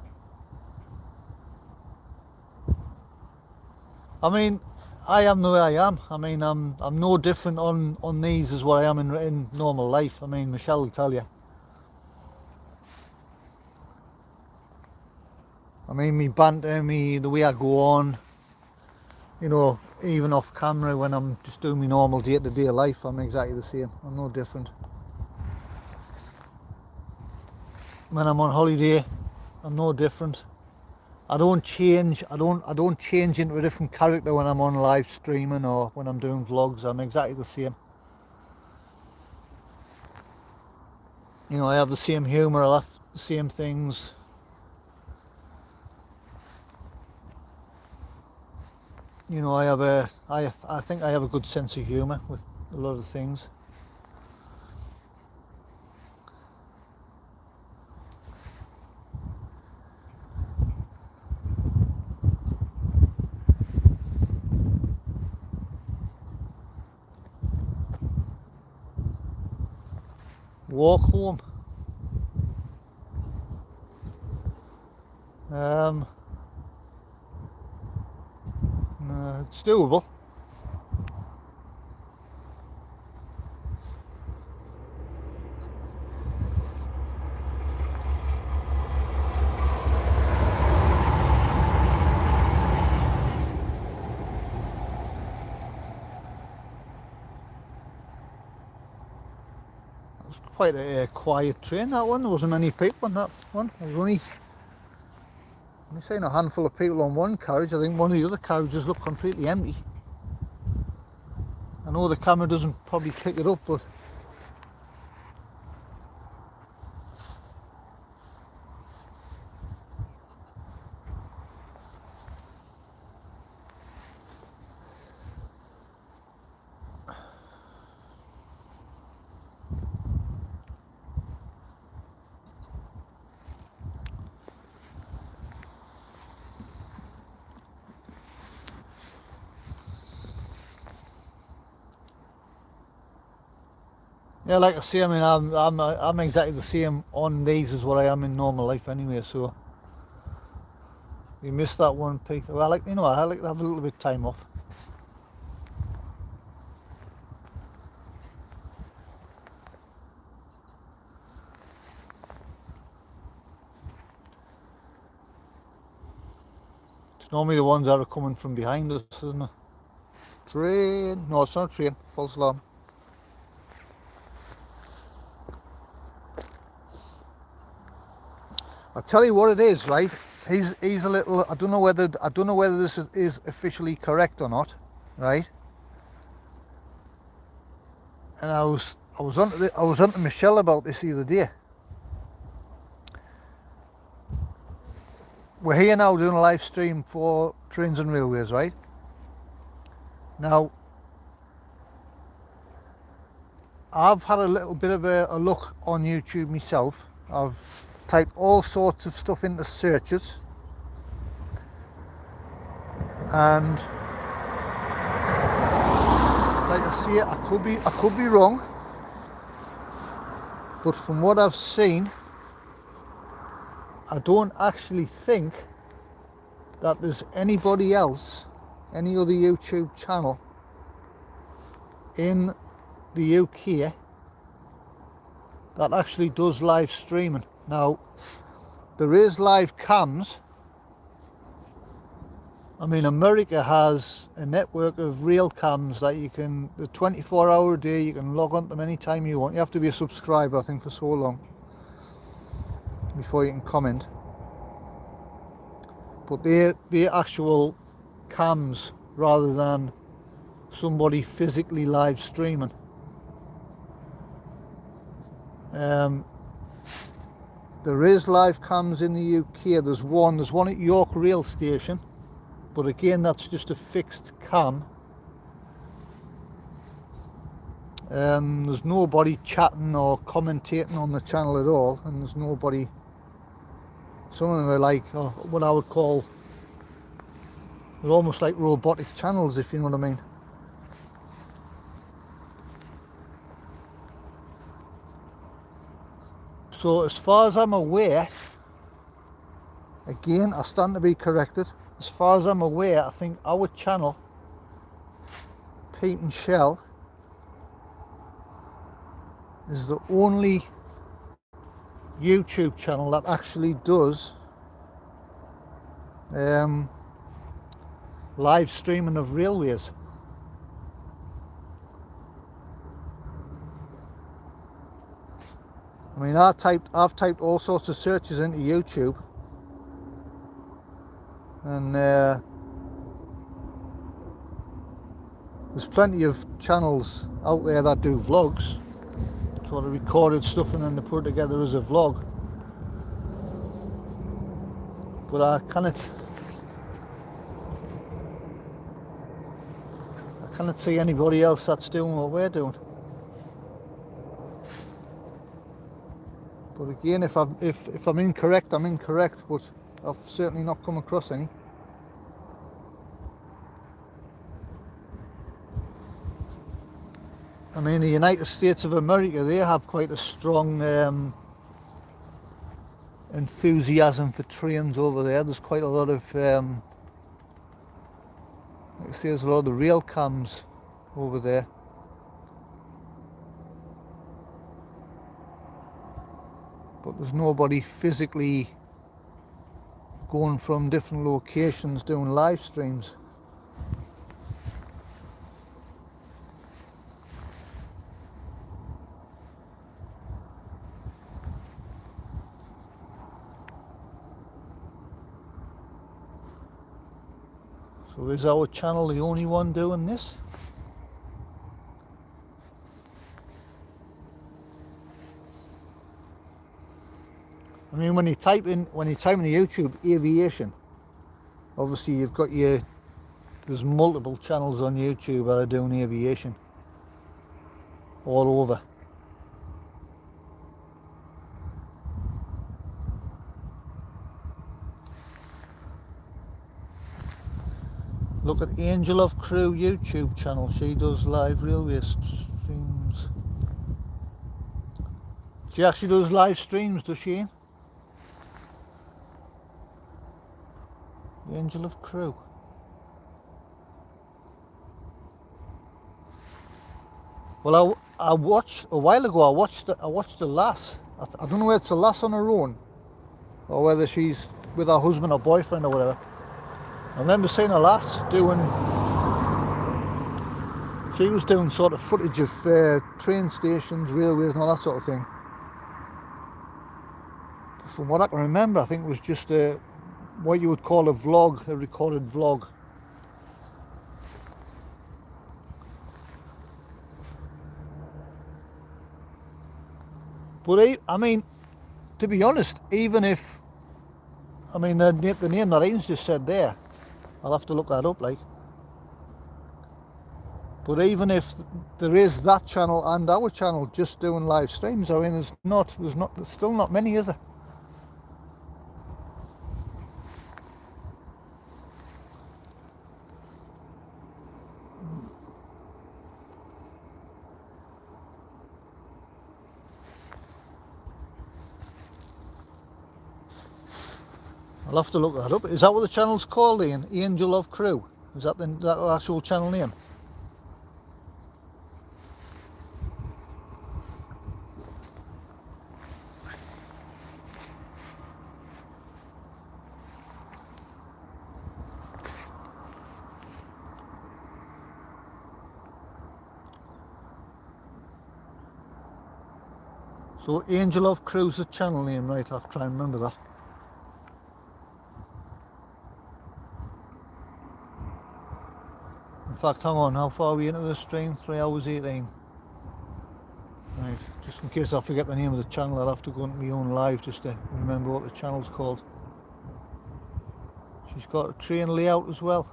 I mean, I am the way I am. I mean, I'm no different on these as what I am in normal life. I mean, Michelle will tell you. I mean, me banter, the way I go on, you know, even off camera when I'm just doing my normal day-to-day life, I'm exactly the same. I'm no different. When I'm on holiday, I'm no different. I don't change. I don't change into a different character when I'm on live streaming or when I'm doing vlogs. I'm exactly the same. You know, I have the same humour. I laugh the same things. You know, I think I have a good sense of humour with a lot of things. Walk home. No, it's doable. It was quite a quiet train, that one. There wasn't many people on that one. There was only seen a handful of people on one carriage. I think one of the other carriages looked completely empty. I know the camera doesn't probably pick it up, but Yeah, like I say, I mean, I'm exactly the same on these as what I am in normal life anyway. So you missed that one, Pete. Well, I like I like to have a little bit of time off. It's normally the ones that are coming from behind us, isn't it? Train? No, it's not a train. False alarm. I'll tell you what it is, right? He's a little. I don't know whether this is officially correct or not, right? And I was on to Michelle about this the other day. We're here now doing a live stream for Trains and Railways, right? Now, I've had a little bit of a look on YouTube myself. I've typed all sorts of stuff into searches, and like I say, I could be wrong, but from what I've seen, I don't actually think that there's anybody else, any other YouTube channel in the UK that actually does live streaming. Now, there is live cams. I mean, America has a network of real cams that you can, the 24-hour a day, you can log on to them anytime you want. You have to be a subscriber, I think, for so long before you can comment. But they're actual cams rather than somebody physically live streaming. There is live cams in the UK. There's one at York Rail Station, but again, that's just a fixed cam. And there's nobody chatting or commentating on the channel at all, and there's nobody. Some of them are like what I would call, they're almost like robotic channels, if you know what I mean. So as far as I'm aware, again, I stand to be corrected, as far as I'm aware, I think our channel, Pete and Shell, is the only YouTube channel that actually does live streaming of railways. I mean, I've typed all sorts of searches into YouTube, and there's plenty of channels out there that do vlogs, sort of recorded stuff and then they put it together as a vlog. But I cannot see anybody else that's doing what we're doing. But again, if I'm incorrect, I'm incorrect, but I've certainly not come across any. I mean, the United States of America, they have quite a strong enthusiasm for trains over there. There's quite a lot of, like I say, there's a lot of the rail cams over there. But there's nobody physically going from different locations doing live streams. So is our channel the only one doing this? I mean, when you type in YouTube aviation, obviously you've got there's multiple channels on YouTube that are doing aviation all over. Look at Angel of Crew YouTube channel. She does live railway streams. She actually does live streams, does she, Ian? The Angel of Crew. Well, I watched a while ago. I watched the lass. I don't know whether it's a lass on her own, or whether she's with her husband or boyfriend or whatever. I remember seeing a lass doing. She was doing sort of footage of train stations, railways, and all that sort of thing. But from what I can remember, I think it was just what you would call a vlog, a recorded vlog. But I mean, to be honest, even if, I mean, the name that Ian's just said there, I'll have to look that up, like. But even if there is that channel and our channel just doing live streams, I mean, there's still not many, is there? I'll have to look that up. Is that what the channel's called, Ian? Angel of Crew? Is that the actual channel name? So Angel of Crew's the channel name, right? I'll try and remember that. In fact, hang on, how far are we into the stream? 3 hours 18. Right, just in case I forget the name of the channel, I'll have to go into my own live just to remember what the channel's called. She's got a train layout as well.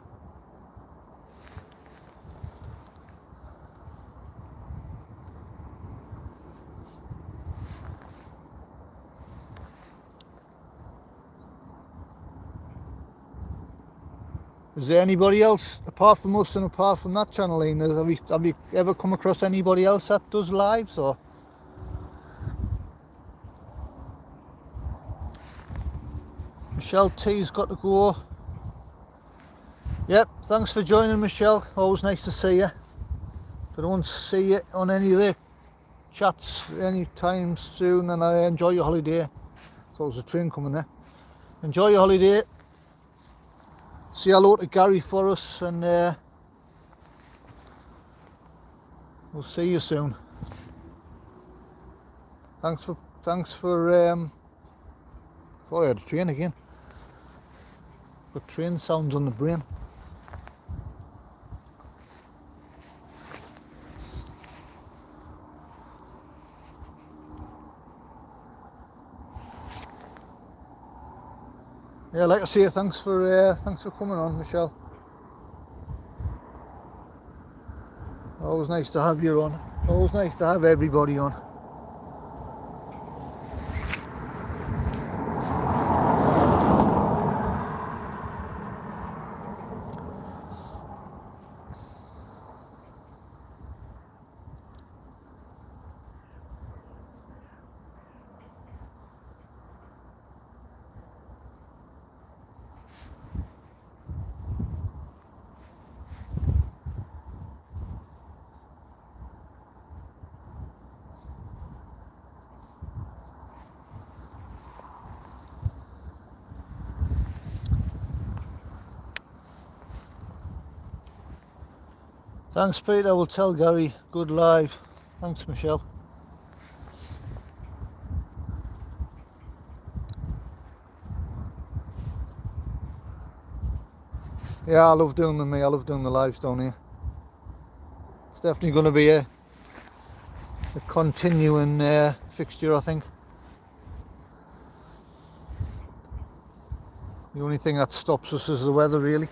Is there anybody else apart from us and apart from that channel, Ian? Have you ever come across anybody else that does lives, or? Michelle T's got to go. Yep, thanks for joining, Michelle. Always nice to see you. If I don't see you on any of the chats anytime soon, and I enjoy your holiday. So there's a train coming there. Enjoy your holiday. Say hello to Gary for us, and we'll see you soon. Thanks for thought I had a train again. Got train sounds on the brain. Yeah, like I say, thanks for coming on, Michelle. Always nice to have you on. Always nice to have everybody on. Thanks, Pete. I will tell Gary. Good live. Thanks, Michelle. Yeah, I love doing them. I love doing the lives down here. It's definitely going to be a continuing fixture, I think. The only thing that stops us is the weather, really.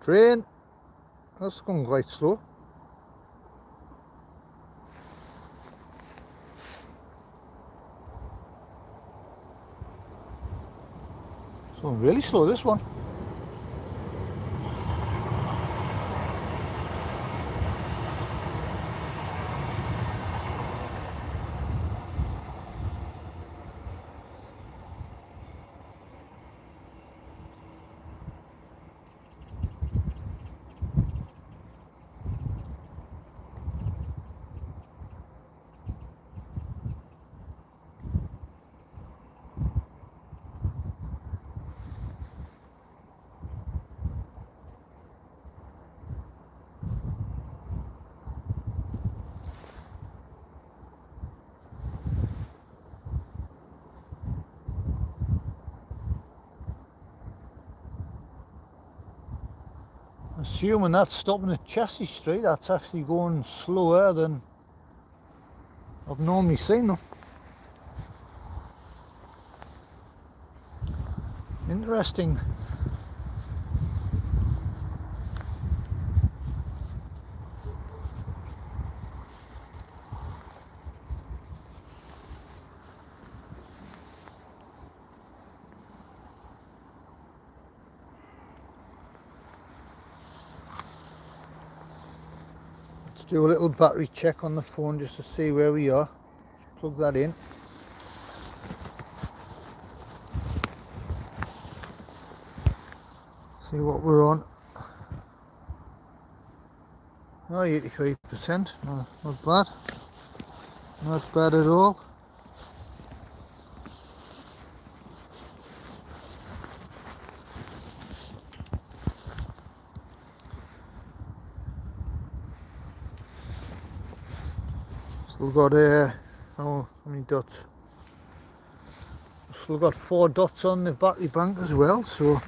Train. That's going quite slow. It's going really slow, this one. Assuming that's stopping at Chelsea Street, that's actually going slower than I've normally seen them. Interesting. Let's do a little battery check on the phone just to see where we are. Plug that in. See what we're on. Oh, 83%. Not bad. Not bad at all. Still got how many dots? Still got 4 dots on the battery bank as well, so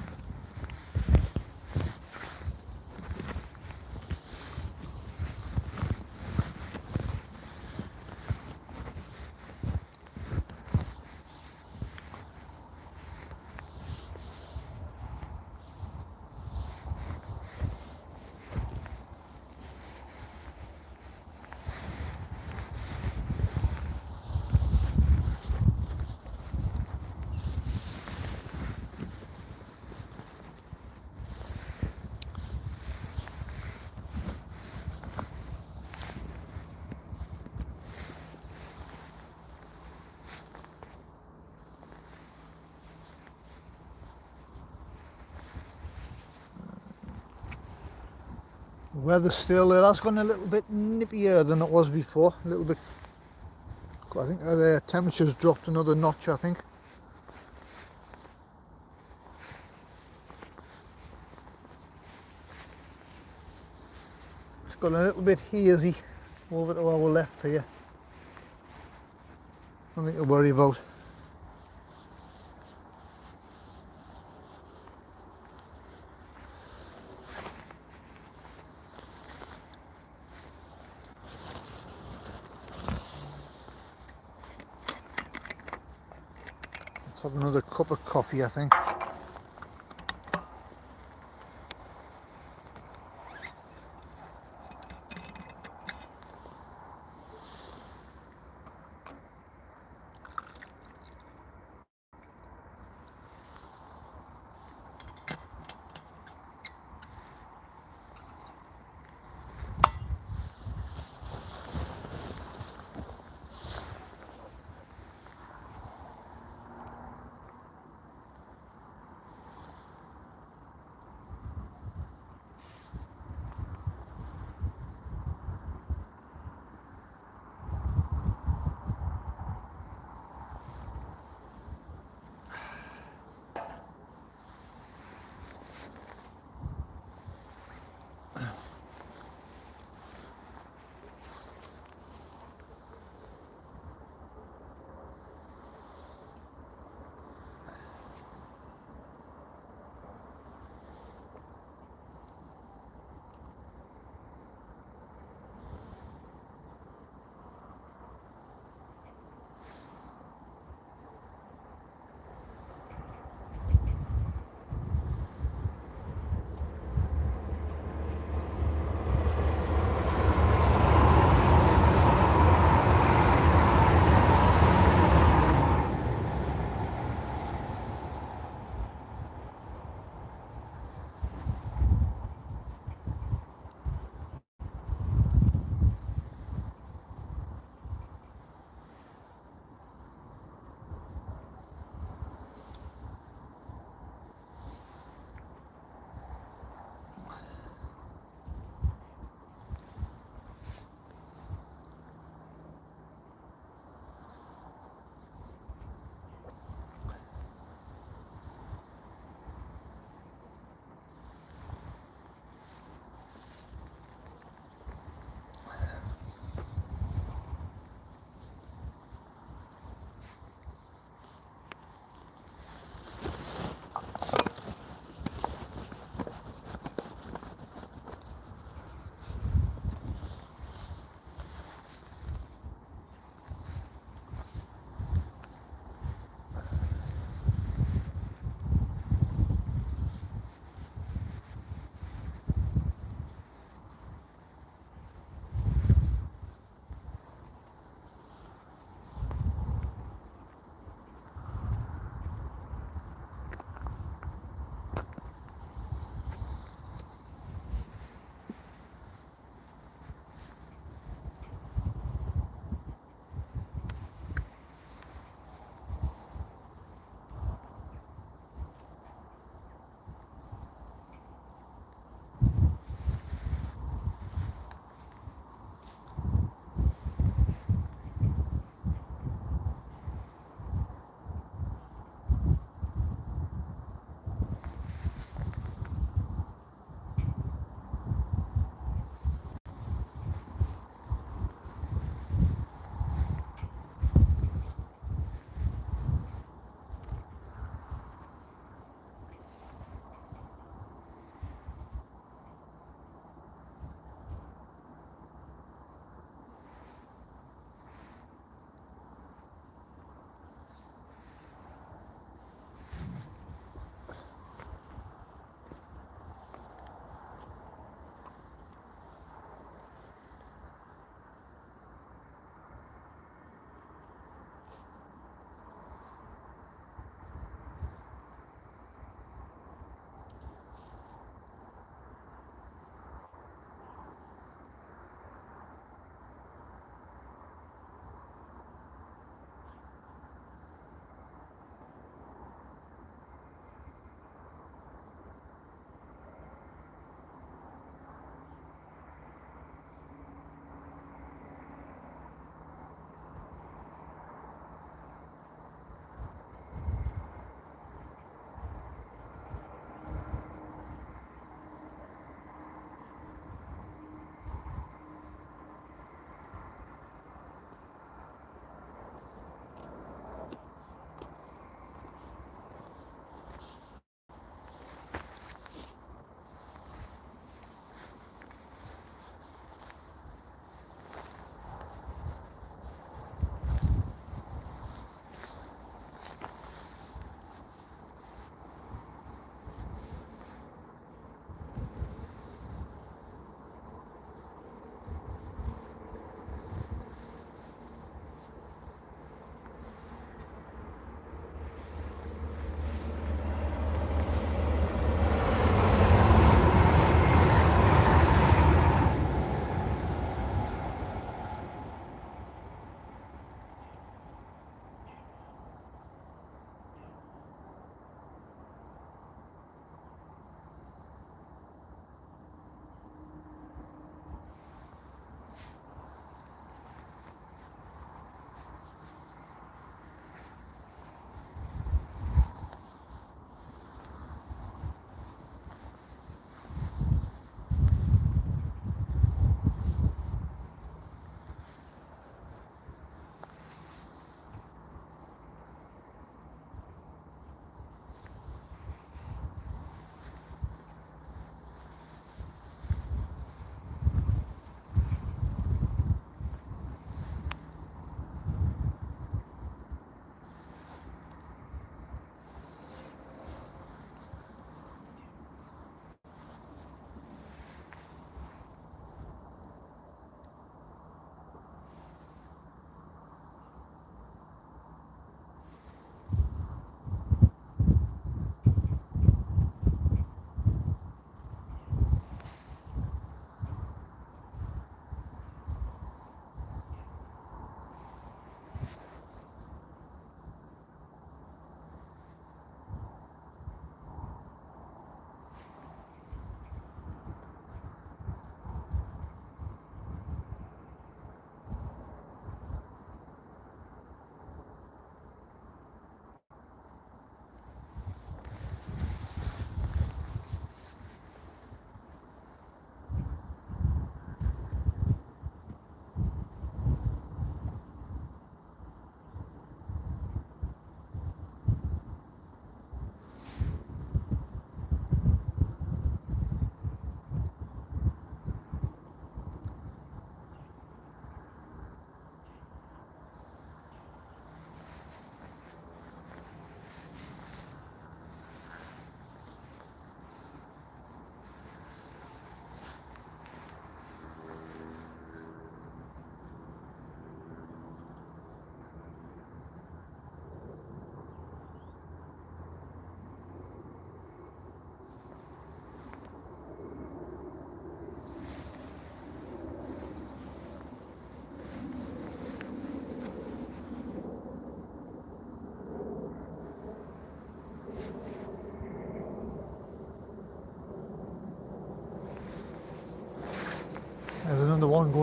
the weather's still, it has gone a little bit nippier than it was before, a little bit. I think the temperature's dropped another notch, I think. It's got a little bit hazy over to our left here. Nothing to worry about. Let's have another cup of coffee, I think.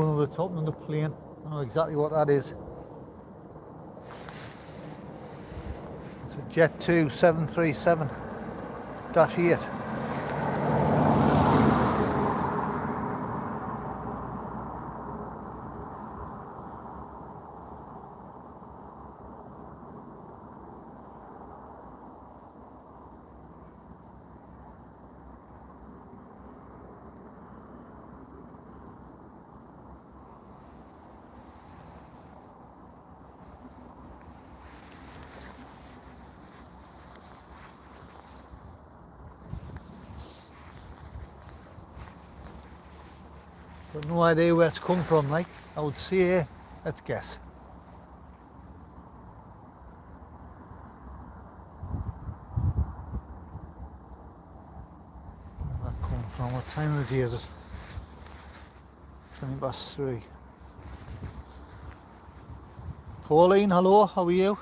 tunnel that's open on the plane. I know exactly what that is. It's a Jet 2 737-8. Got no idea where it's come from, like. I would say, let's guess. Where that come from? What time of the day is it? 3:20. Pauline, hello, how are you?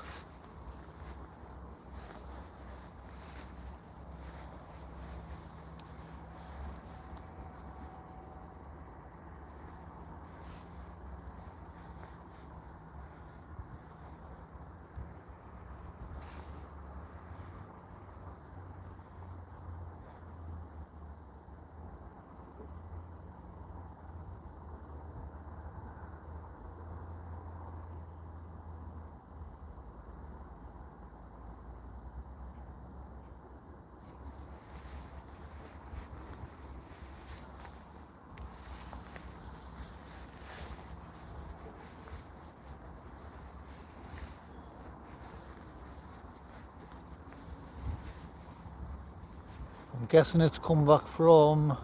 I'm guessing it's come back from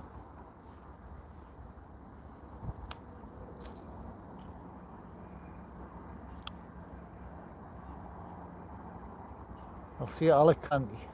I'll see Alicante.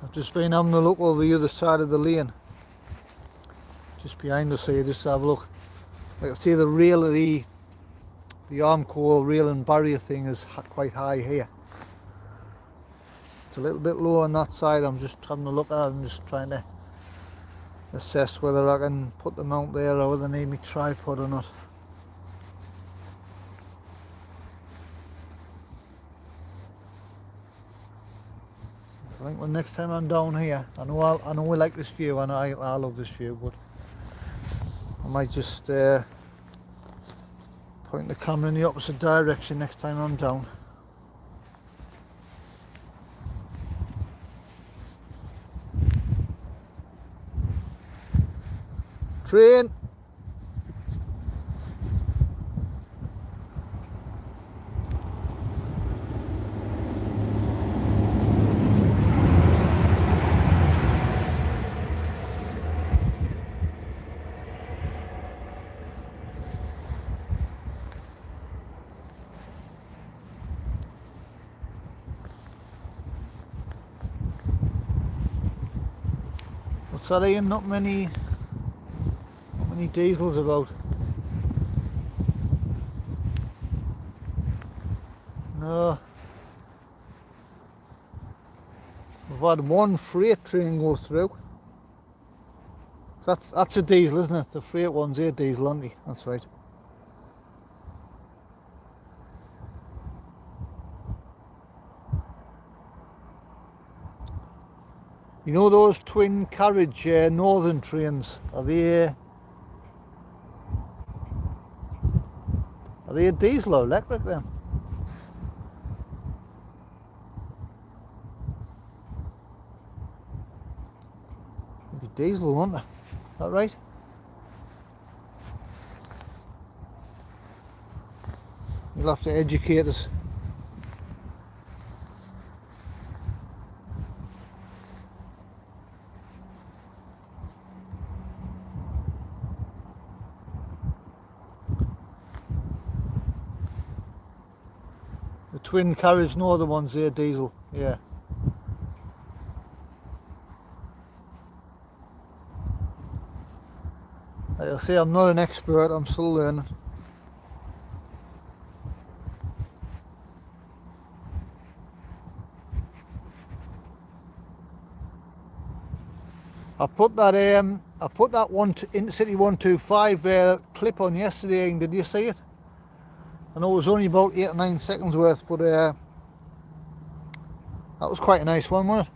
I've just been having a look over the other side of the lane, just behind us here, just to have a look. I can see the rail of the Armco rail and barrier thing is quite high here. It's a little bit low on that side. I'm just having a look at it and just trying to assess whether I can put the mount there or whether I need my tripod or not. I think when next time I'm down here, I know we like this view, and I love this view, but I might just point the camera in the opposite direction next time I'm down. Train! What's that, Ian? Not many diesels about. No. We've had one freight train go through. That's a diesel, isn't it? The freight one's a diesel, aren't they? That's right. You know those twin carriage northern trains? Are they a diesel or electric then? Maybe diesel, won't they? Is that right? You'll have to educate us. The twin carriage northern ones, they're diesel, yeah. Like I say, I'm not an expert, I'm still learning. I put that Intercity 125 clip on yesterday, and did you see it? I know it was only about 8 or 9 seconds worth, but that was quite a nice one, wasn't it?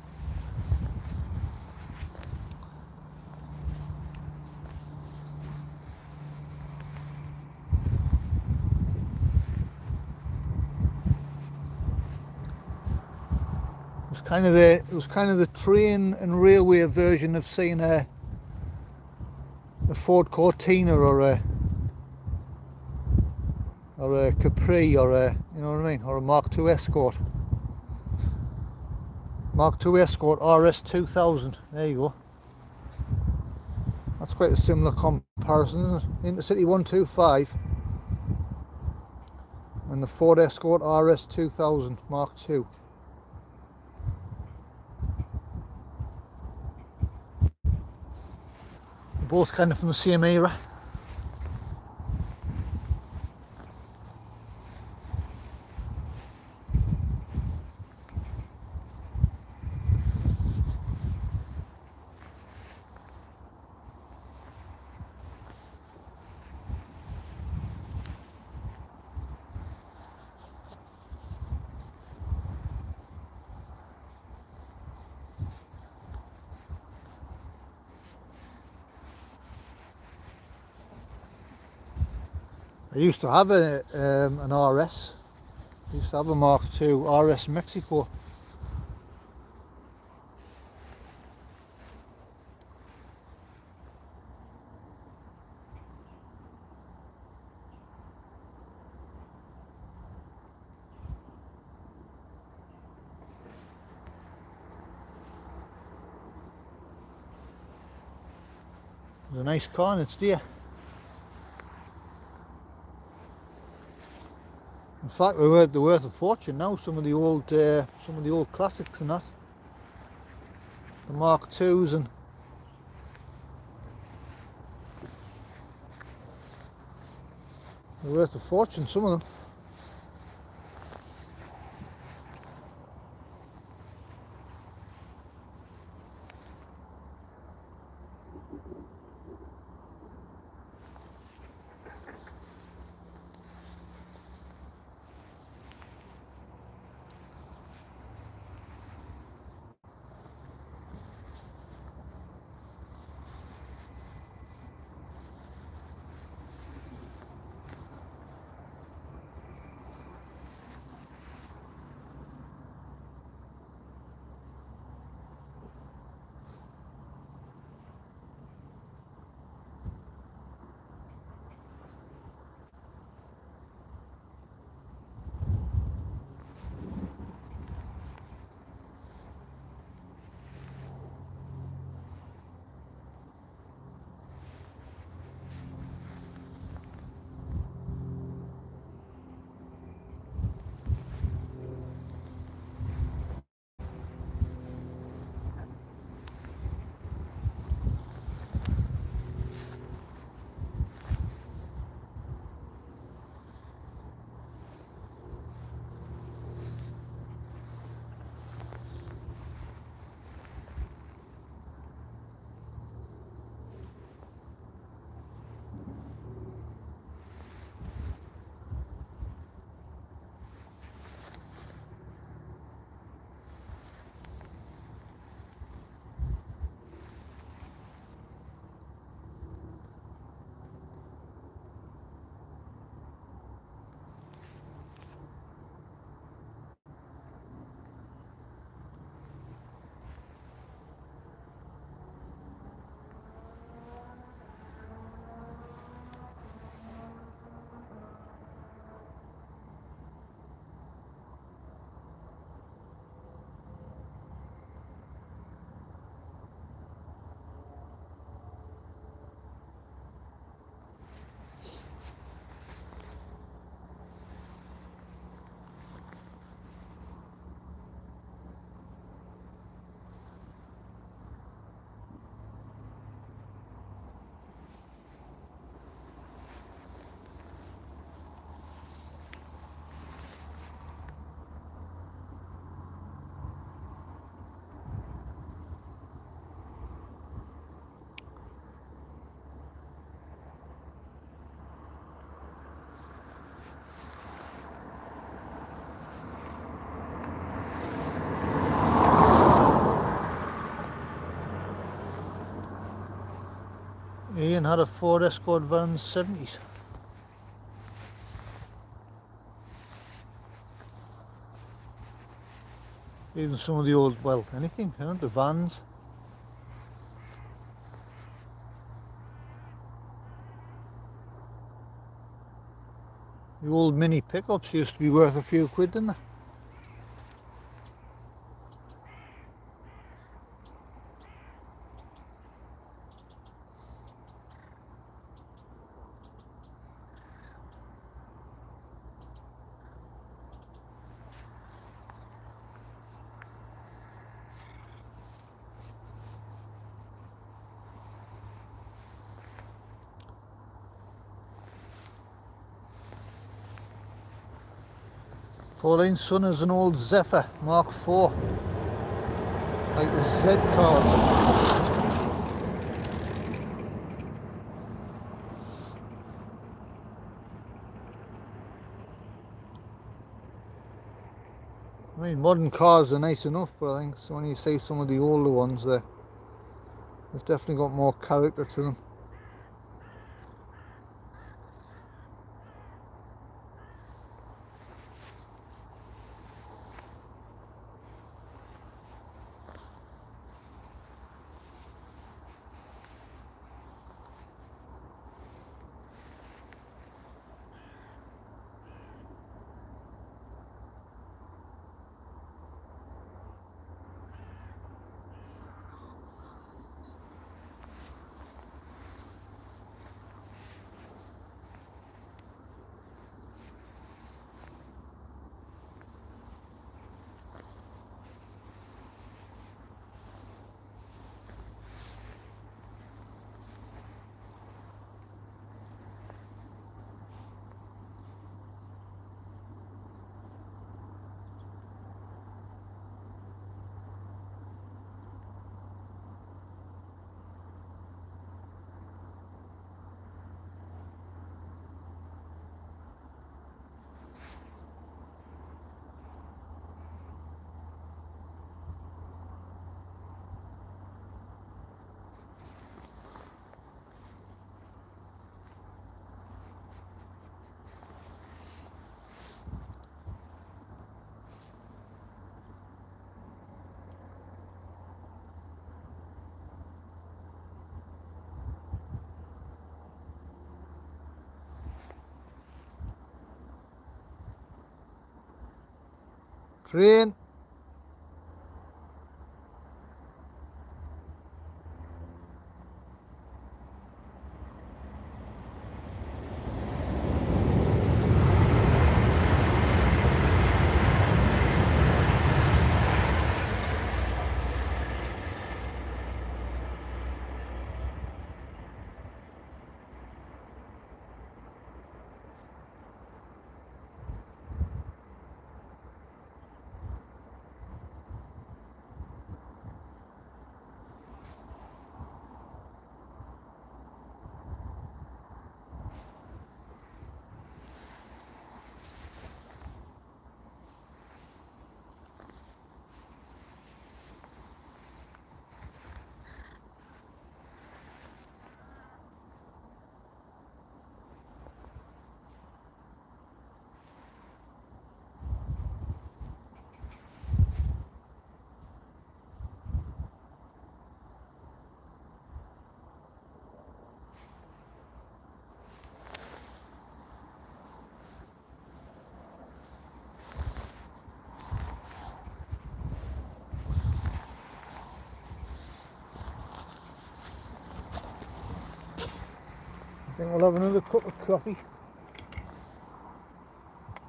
It was kind of the train and railway version of seeing a Ford Cortina or a Capri or you know what I mean, or a Mark II Escort. Mark II Escort RS 2000. There you go. That's quite a similar comparison, isn't it? Intercity 125 and the Ford Escort RS 2000 Mark II. Both kind of from the same era. I used to have an RS. I used to have a Mark II RS Mexico. It's a nice car and it's dear. In fact, they're worth a fortune now. Some of the old classics and that. the Mark IIs, and they're worth a fortune, some of them. Ian had a Ford Escort van in the 70s. Even some of the old, well, anything, you know, the vans. The old mini pickups used to be worth a few quid, didn't they? Pauline's son is an old Zephyr Mark IV, like the Z cars. I mean, modern cars are nice enough, but I think so when you see some of the older ones there, they've definitely got more character to them. Train. I think we'll have another cup of coffee,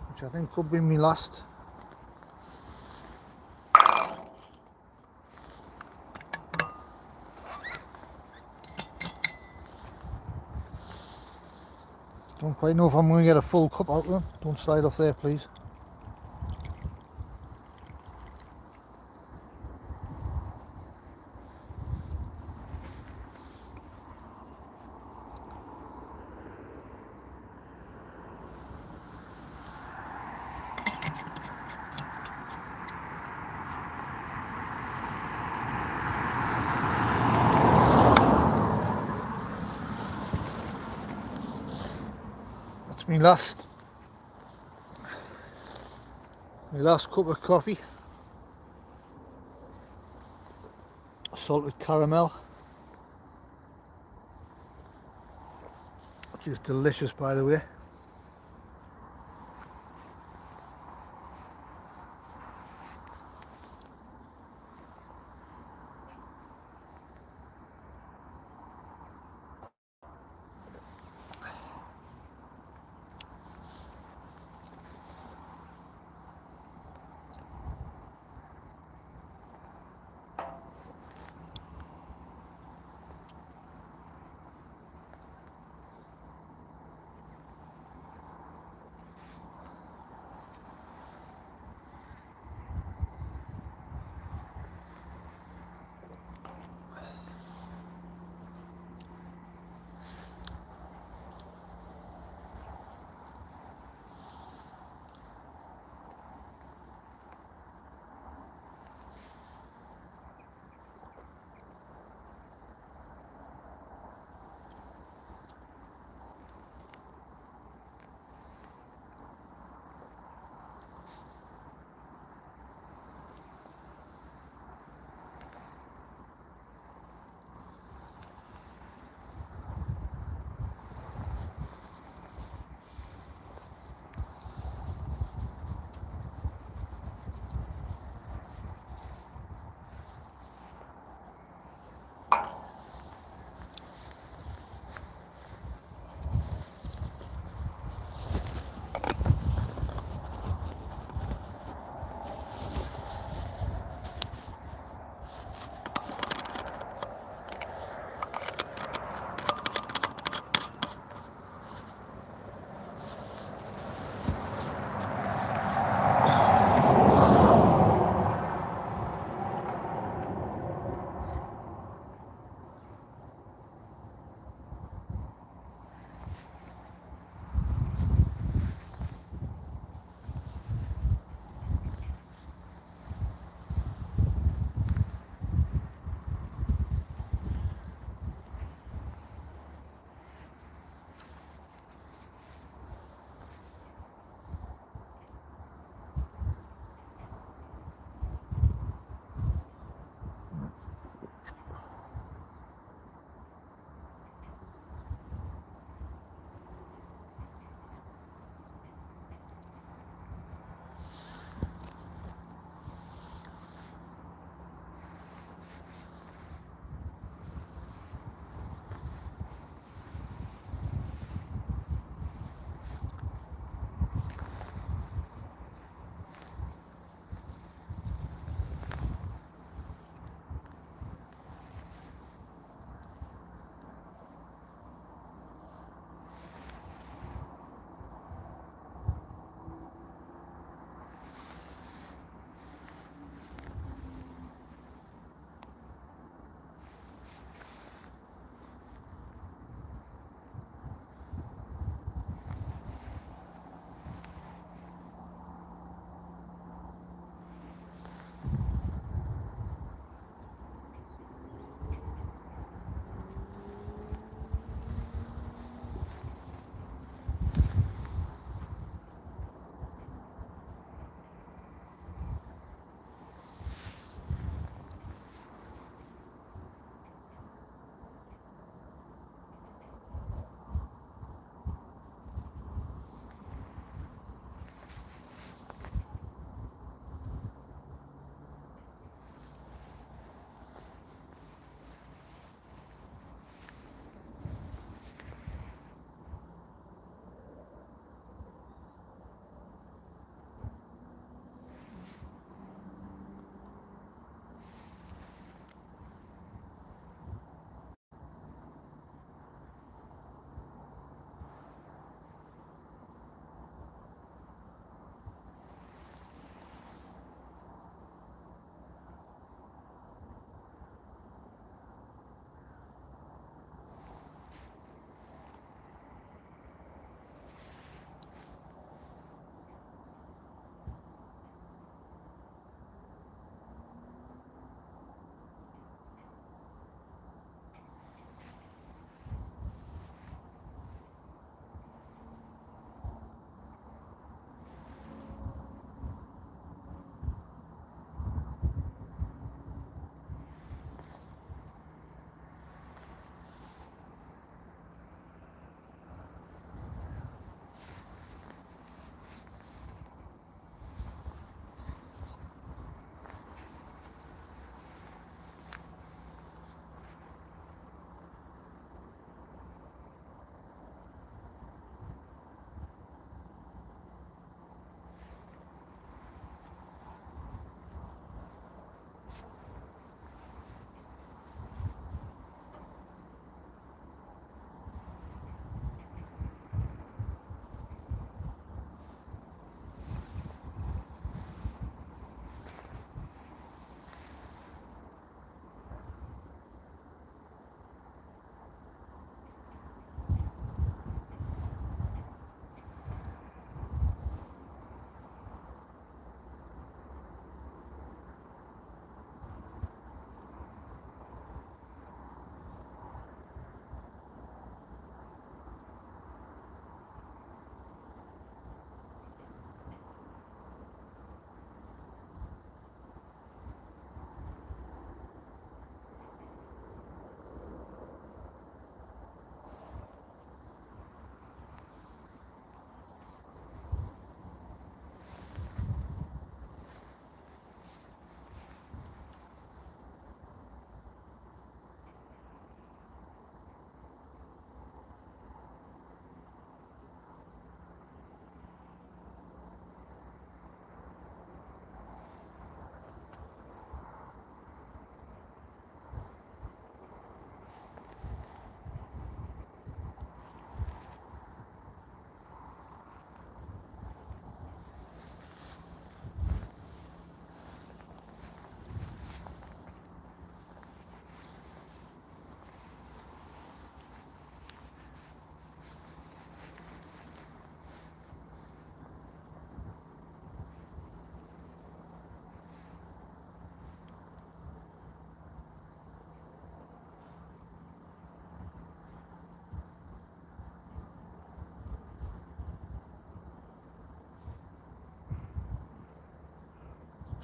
which I think could be my last. Don't quite know if I'm going to get a full cup out of them. Don't slide off there, please. That's my last cup of coffee. Salted caramel, which is delicious, by the way.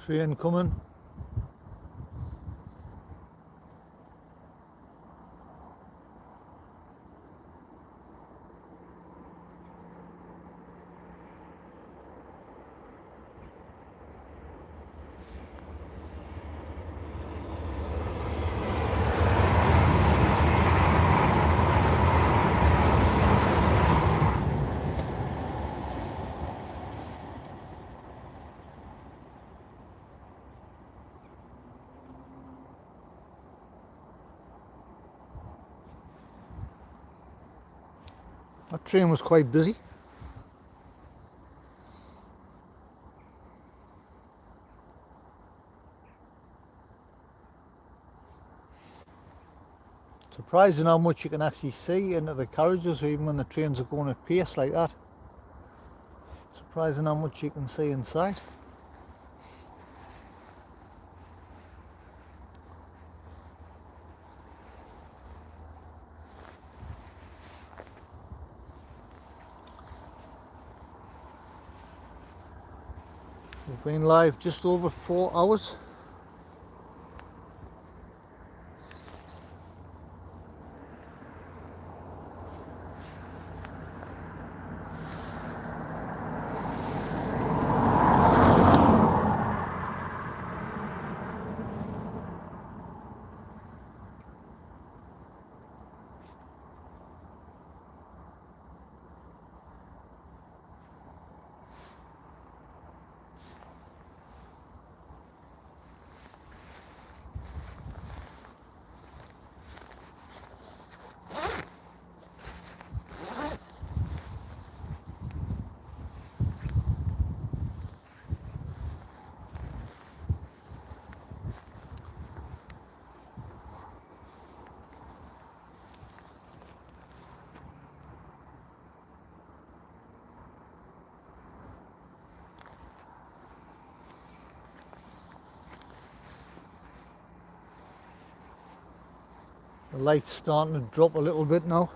Train coming. That train was quite busy. Surprising how much you can actually see into the carriages even when the trains are going at pace like that. Surprising how much you can see inside. We've been live just over 4 hours. The light's starting to drop a little bit now.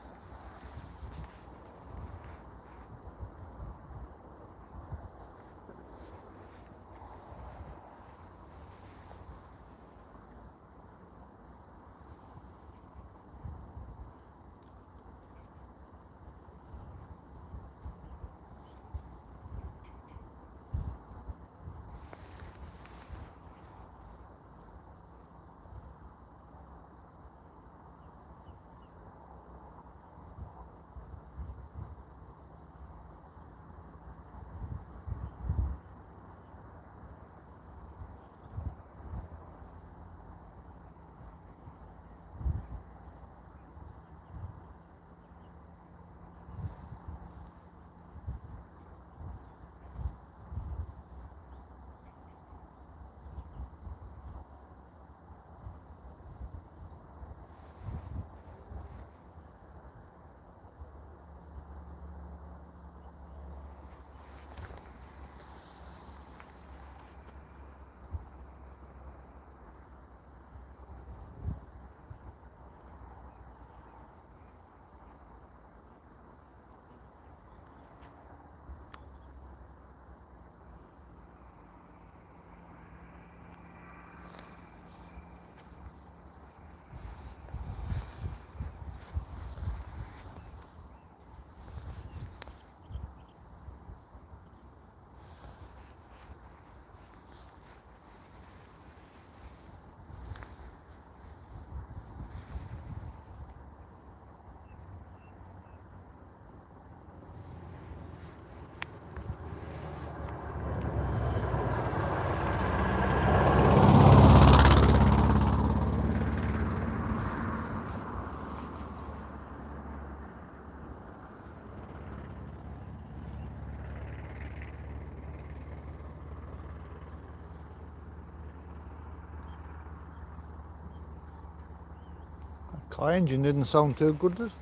Car engine didn't sound too good, did it?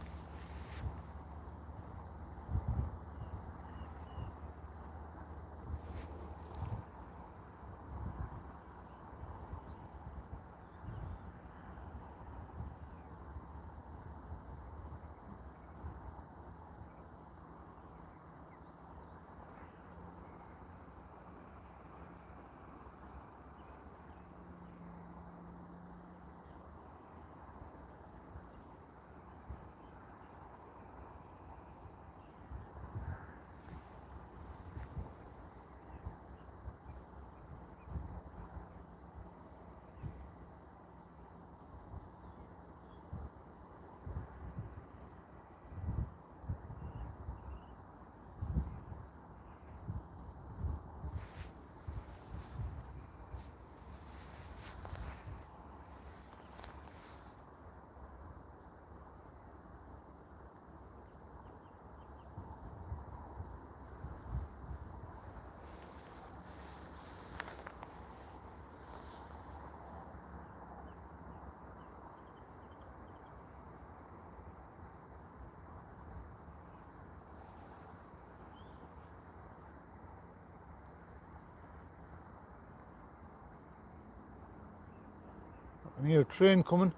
I hear a train coming.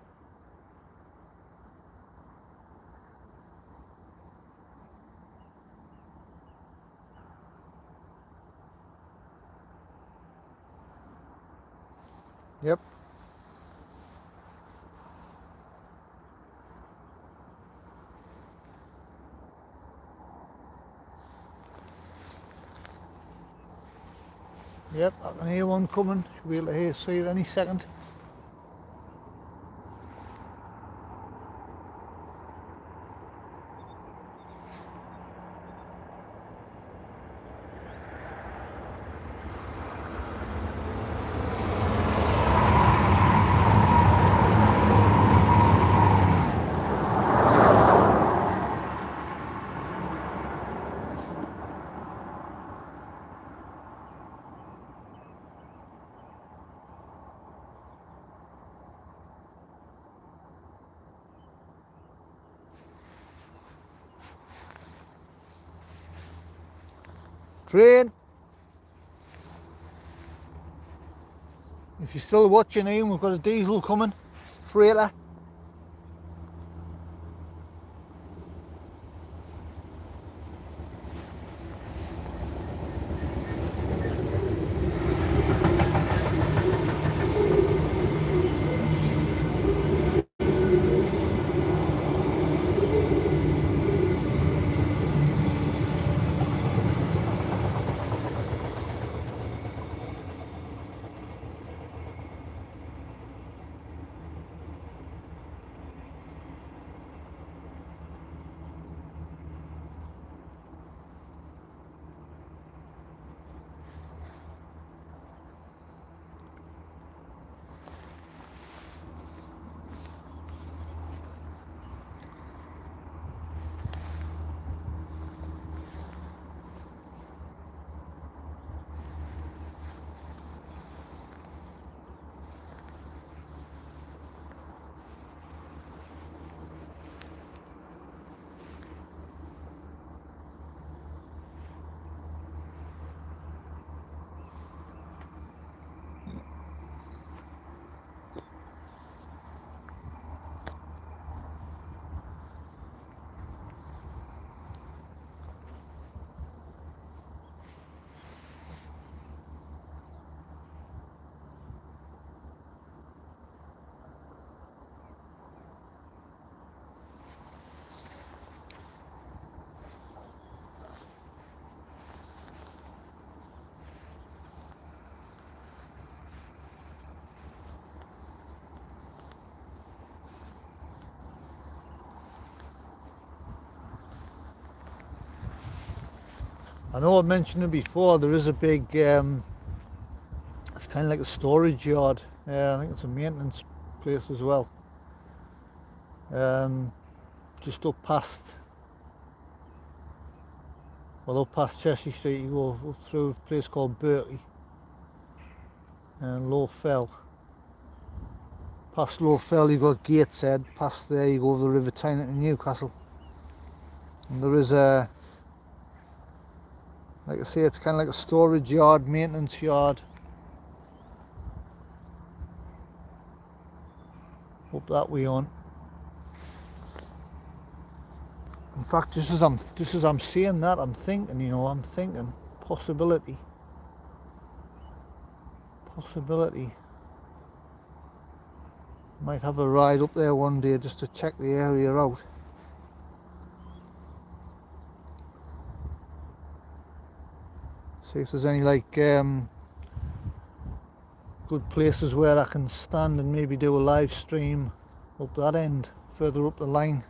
Yep. Yep, I can hear one coming. Should be able to see it any second. Train. If you're still watching, Ian, we've got a diesel coming. Freighter. I know I mentioned it before, there is a big, it's kind of like a storage yard. I think it's a maintenance place as well. Just up past, well, up past Cheshire Street, you go up through a place called Berkeley and Low Fell. Past Low Fell, you've got Gateshead. Past there, you go over the River Tyne into Newcastle. And there is a, like I say, it's kind of like a storage yard, maintenance yard. Up that way on. In fact, just as I'm saying that, I'm thinking, I'm thinking possibility. Might have a ride up there one day just to check the area out. See if there's any like good places where I can stand and maybe do a live stream up that end, further up the line.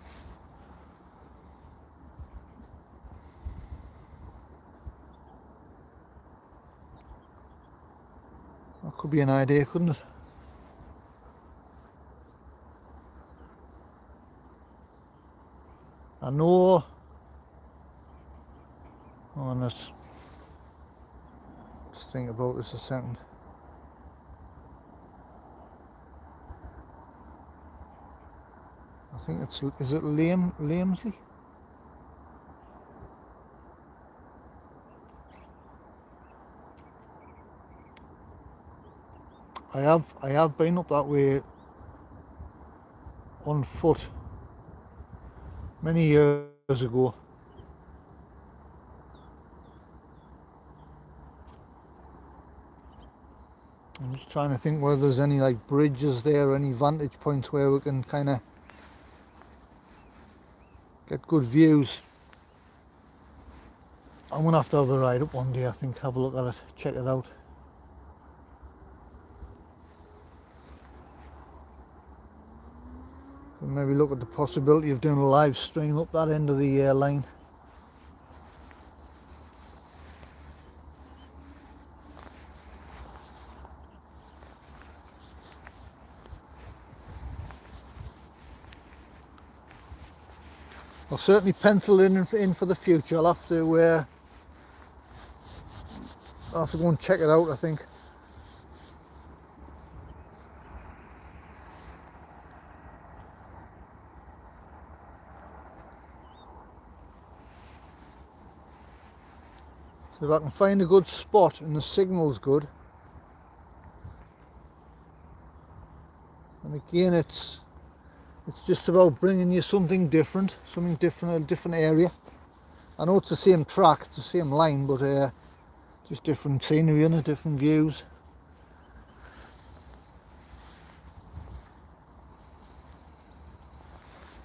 That could be an idea, couldn't it? I know. Oh, let's think about this a second. I think is it Lamesley? I have been up that way on foot many years ago. I'm just trying to think whether there's any like bridges there, any vantage points where we can kind of get good views. I'm gonna have to have a ride up one day, I think, have a look at it, check it out. And maybe look at the possibility of doing a live stream up that end of the line. I'll certainly pencil in for the future. I'll have to go and check it out, I think. So if I can find a good spot and the signal's good, and again it's just about bringing you something different, a different area. I know it's the same track, it's the same line, but just different scenery and different views.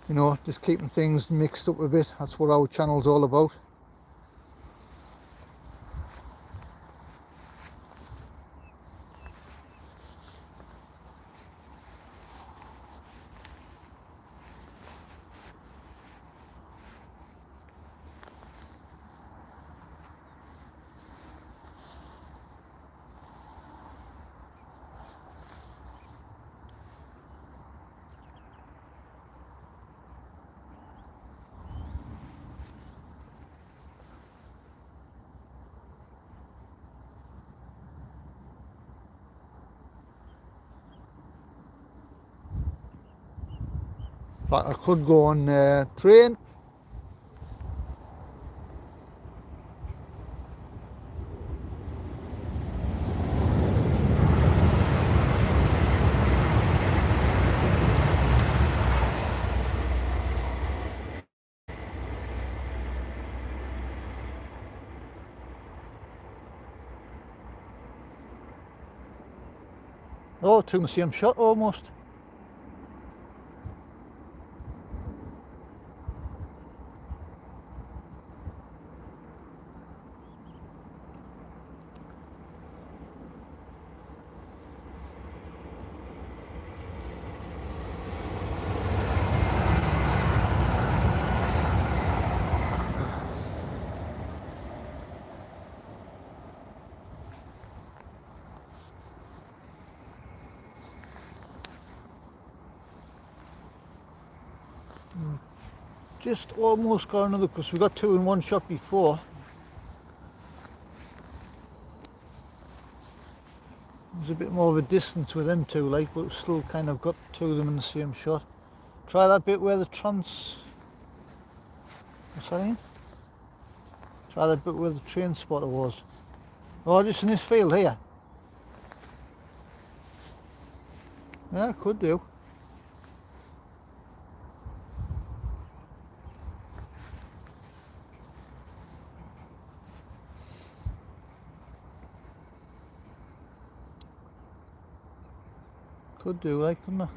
You know, just keeping things mixed up a bit. That's what our channel's all about. In fact, I could go on train. Oh, it took the same shot almost. Just almost got another, because we got two in one shot before. There's a bit more of a distance with them two, like, but still kind of got two of them in the same shot. Try that bit where the what's that again? Try that bit where the train spotter was. Oh, just in this field here. Yeah, could do. Could do, like, couldn't I?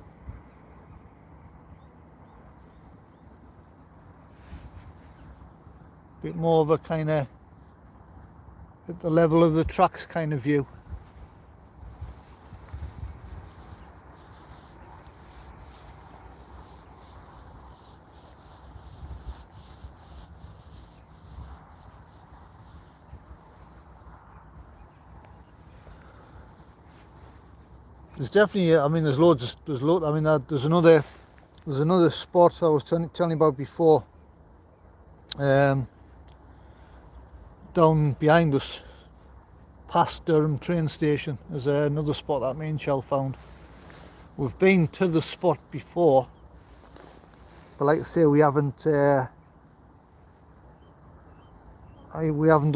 Bit more of a kind of at the level of the tracks kind of view. There's definitely, I mean, there's another spot I was telling you about before, down behind us, past Durham train station. There's another spot that me and Shell found. We've been to the spot before, but like I say, we haven't done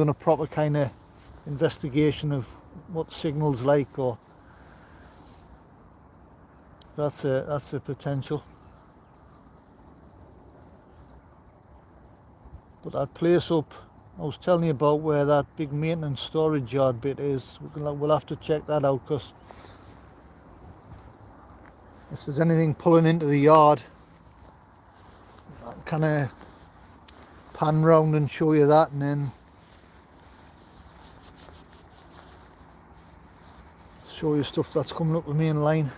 a proper kind of investigation of what the signal's like, or that's a potential. But that place up, I was telling you about where that big maintenance storage yard bit is, we'll have to check that out, because if there's anything pulling into the yard, I can kind of pan round and show you that, and then show you stuff that's coming up the main line.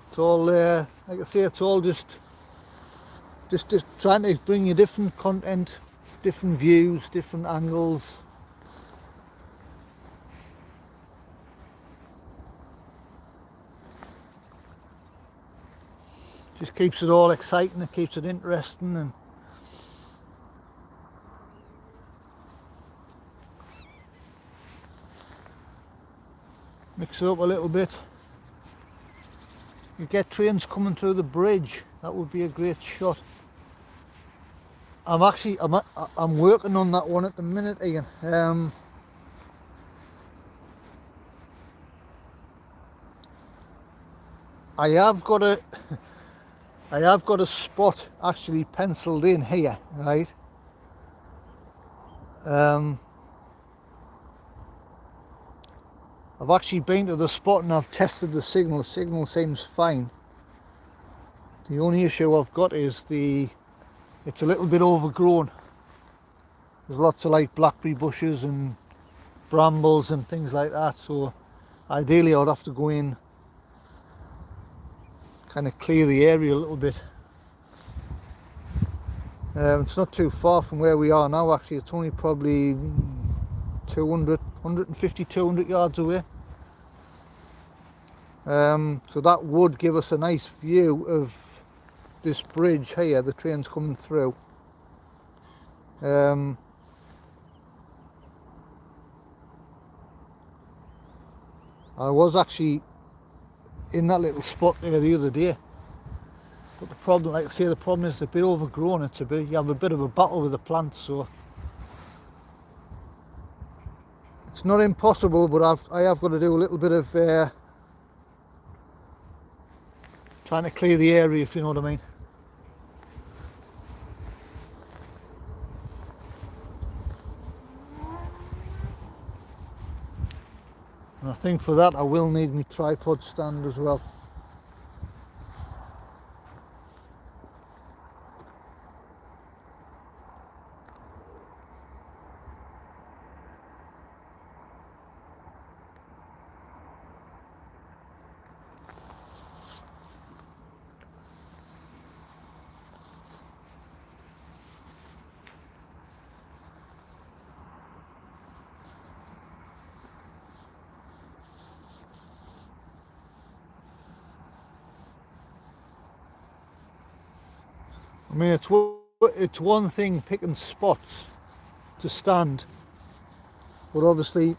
It's all like I say, it's all just trying to bring you different content, different views, different angles. Just keeps it all exciting, it keeps it interesting, and mix it up a little bit. You get trains coming through the bridge, that would be a great shot. I'm working on that one at the minute, Ian. I have got a spot actually penciled in here, right? I've actually been to the spot and I've tested the signal. The signal seems fine. The only issue I've got is it's a little bit overgrown. There's lots of like blackberry bushes and brambles and things like that, so ideally I'd have to go in, kind of clear the area a little bit. It's not too far from where we are now, actually. It's only probably 150, 200 yards away. So that would give us a nice view of this bridge here, the train's coming through. I was actually in that little spot there the other day, but the problem, like I say, the problem is it's a bit overgrown. You have a bit of a battle with the plants, so it's not impossible, but I have got to do a little bit of trying to clear the area, if you know what I mean. And I think for that I will need my tripod stand as well. I mean, it's one thing picking spots to stand, but obviously,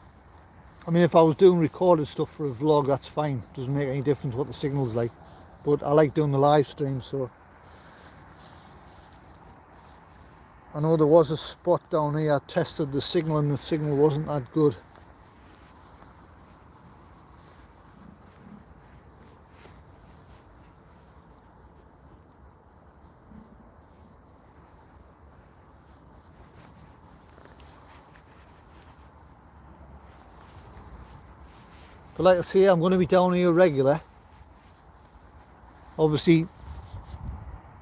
I mean, if I was doing recorded stuff for a vlog, that's fine. Doesn't make any difference what the signal's like. But I like doing the live stream, so I know there was a spot down here. I tested the signal and the signal wasn't that good. But like I say, I'm going to be down here regular. Obviously, you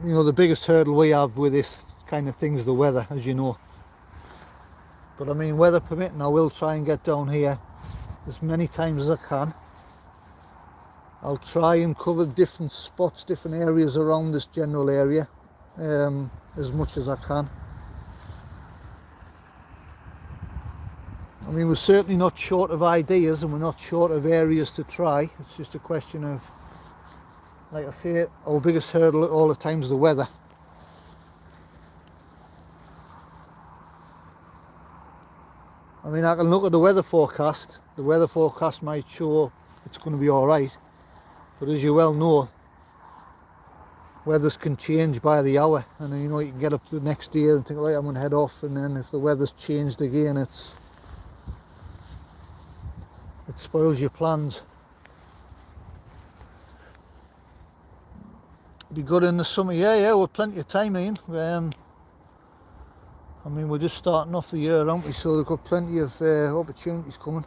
know, the biggest hurdle we have with this kind of thing is the weather, as you know. But I mean, weather permitting, I will try and get down here as many times as I can. I'll try and cover different spots, different areas around this general area as much as I can. I mean, we're certainly not short of ideas and we're not short of areas to try. It's just a question of, like I say, our biggest hurdle all the time is the weather. I mean, I can look at the weather forecast. The weather forecast might show it's going to be alright, but as you well know, weathers can change by the hour, and you know, you can get up the next day and think, right, I'm going to head off, and then if the weather's changed again, it spoils your plans. Be good in the summer. Yeah, we've plenty of time, Ian. I mean, we're just starting off the year, aren't we? So they've got plenty of opportunities coming.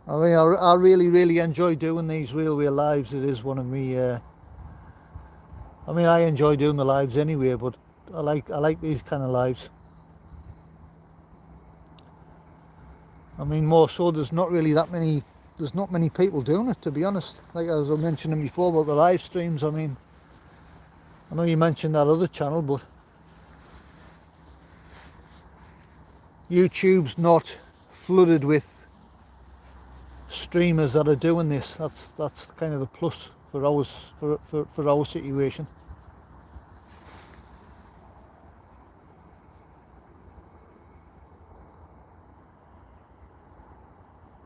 I mean, I really enjoy doing these railway lives. It is one of me. I mean, I enjoy doing the lives anyway, but I like these kind of lives. I mean, more so, there's not many people doing it, to be honest. Like as I mentioned before about the live streams. I mean, I know you mentioned that other channel, but YouTube's not flooded with streamers that are doing this. That's kind of the plus for our situation.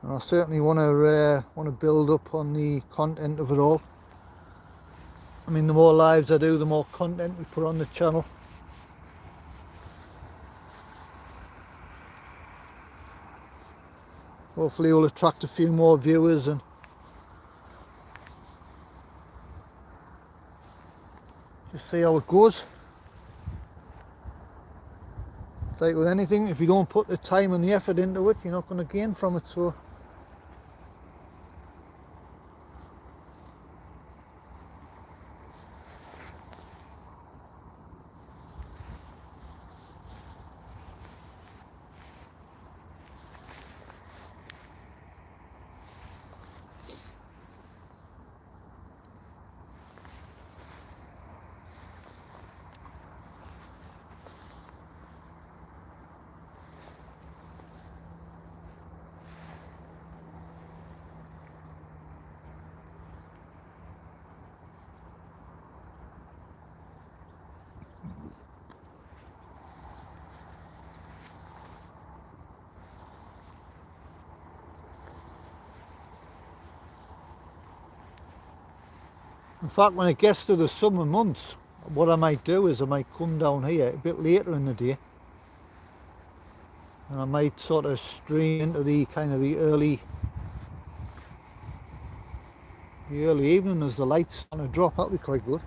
And I certainly want to build up on the content of it all. I mean, the more lives I do, the more content we put on the channel. Hopefully we'll attract a few more viewers and just see how it goes. It's like with anything, if you don't put the time and the effort into it, you're not going to gain from it. So in fact, when it gets to the summer months, what I might do is I might come down here a bit later in the day, and I might sort of stream into the kind of the early evening as the lights starting to drop. That'd be quite good.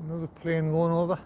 Another plane going over.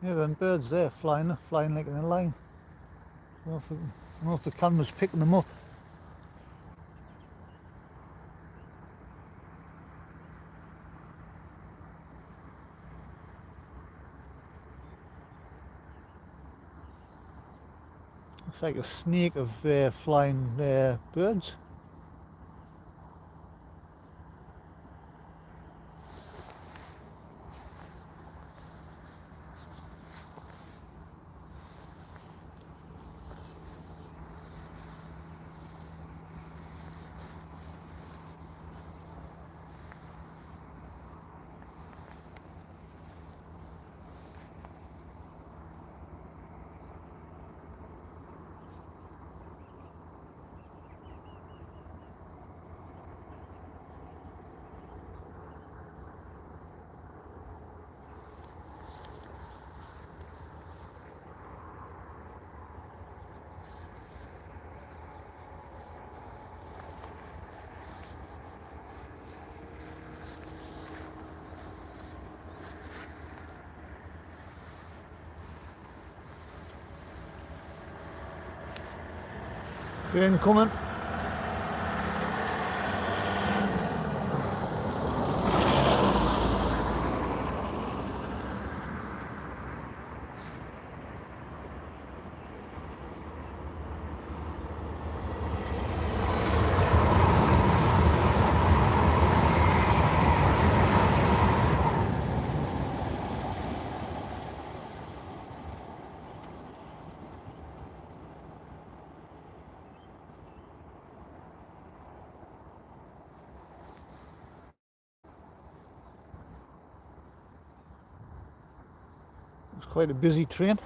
Yeah, them birds there flying like in a line. I don't know if the camera's picking them up. Looks like a snake of flying birds. Train coming. It's quite a busy train.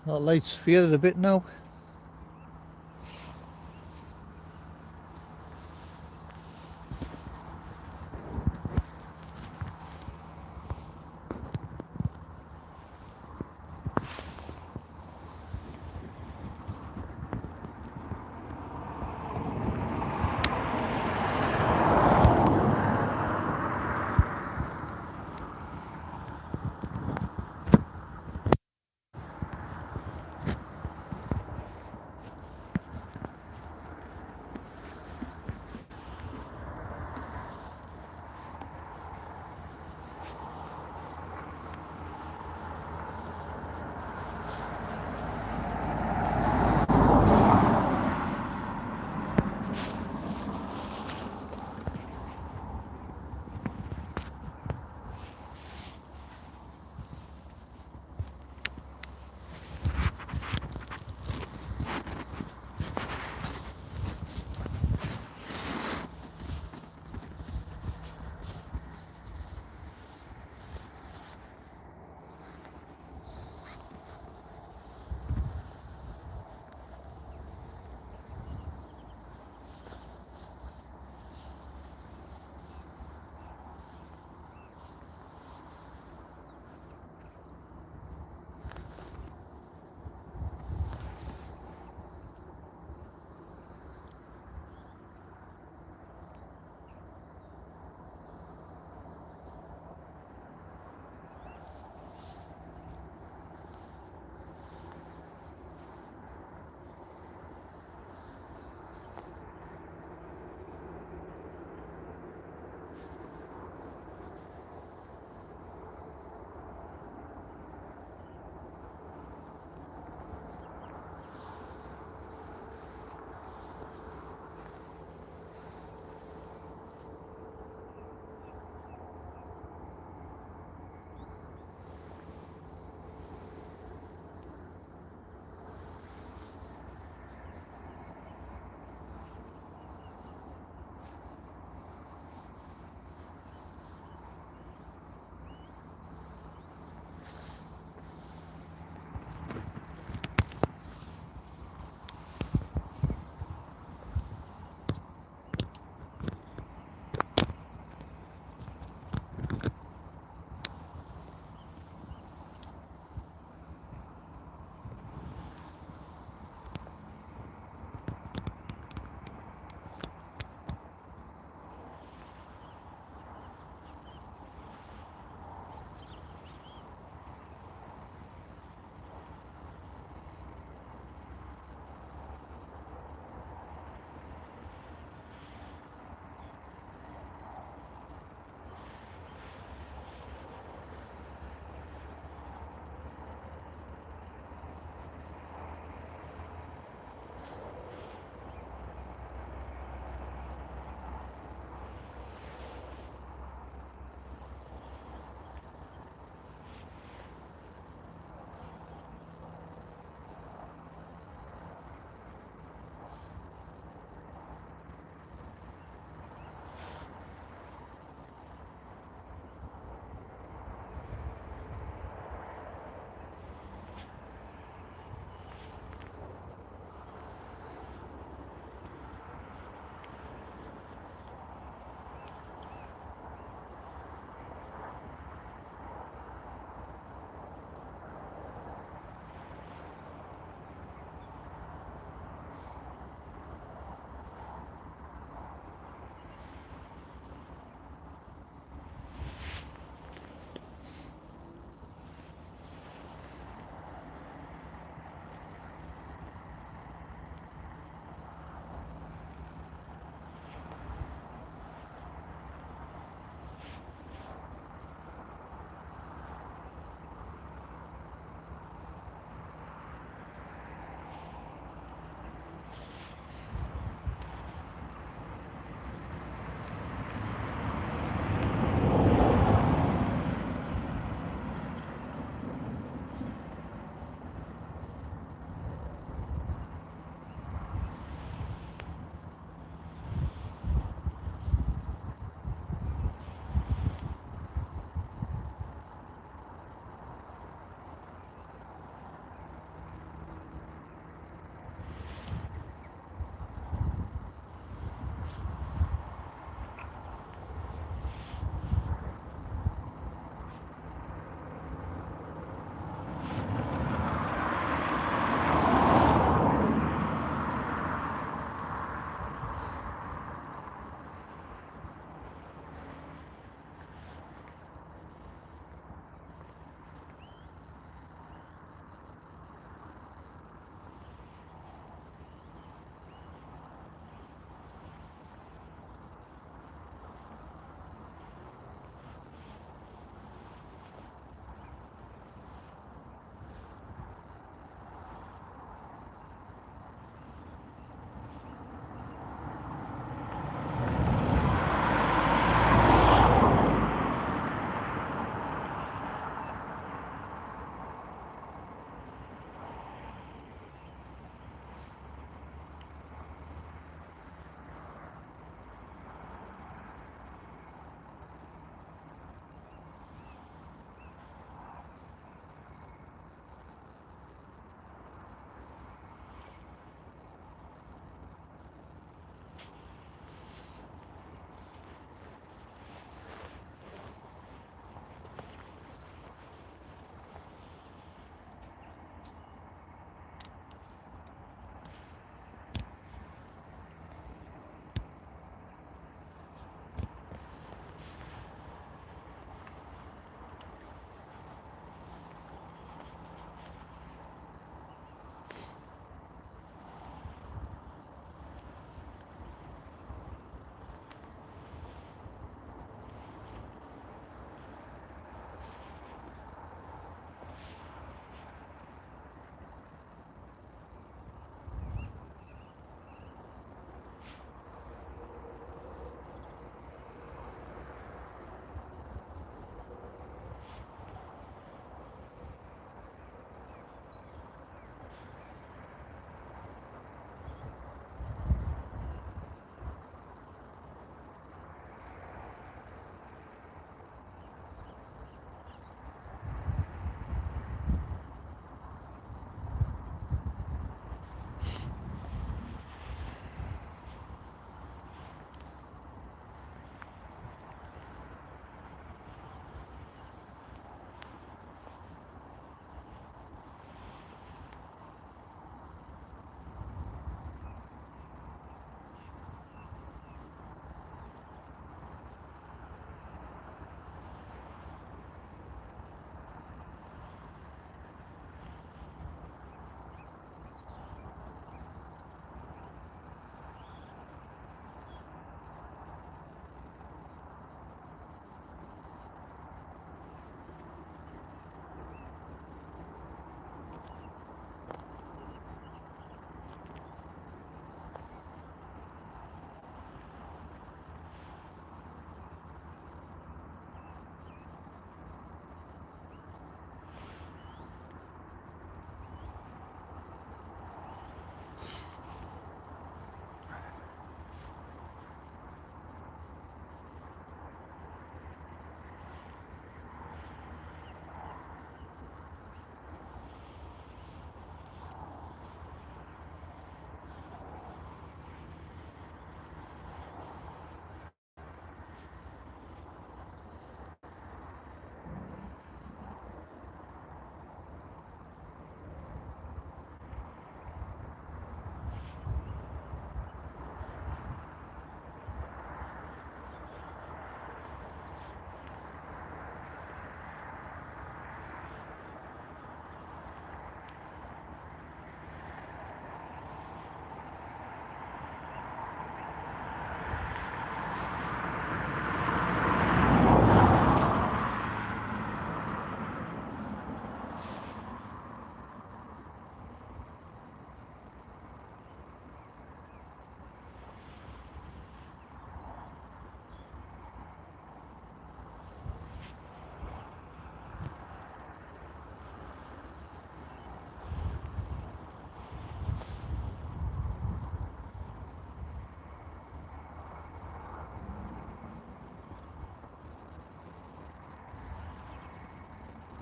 That light's faded a bit now.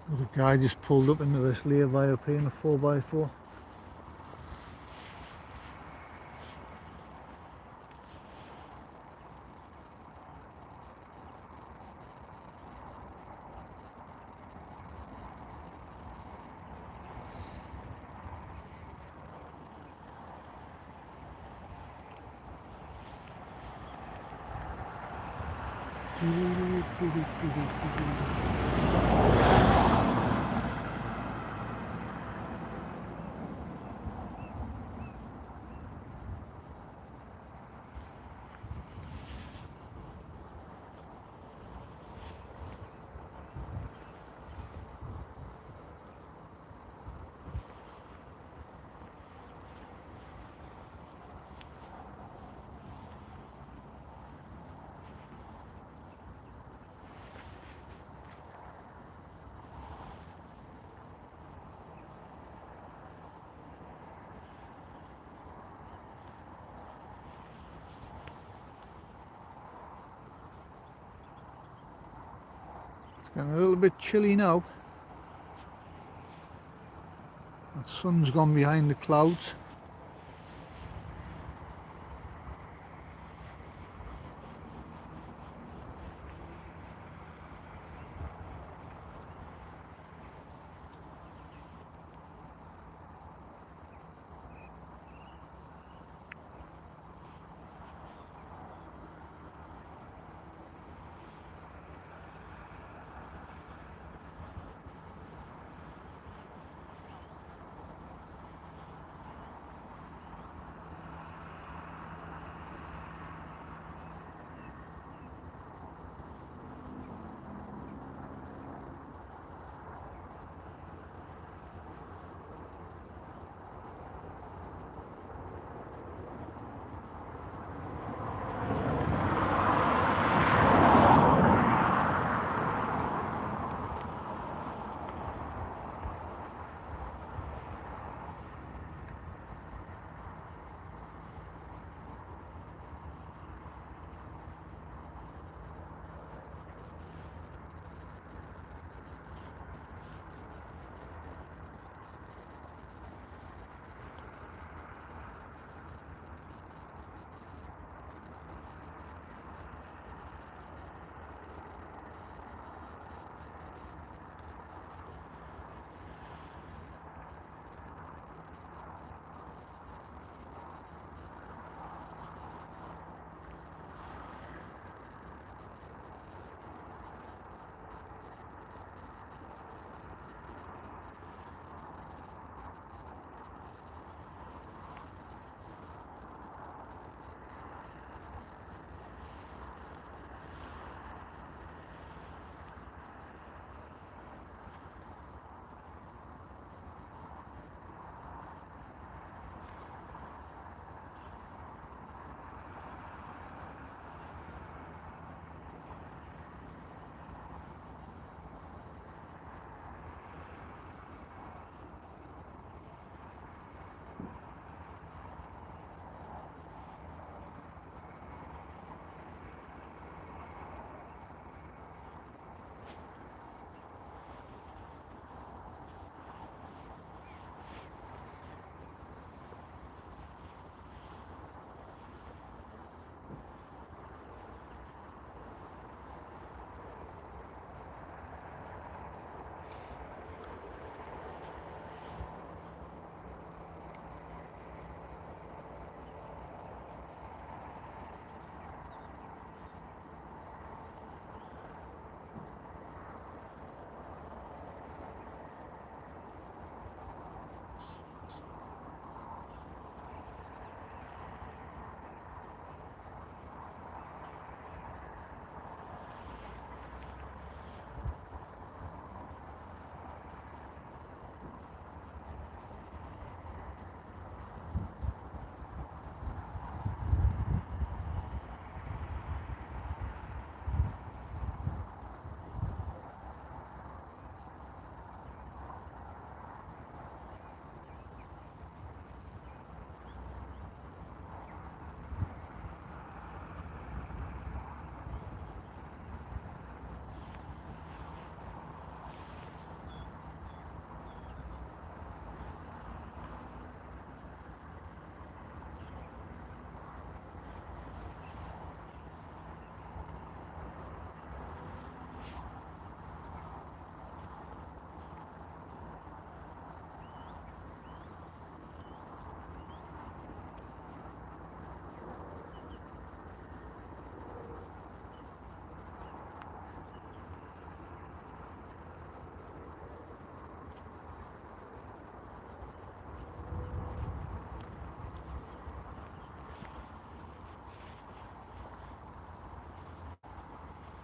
The guy just pulled up into this lay-by up here in a 4x4. It's getting a little bit chilly now. The sun's gone behind the clouds.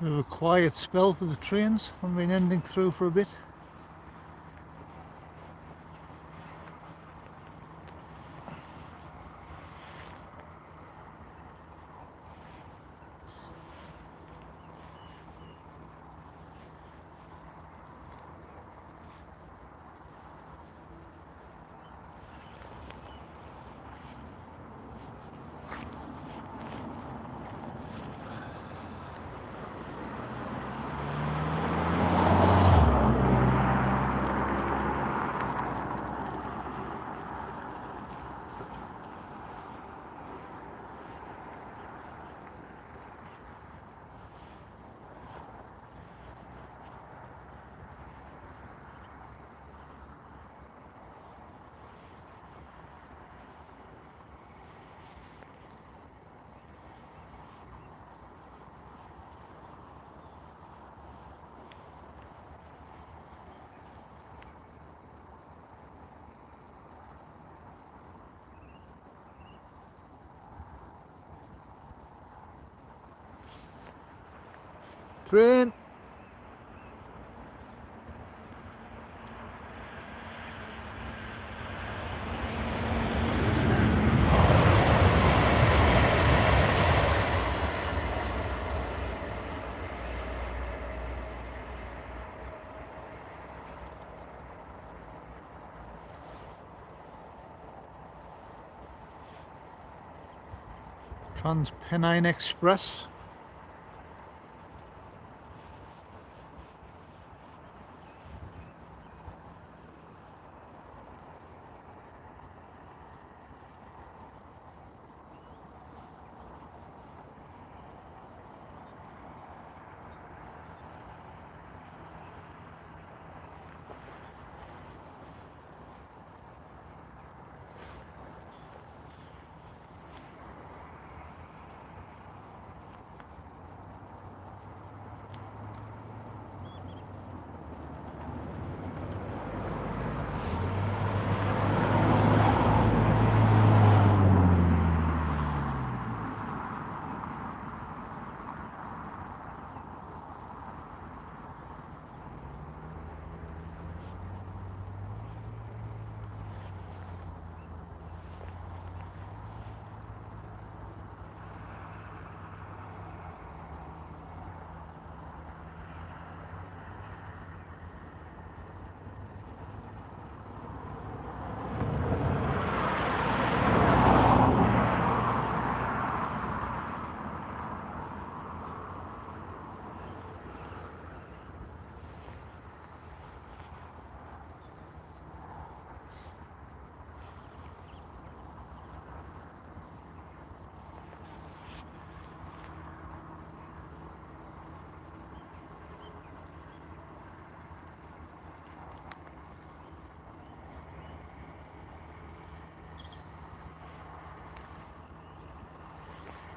Bit of a quiet spell for the trains. Haven't been ending through for a bit. Train! Trans-Pennine Express.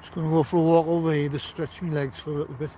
Just going to go for a walk over here to stretch my legs for a little bit.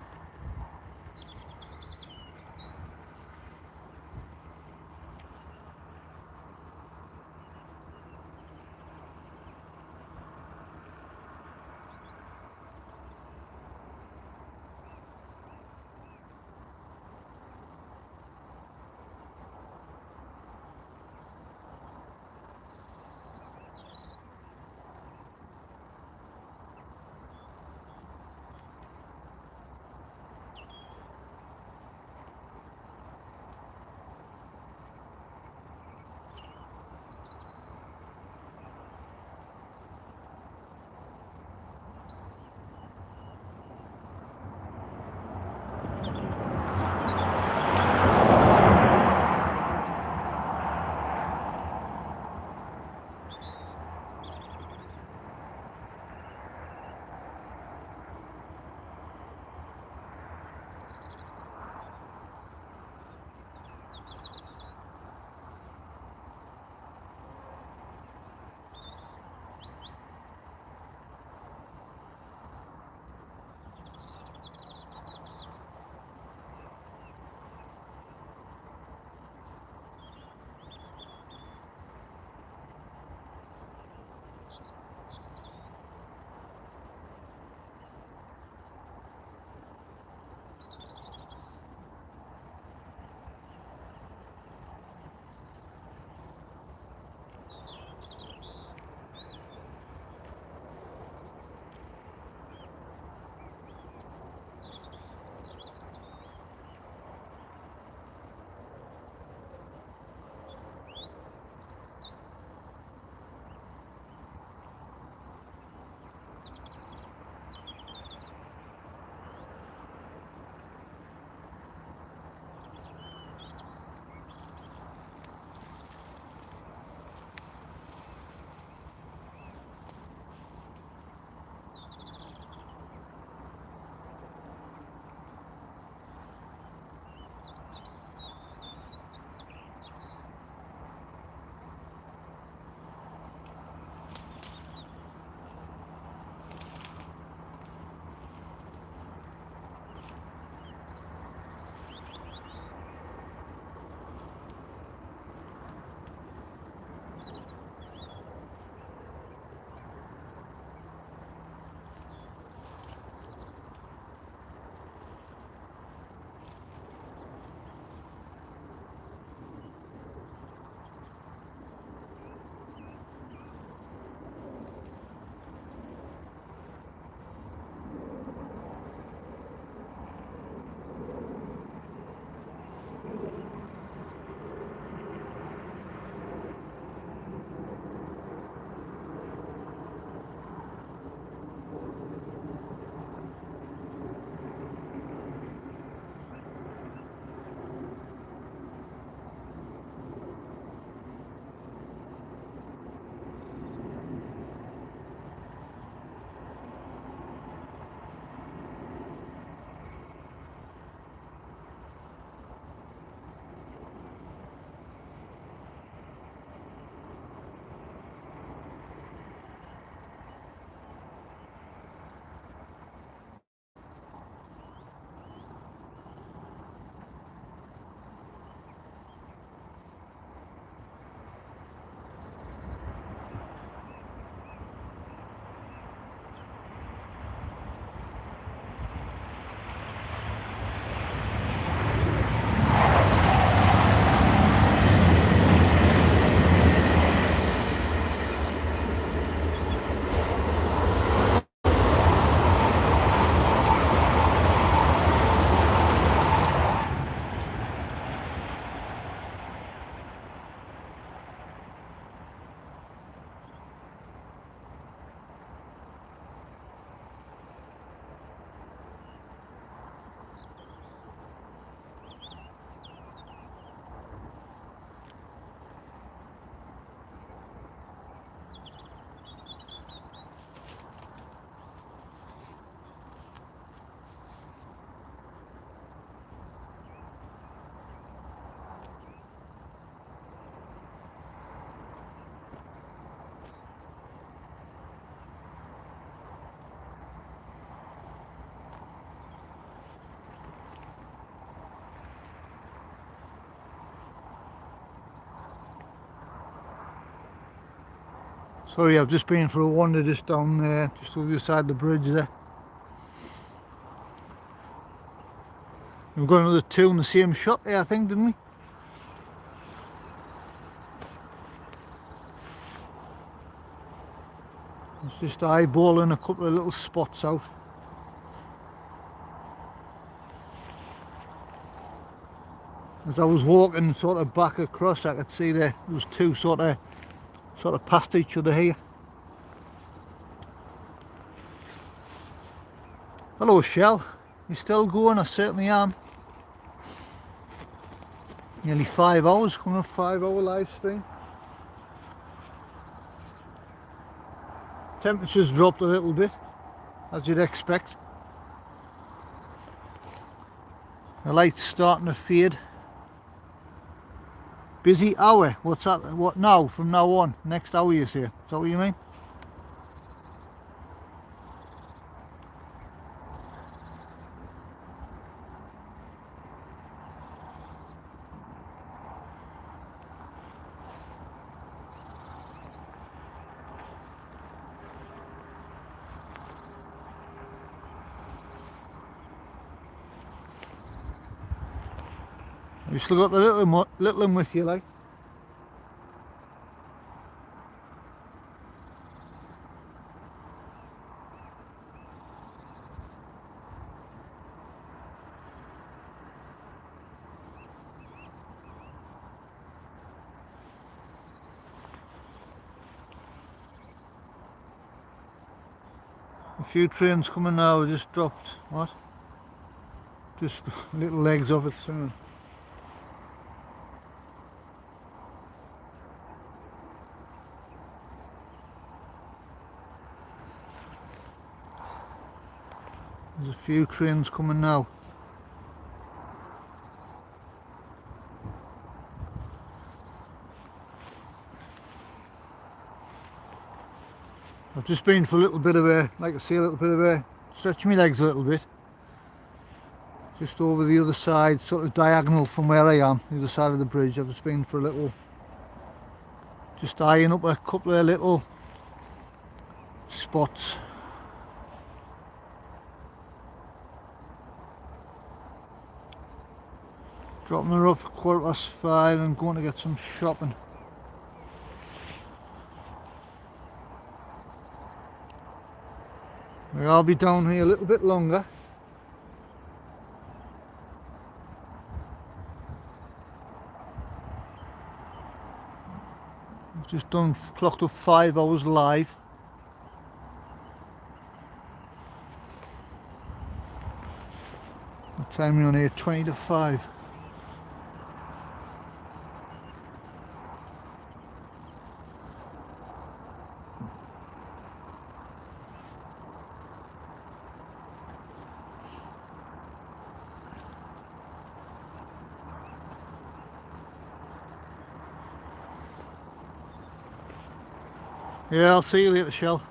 Sorry, I've just been for a wander just down there, just over the side of the bridge there. We've got another two in the same shot there, I think, didn't we? It's just eyeballing a couple of little spots out. As I was walking sort of back across, I could see there was two sort of past each other here. Hello, Shell. You still going? I certainly am. Nearly 5 hours, coming up 5-hour live stream. Temperature's dropped a little bit, as you'd expect. The light's starting to fade. Busy hour. What's that? What now? From now on? Next hour, you say? Is that what you mean? You still got the little one with you, like? A few trains coming now. I just dropped what? Just little legs off it soon. There's a few trains coming now. I've just been for a little bit of a, like I say, a little bit of a, stretch my legs a little bit. Just over the other side, sort of diagonal from where I am, the other side of the bridge. I've just been for a little, just eyeing up a couple of little spots. Dropping her up for 5:15 and going to get some shopping. I'll be down here a little bit longer. I've just clocked up 5 hours live. What time are we on here? 20 to 5. Yeah, I'll see you later, Shell.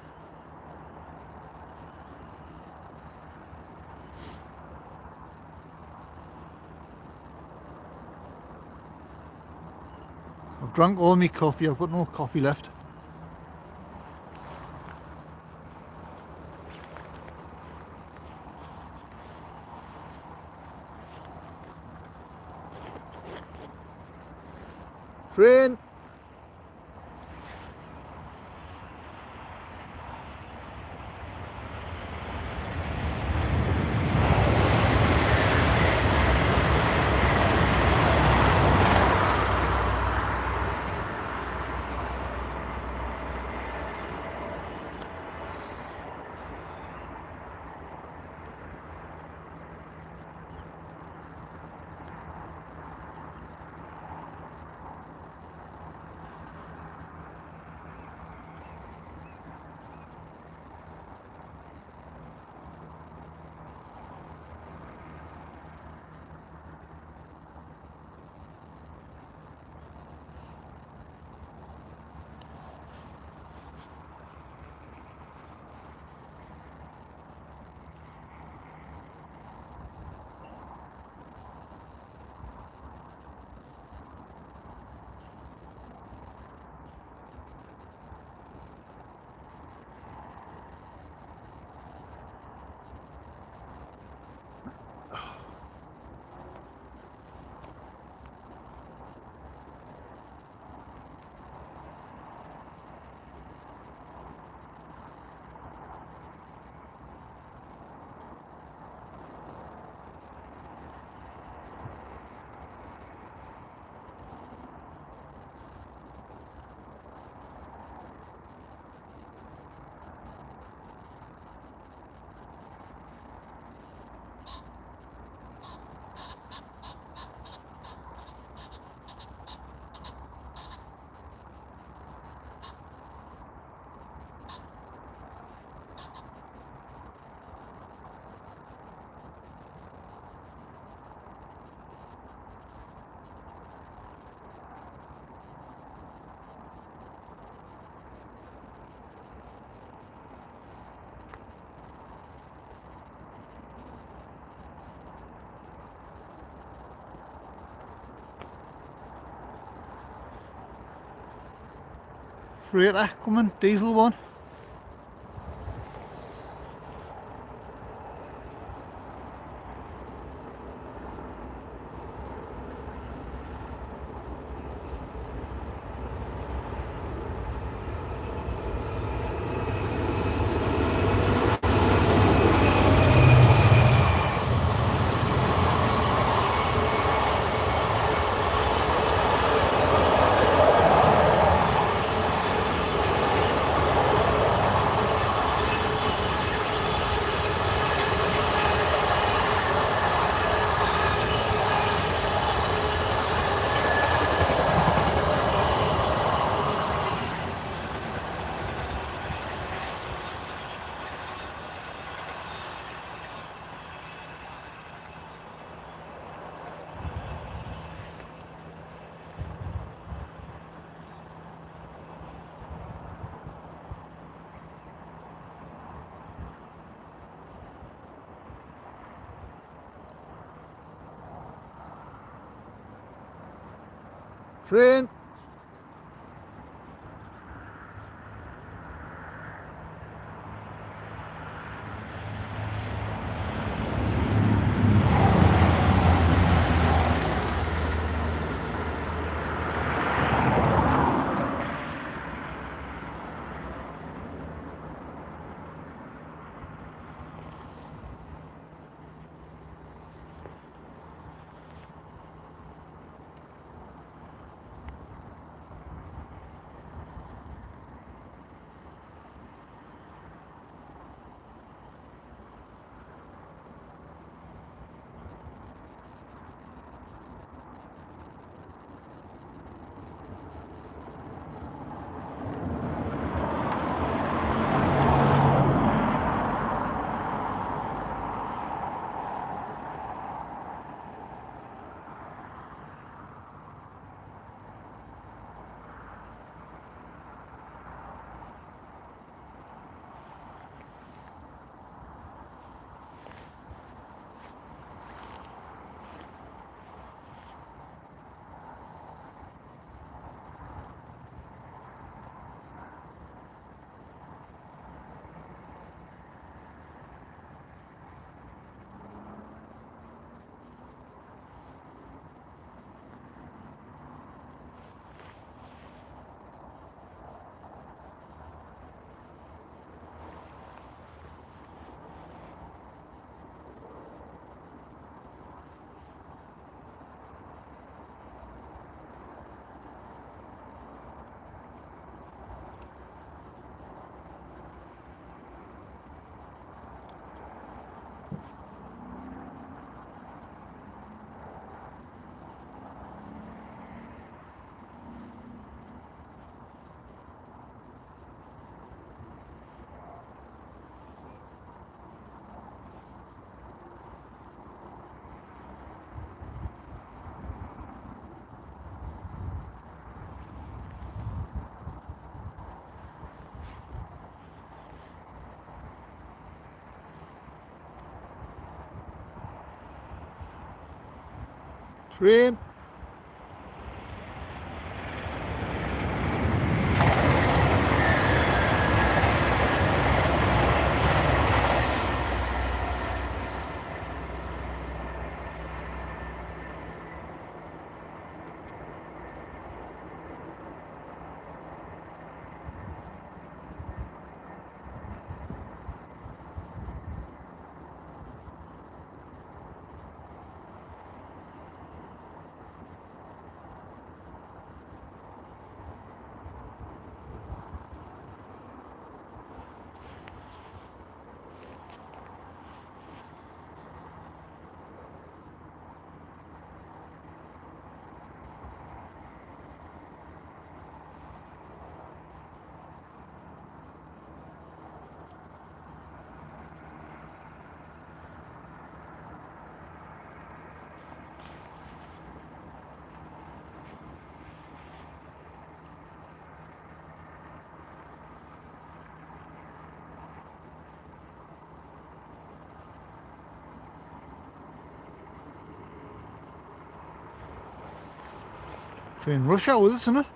I've drunk all my coffee, I've got no coffee left. Train! freighter coming, diesel one. Train. Train. Train rush hour, isn't it?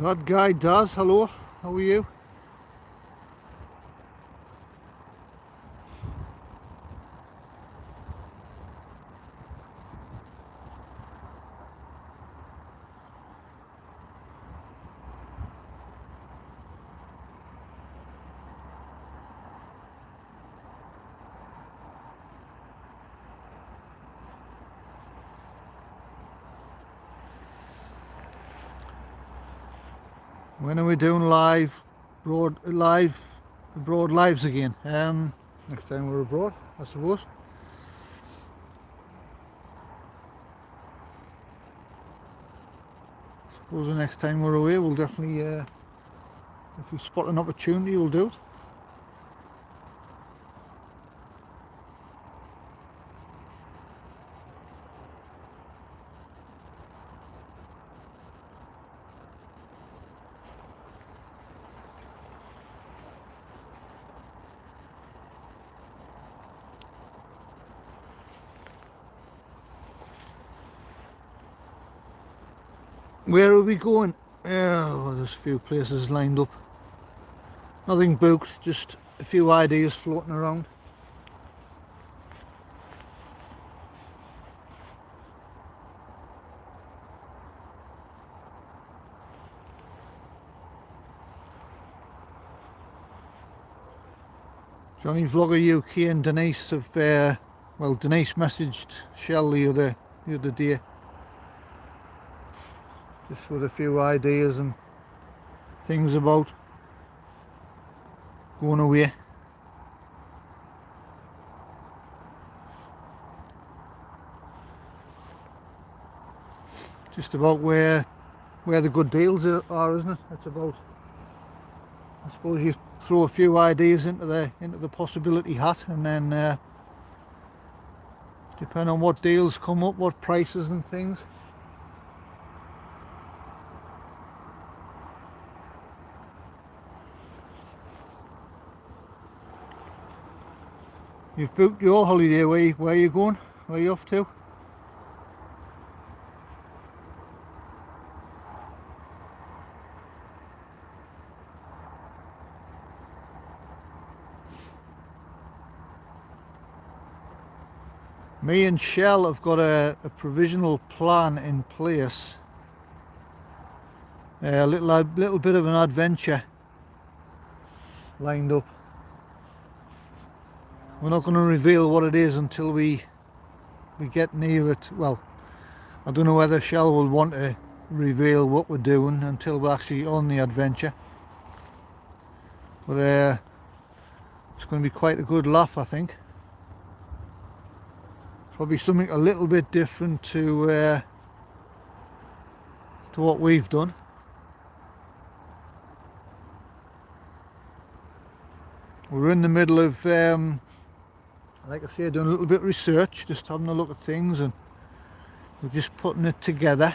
That guy does. Hello, how are you? When are we doing broad lives again? Next time we're abroad, I suppose. Suppose the next time we're away, we'll definitely, if we spot an opportunity, we'll do it. Where are we going? Well, there's a few places lined up. Nothing booked, just a few ideas floating around. Johnny Vlogger UK and Denise have, well, Denise messaged Shell the other day, just with a few ideas and things about going away. Just about where the good deals are, isn't it? It's about, I suppose you throw a few ideas into the possibility hat, and then depending on what deals come up, what prices and things. You've booked your holiday. Where are you going? Where are you off to? Me and Shell have got a provisional plan in place. A little bit of an adventure lined up. We're not going to reveal what it is until we get near it. Well, I don't know whether Shell will want to reveal what we're doing until we're actually on the adventure. But it's going to be quite a good laugh, I think. Probably something a little bit different to what we've done. We're in the middle of, like I say, doing a little bit of research, just having a look at things, and we're just putting it together.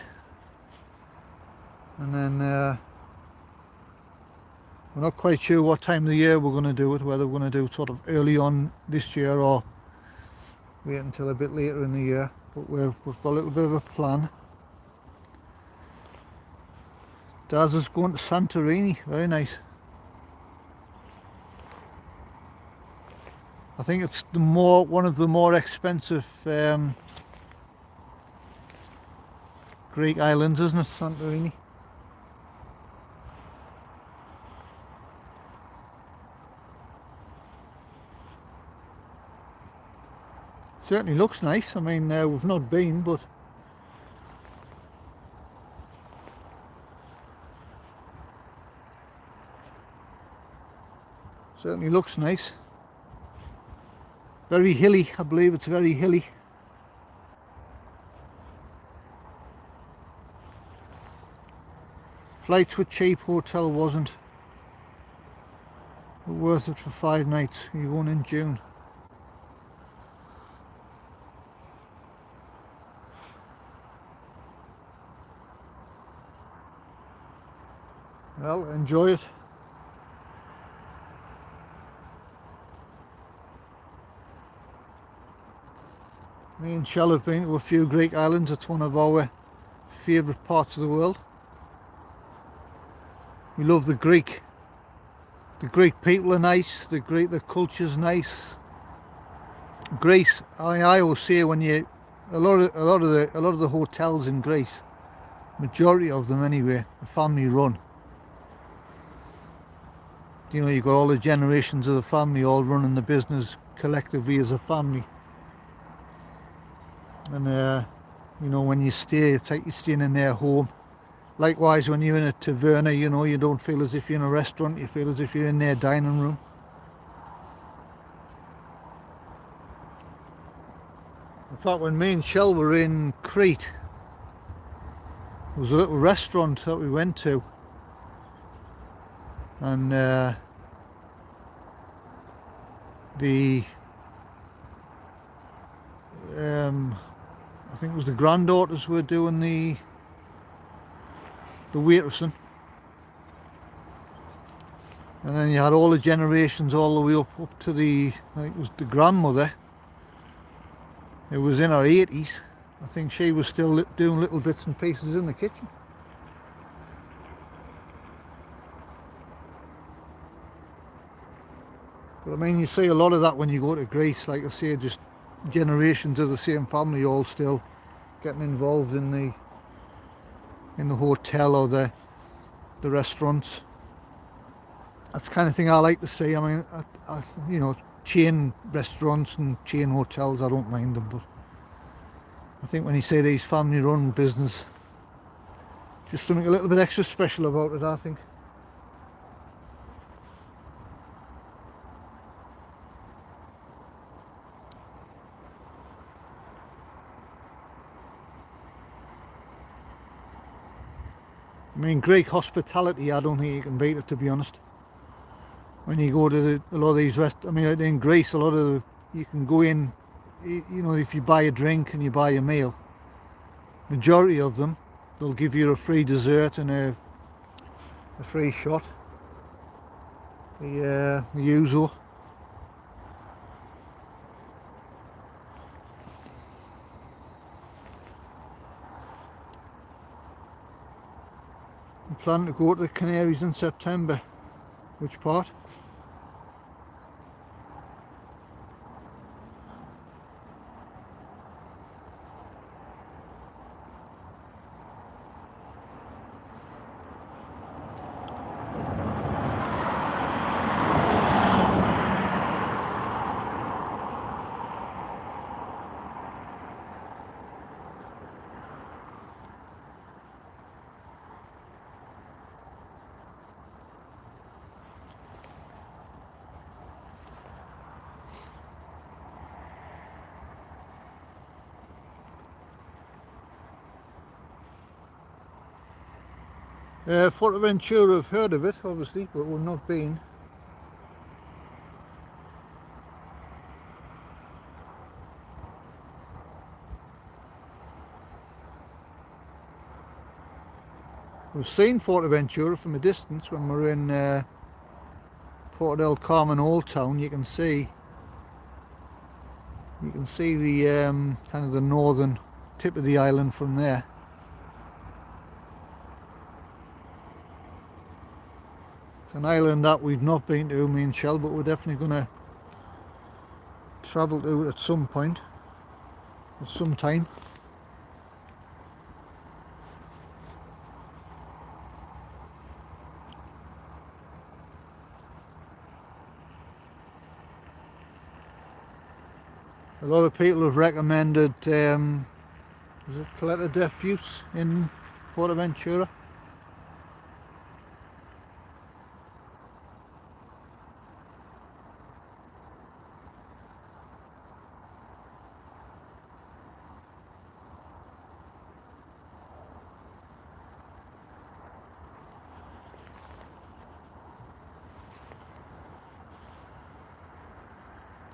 And then we're not quite sure what time of the year we're going to do it, whether we're going to do it sort of early on this year or wait until a bit later in the year. But we've got a little bit of a plan. Daz is going to Santorini, very nice. I think it's one of the more expensive Greek islands, isn't it, Santorini? Certainly looks nice. I mean, we've not been, but certainly looks nice. Very hilly, I believe it's very hilly. Flights were cheap, hotel wasn't. But worth it for 5 nights. You're going in June. Well, enjoy it. Me and Shell have been to a few Greek islands. It's one of our favourite parts of the world. We love the Greek. The Greek people are nice. The culture's nice. Greece. I always say when you a lot of the hotels in Greece, majority of them anyway, are family run. You know, you've got all the generations of the family all running the business collectively as a family. And you know, when you stay, it's like you're staying in their home. Likewise, when you're in a taverna, you know, you don't feel as if you're in a restaurant, you feel as if you're in their dining room. In fact, when me and Shell were in Crete, there was a little restaurant that we went to, and I think it was the granddaughters were doing the waitressing, and then you had all the generations all the way up to I think it was the grandmother, who was in her 80s. I think she was still doing little bits and pieces in the kitchen. But I mean, you see a lot of that when you go to Greece, like I say, just generations of the same family all still getting involved in the hotel or the restaurants. That's the kind of thing I like to see. I mean, you know, chain restaurants and chain hotels, I don't mind them, but I think when you say these family-run business, just something a little bit extra special about it, I think. I mean, Greek hospitality, I don't think you can beat it, to be honest. When you go to a lot of these I mean, in Greece, a lot of you can go in, you know, if you buy a drink and you buy a meal, majority of them, they'll give you a free dessert and a free shot, the ouzo. I'm planning to go to the Canaries in September. Which part? Fuerteventura, I've heard of it, obviously, but we've not been. We've seen Fuerteventura from a distance when we're in Porto del Carmen Old Town. You can see the kind of the northern tip of the island from there. It's an island that we've not been to, me and Shell, but we're definitely going to travel to it at some point, at some time. A lot of people have recommended, is it Caleta de Fuse in Fuerteventura?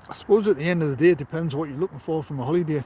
I suppose at the end of the day it depends what you're looking for from a holiday.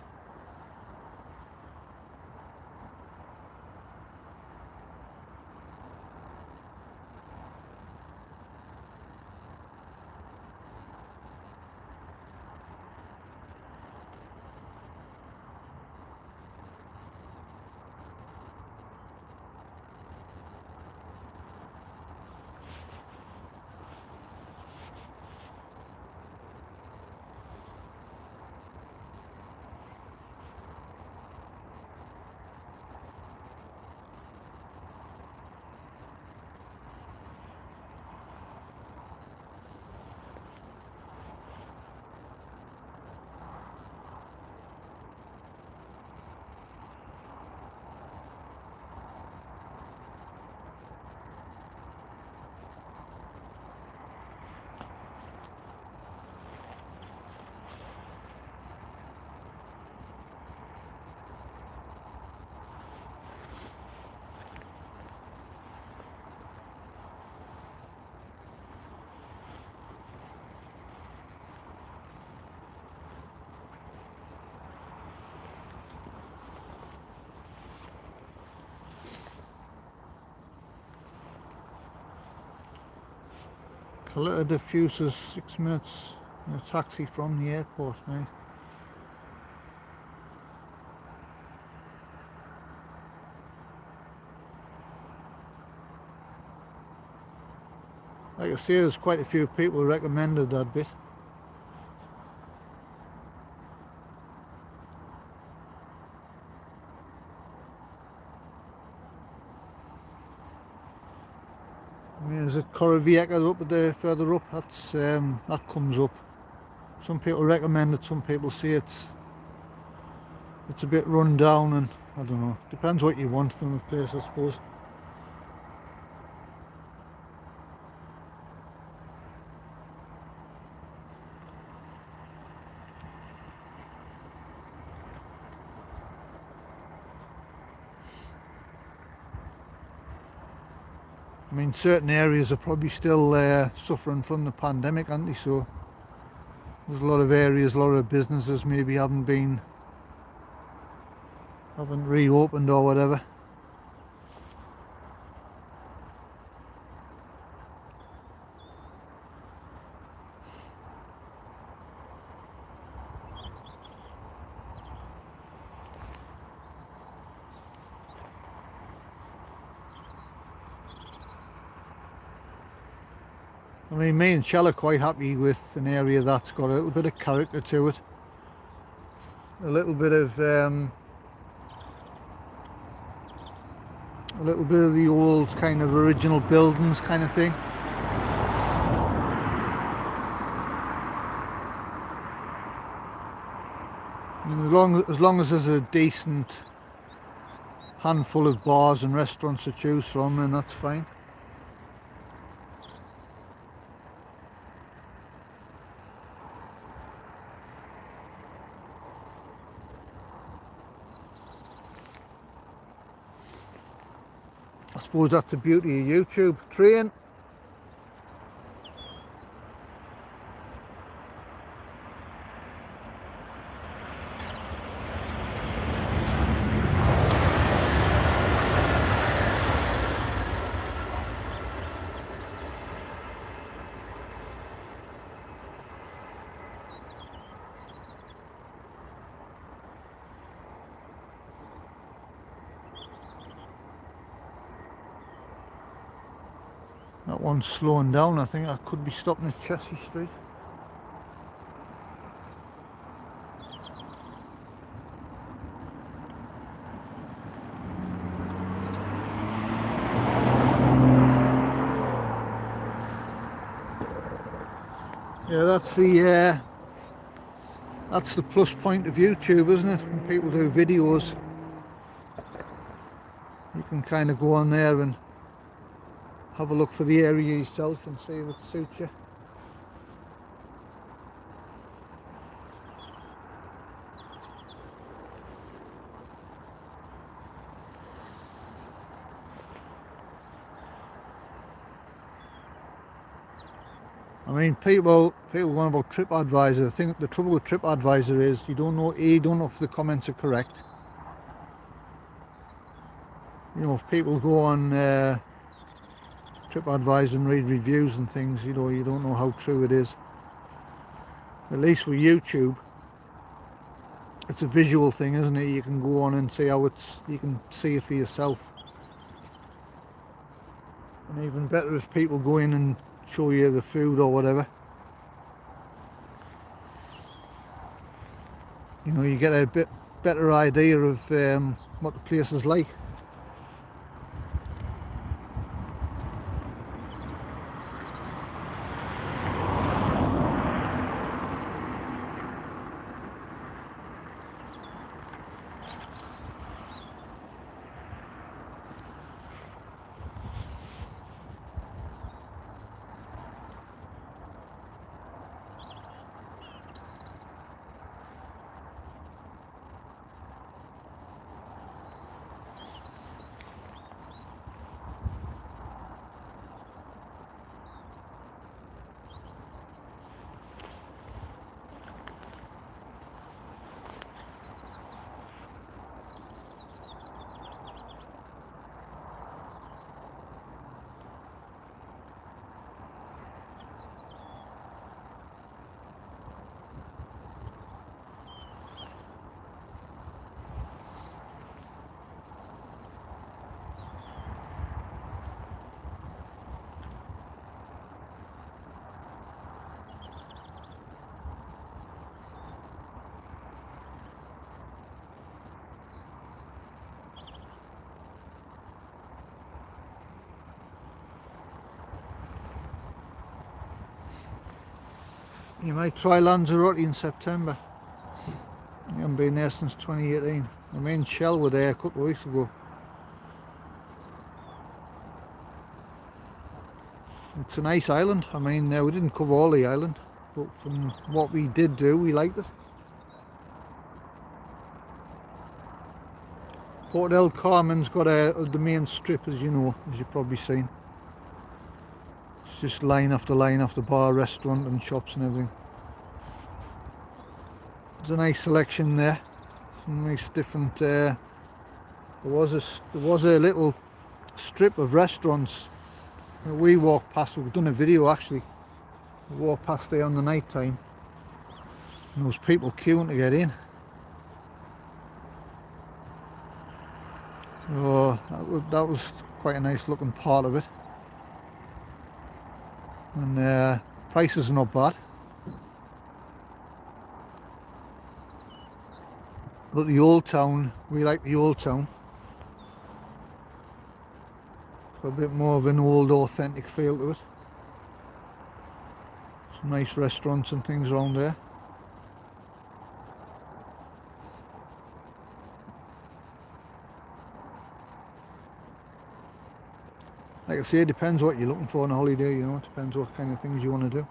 Collector diffusers, 6 minutes in a taxi from the airport, right? Like I say, there's quite a few people recommended that bit. I mean, is it Corriviega up there, further up? That's that comes up. Some people recommend it, some people say it's a bit run down, and I don't know. Depends what you want from a place, I suppose. I mean, certain areas are probably still suffering from the pandemic, aren't they? So there's a lot of areas, a lot of businesses maybe haven't reopened or whatever. I mean, me and Shell are quite happy with an area that's got a little bit of character to it. A little bit of the old kind of original buildings kind of thing. I mean, as long as there's a decent handful of bars and restaurants to choose from, then that's fine. I suppose that's the beauty of YouTube. Train. That one's slowing down. I think I could be stopping at Chelsea Street. Yeah, that's the plus point of YouTube, isn't it? When people do videos, you can kind of go on there and have a look for the area yourself and see if it suits you. I mean, people going about TripAdvisor. I think the trouble with TripAdvisor is you don't know if the comments are correct. You know, if people go on TripAdvisor and read reviews and things, you know, you don't know how true it is. At least with YouTube, it's a visual thing, isn't it? You can go on and see you can see it for yourself. And even better if people go in and show you the food or whatever. You know, you get a bit better idea of what the place is like. You might try Lanzarote in September. I haven't been there since 2018. I mean, Shell were there a couple of weeks ago. It's a nice island. I mean, we didn't cover all the island, but from what we did do, we liked it. Port El Carmen's got the main strip, as you know, as you've probably seen. It's just line after bar, restaurant and shops and everything. There's a nice selection there. Some nice different. There was a little strip of restaurants that we walked past. We've done a video actually. We walked past there on the night time, and there was people queuing to get in. Oh, that was quite a nice looking part of it, and prices are not bad. But the old town, we like the old town. It's got a bit more of an old authentic feel to it. Some nice restaurants and things around there. Like I say, it depends what you're looking for on a holiday, you know, it depends what kind of things you want to do.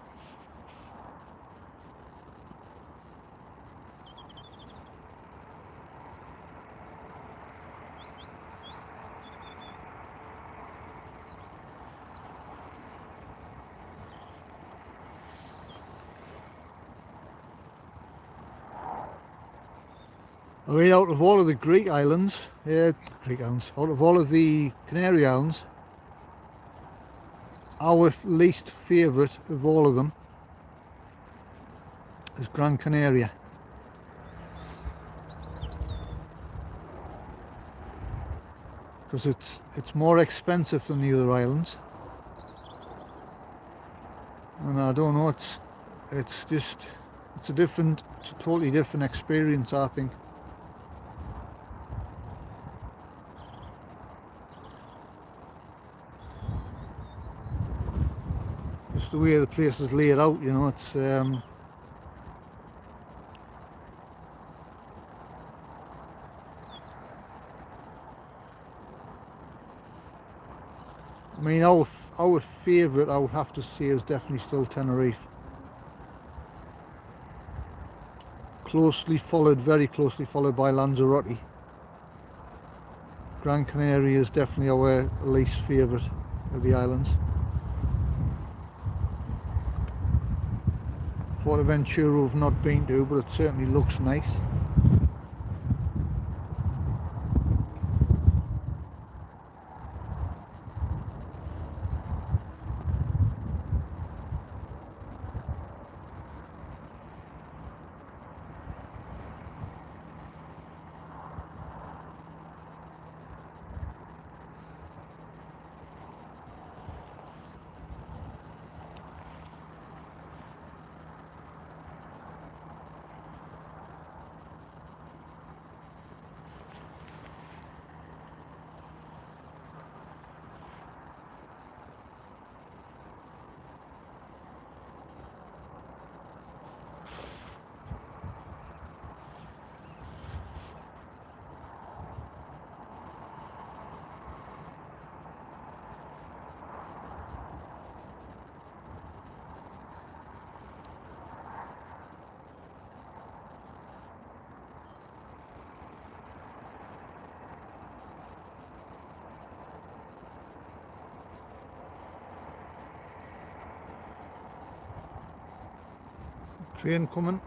I mean, out of all of the Greek islands, out of all of the Canary Islands, our least favourite of all of them is Gran Canaria. Because it's more expensive than the other islands, and I don't know, it's a totally different experience, I think. Just the way the place is laid out, you know, it's I mean, our favourite, I would have to say, is definitely still Tenerife. Very closely followed by Lanzarote. Gran Canaria is definitely our least favourite of the islands. Fuerteventura we've not been to, but it certainly looks nice. Train coming.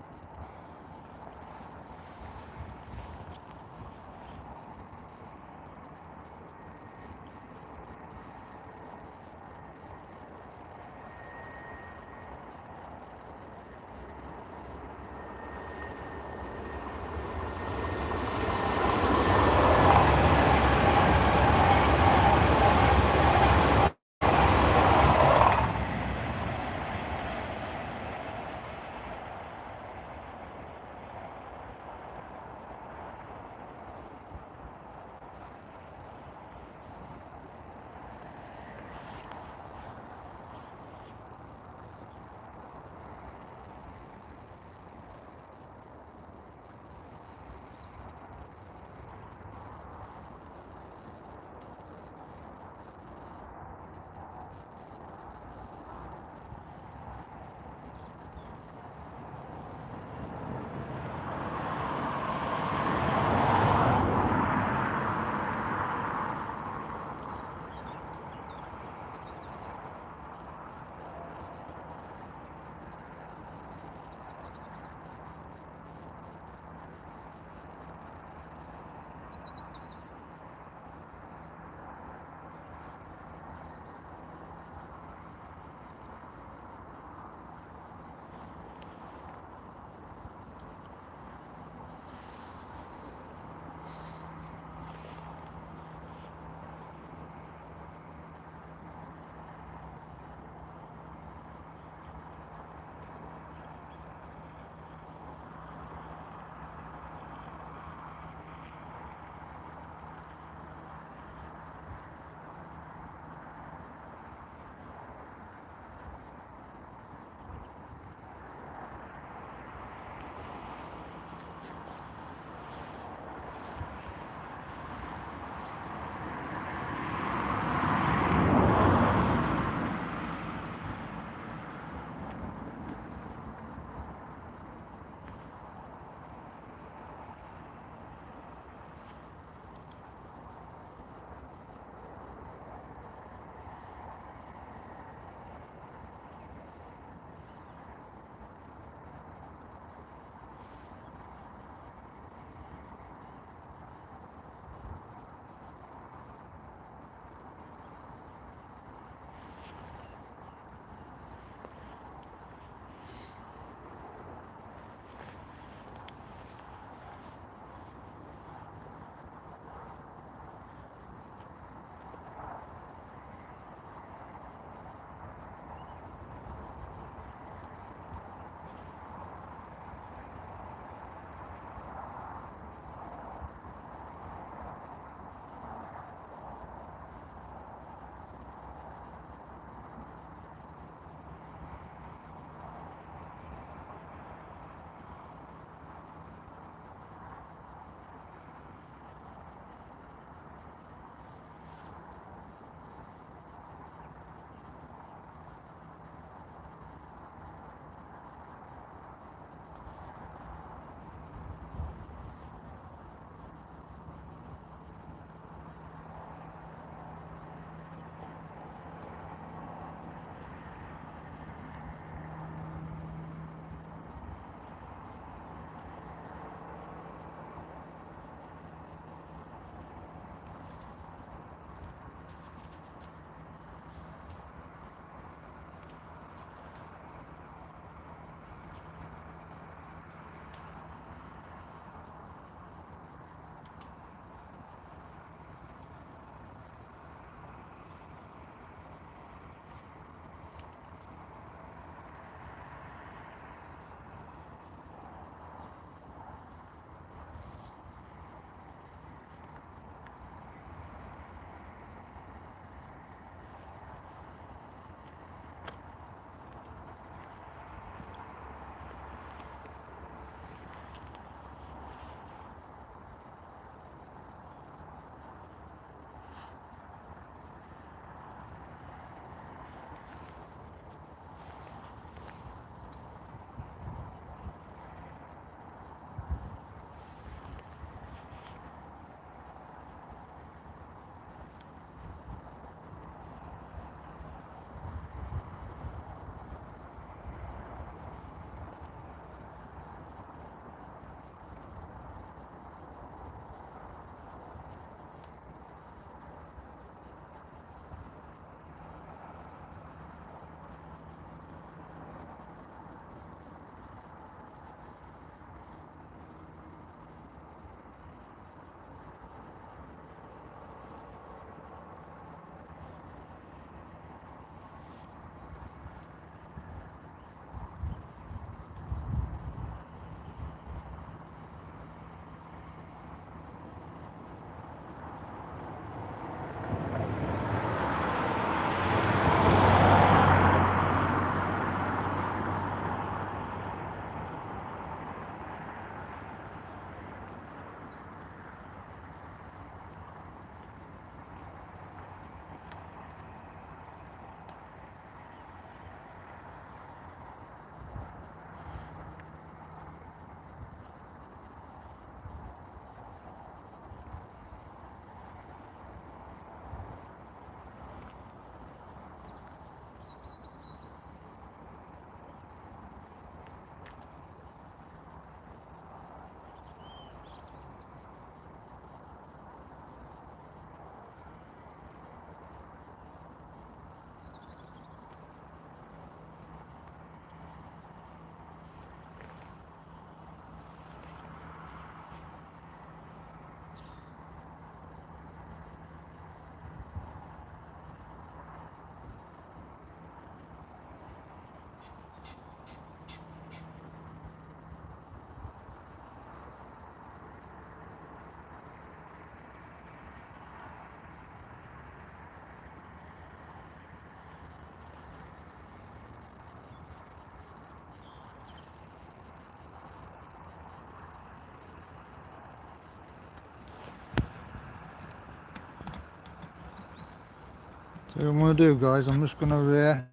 So what I'm going to do, guys, I'm just going to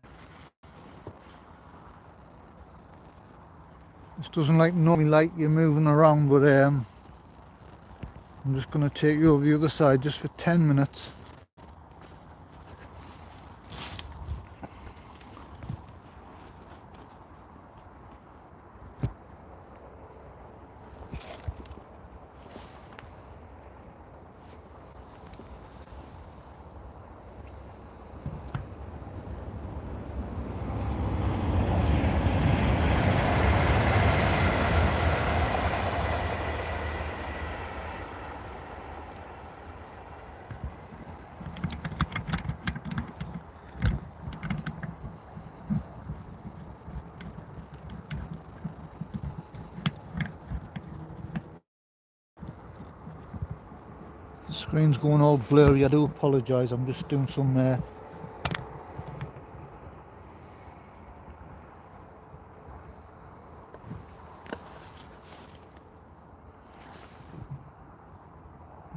this doesn't normally like you moving around, but I'm just going to take you over the other side just for 10 minutes. The screen's going all blurry, I do apologise, I'm just doing some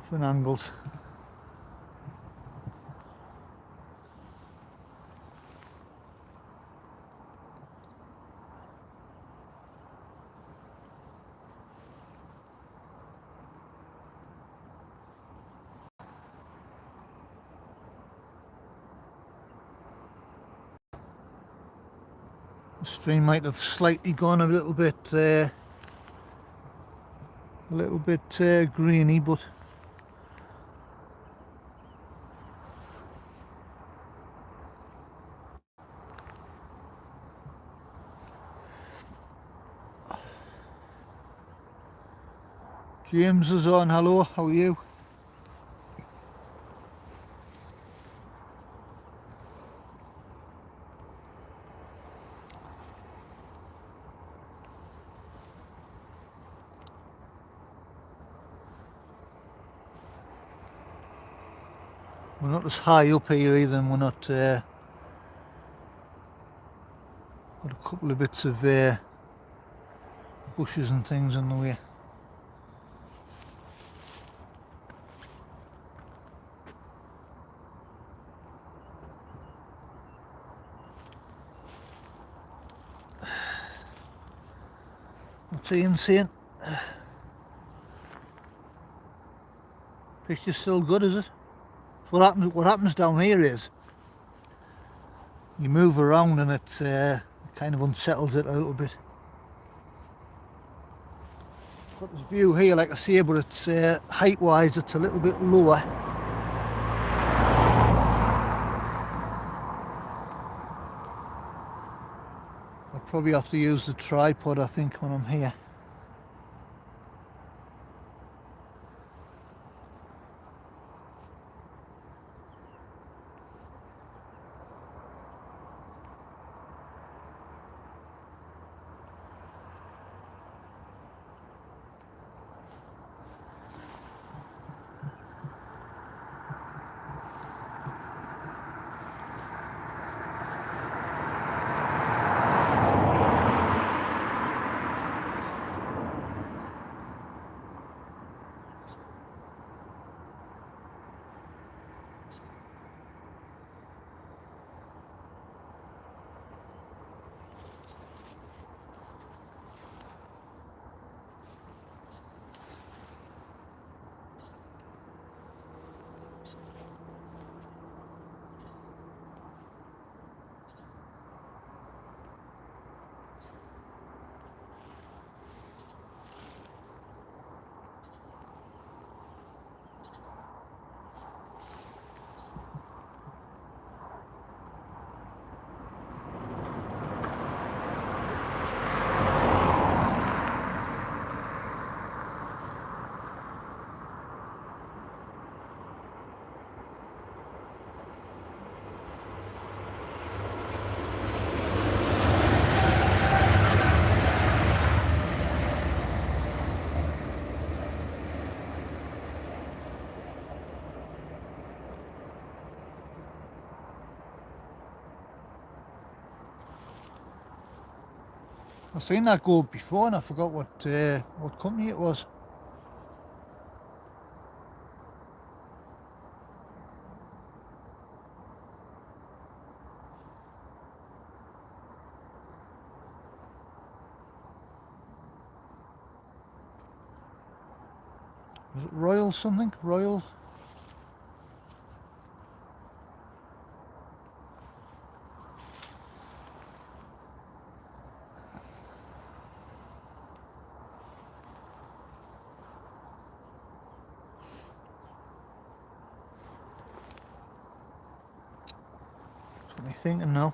different angles. The stream might have slightly gone a little bit greeny, but James is on. Hello, how are you? We're not as high up here either, and we're not got a couple of bits of bushes and things in the way. What's Ian saying? Picture's still good, is it? So what happens down here is you move around and it kind of unsettles it a little bit. Got this view here, like I say, but it's height wise it's a little bit lower. I'll probably have to use the tripod, I think, when I'm here. I've seen that go before and I forgot what company it was. Is it Royal something? Royal? That's what I'm thinking now.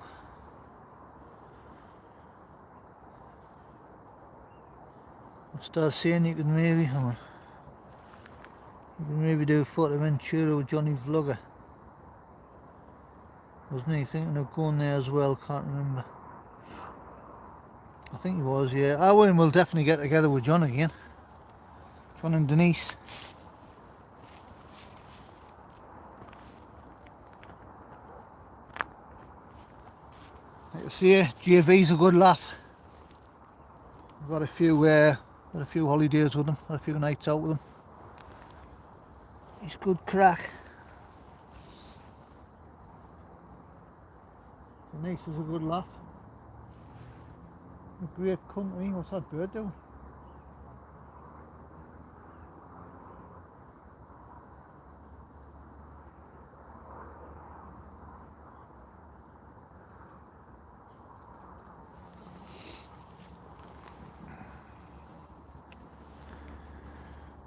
What's that saying? You could maybe, hang on. You could maybe do Fortaventura with Johnny Vlogger. Wasn't he thinking of going there as well? Can't remember. I think he was, yeah. Owen will definitely get together with John again. John and Denise. Like I say, JV's a good laugh. I've got a few holidays with him, got a few nights out with him. He's good crack. Denise is a good laugh. A great company. What's that bird doing?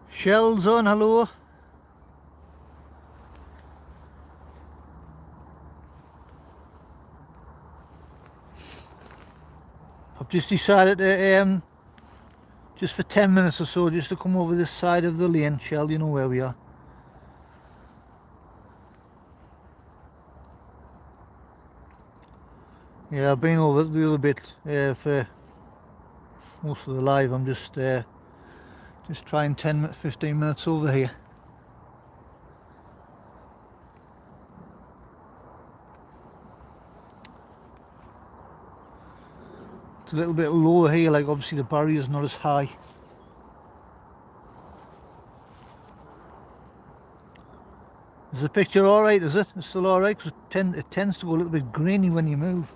Shells on, hello. I've just decided to, just for 10 minutes or so, just to come over this side of the lane. Shell, you know where we are. Yeah, I've been over the other bit for most of the live. I'm just trying 15 minutes over here. It's a little bit lower here, like obviously the barrier's not as high. Is the picture alright, is it? It's still alright, because it tends to go a little bit grainy when you move.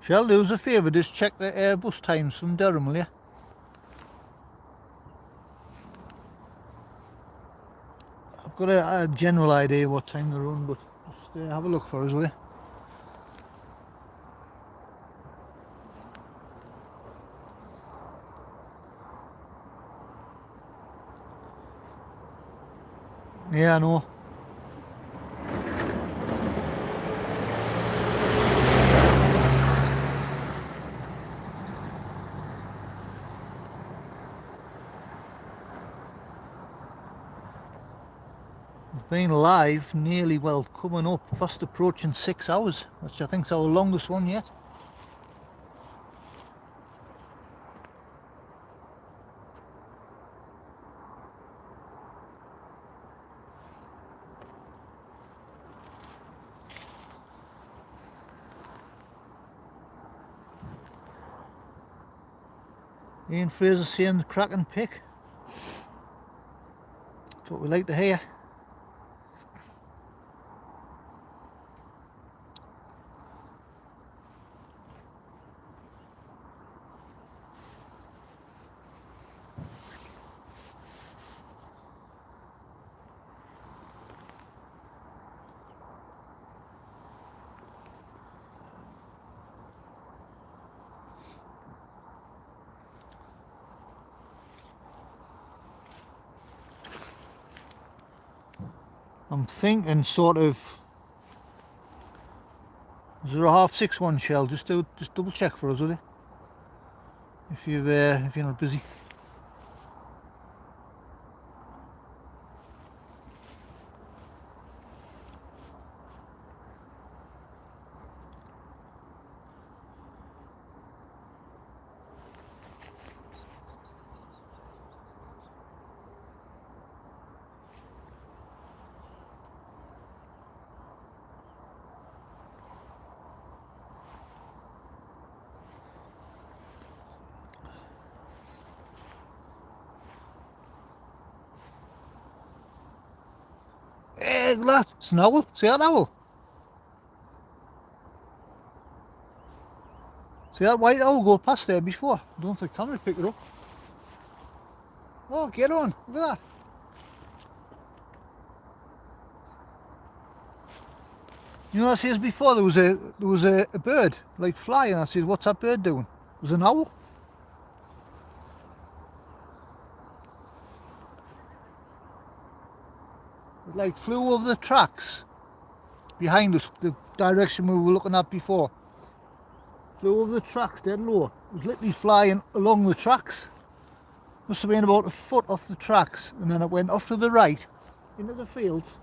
Shall do us a favour, just check the bus times from Durham, will you? I've got a general idea what time they're on, but just have a look for us, will you? Yeah, I know. We've been live nearly, well, coming up, fast approaching 6 hours, which I think's our longest one yet. Ian Fraser saying cracking pick. That's what we like to hear. I'm thinking sort of, is there a 6:30 one, Shell? Just double check for us, will you? If you're not busy. Hey, look at that. It's an owl. See that owl? See that white owl go past there before? I don't think the camera picked it up. Oh, get on. Look at that. You know what I said before? There was a bird like flying. I said, what's that bird doing? It was an owl. It like flew over the tracks behind us, the direction we were looking at before. Flew over the tracks dead low. It was literally flying along the tracks. Must have been about a foot off the tracks, and then it went off to the right into the fields.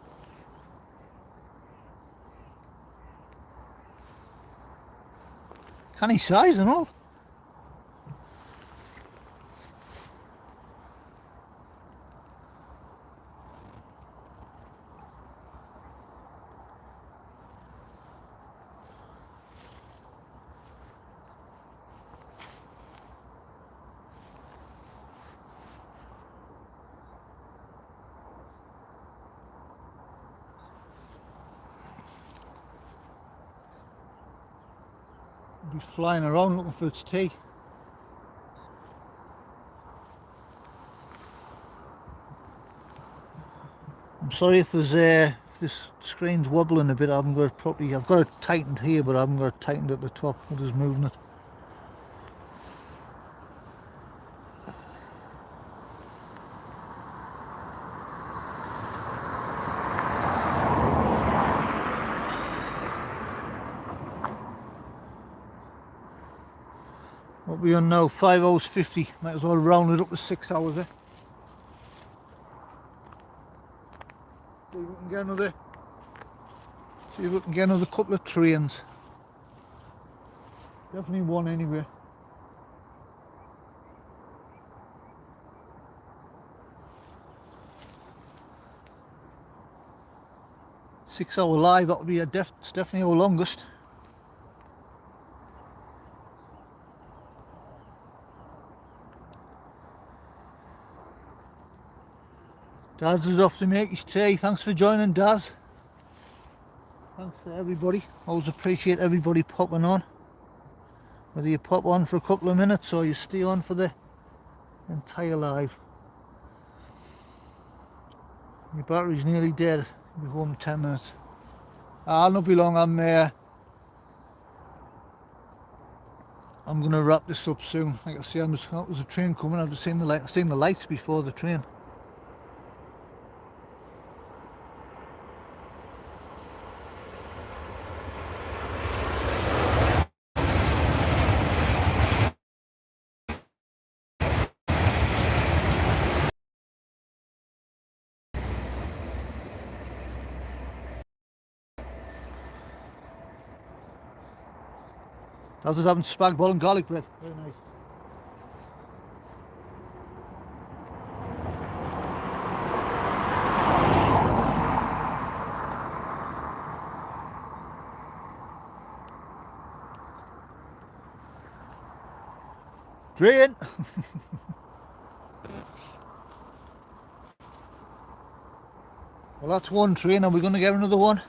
Canny size and all. Be flying around looking for its tea. I'm sorry if there's if this screen's wobbling a bit. I haven't got it properly. I've got it tightened here, but I haven't got it tightened at the top. I'm just moving it. What we on now? 5 hours 50. Might as well round it up to 6 hours, eh? See if we can get another. See if we can get another couple of trains. Definitely one anyway. Six-hour live. That'll be it's definitely our longest. Daz is off to make his tea. Thanks for joining, Daz. Thanks to everybody. Always appreciate everybody popping on. Whether you pop on for a couple of minutes or you stay on for the entire live. Your battery's nearly dead. You'll be home in 10 minutes. I'll not be long. I'm going to wrap this up soon. Like I say, there's a train coming. I've just seen the lights before the train. I was just having spag bol and garlic bread. Very nice. Train! Well, that's one train. Are we going to get another one?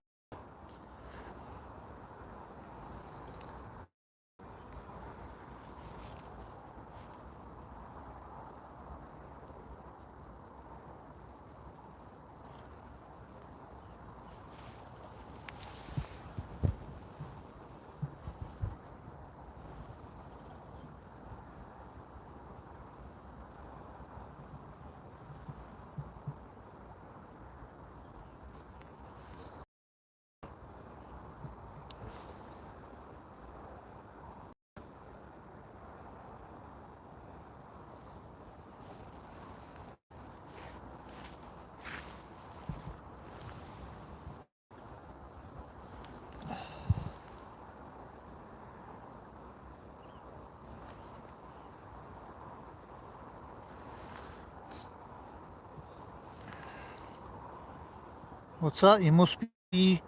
What's that? You must be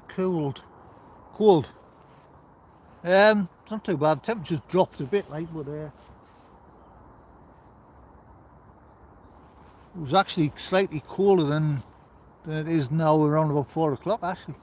cold. Cold. It's not too bad. Temperature's dropped a bit, like, but it was actually slightly colder than than it is now around about 4 o'clock actually.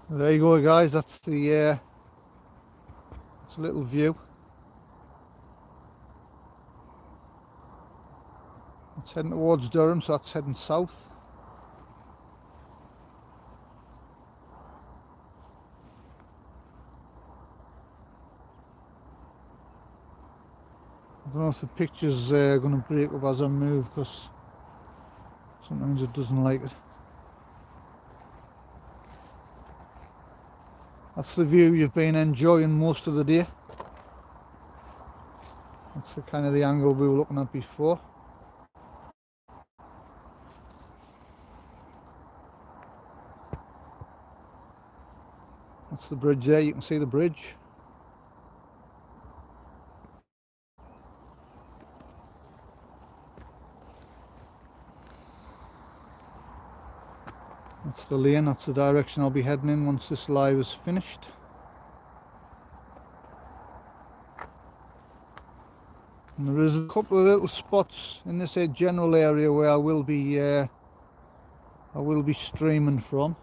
There you go guys, that's a little view. It's heading towards Durham, so that's heading south. I don't know if the picture's going to break up as I move, because sometimes it doesn't like it. That's the view you've been enjoying most of the day. That's the kind of the angle we were looking at before. That's the bridge there, you can see the bridge. That's the lane, that's the direction I'll be heading in once this live is finished. And there is a couple of little spots in this general area where I will be streaming from.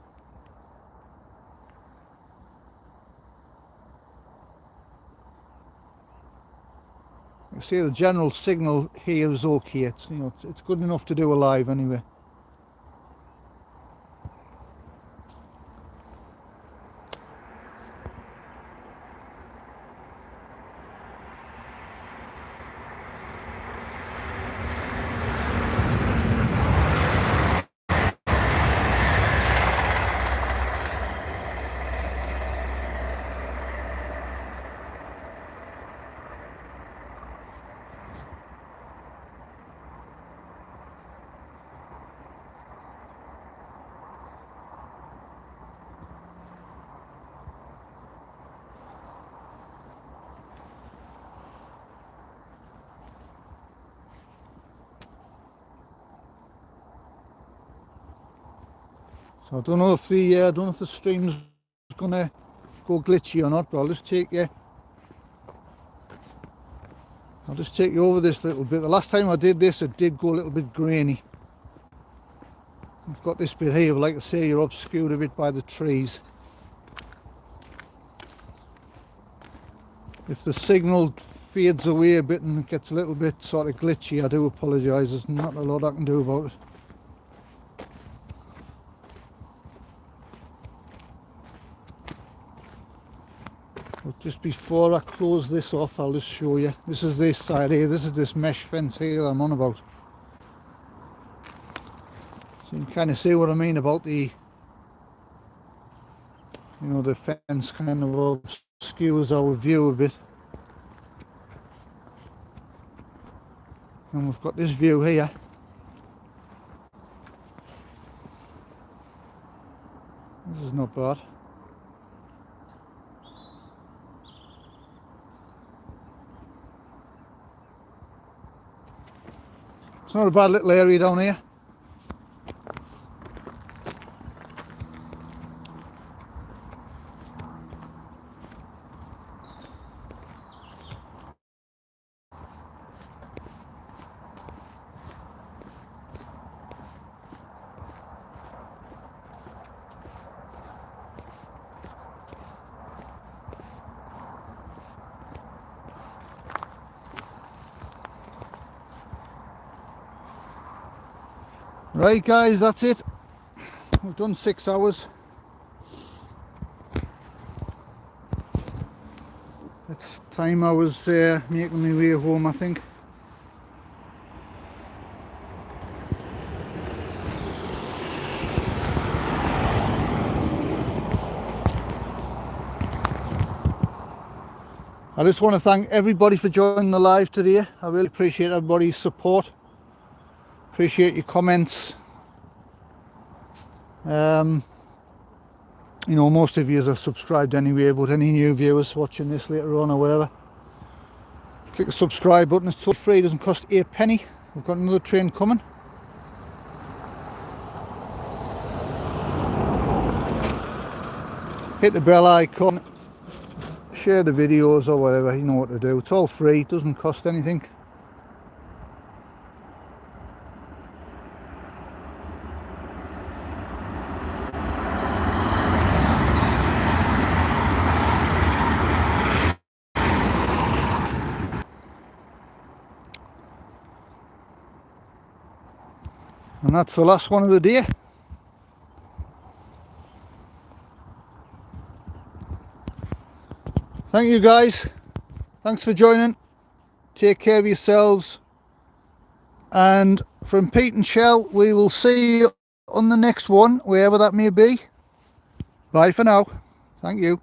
You see the general signal here is okay. It's, you know, it's good enough to do a live anyway. So I don't know if the stream's gonna go glitchy or not, but I'll just take you over this little bit. The last time I did this, it did go a little bit grainy. We've got this bit here, like I say, you're obscured a bit by the trees. If the signal fades away a bit and it gets a little bit sort of glitchy, I do apologise. There's not a lot I can do about it. But just before I close this off, I'll just show you. This is this side here. This is this mesh fence here that I'm on about. So you can kind of see what I mean about the, the fence kind of obscures our view a bit. And we've got this view here. This is not bad. It's not a bad little area down here. Right guys, that's it. We've done 6 hours. It's time I was making my way home, I think. I just want to thank everybody for joining the live today. I really appreciate everybody's support. Appreciate your comments. Most of you are subscribed anyway, but any new viewers watching this later on or whatever, click the subscribe button. It's totally free, it doesn't cost a penny. We've got another train coming. Hit the bell icon, share the videos or whatever, you know what to do. It's all free, it doesn't cost anything. And that's the last one of the day. Thank you guys. Thanks for joining. Take care of yourselves. And from Pete and Shell, we will see you on the next one, wherever that may be. Bye for now. Thank you.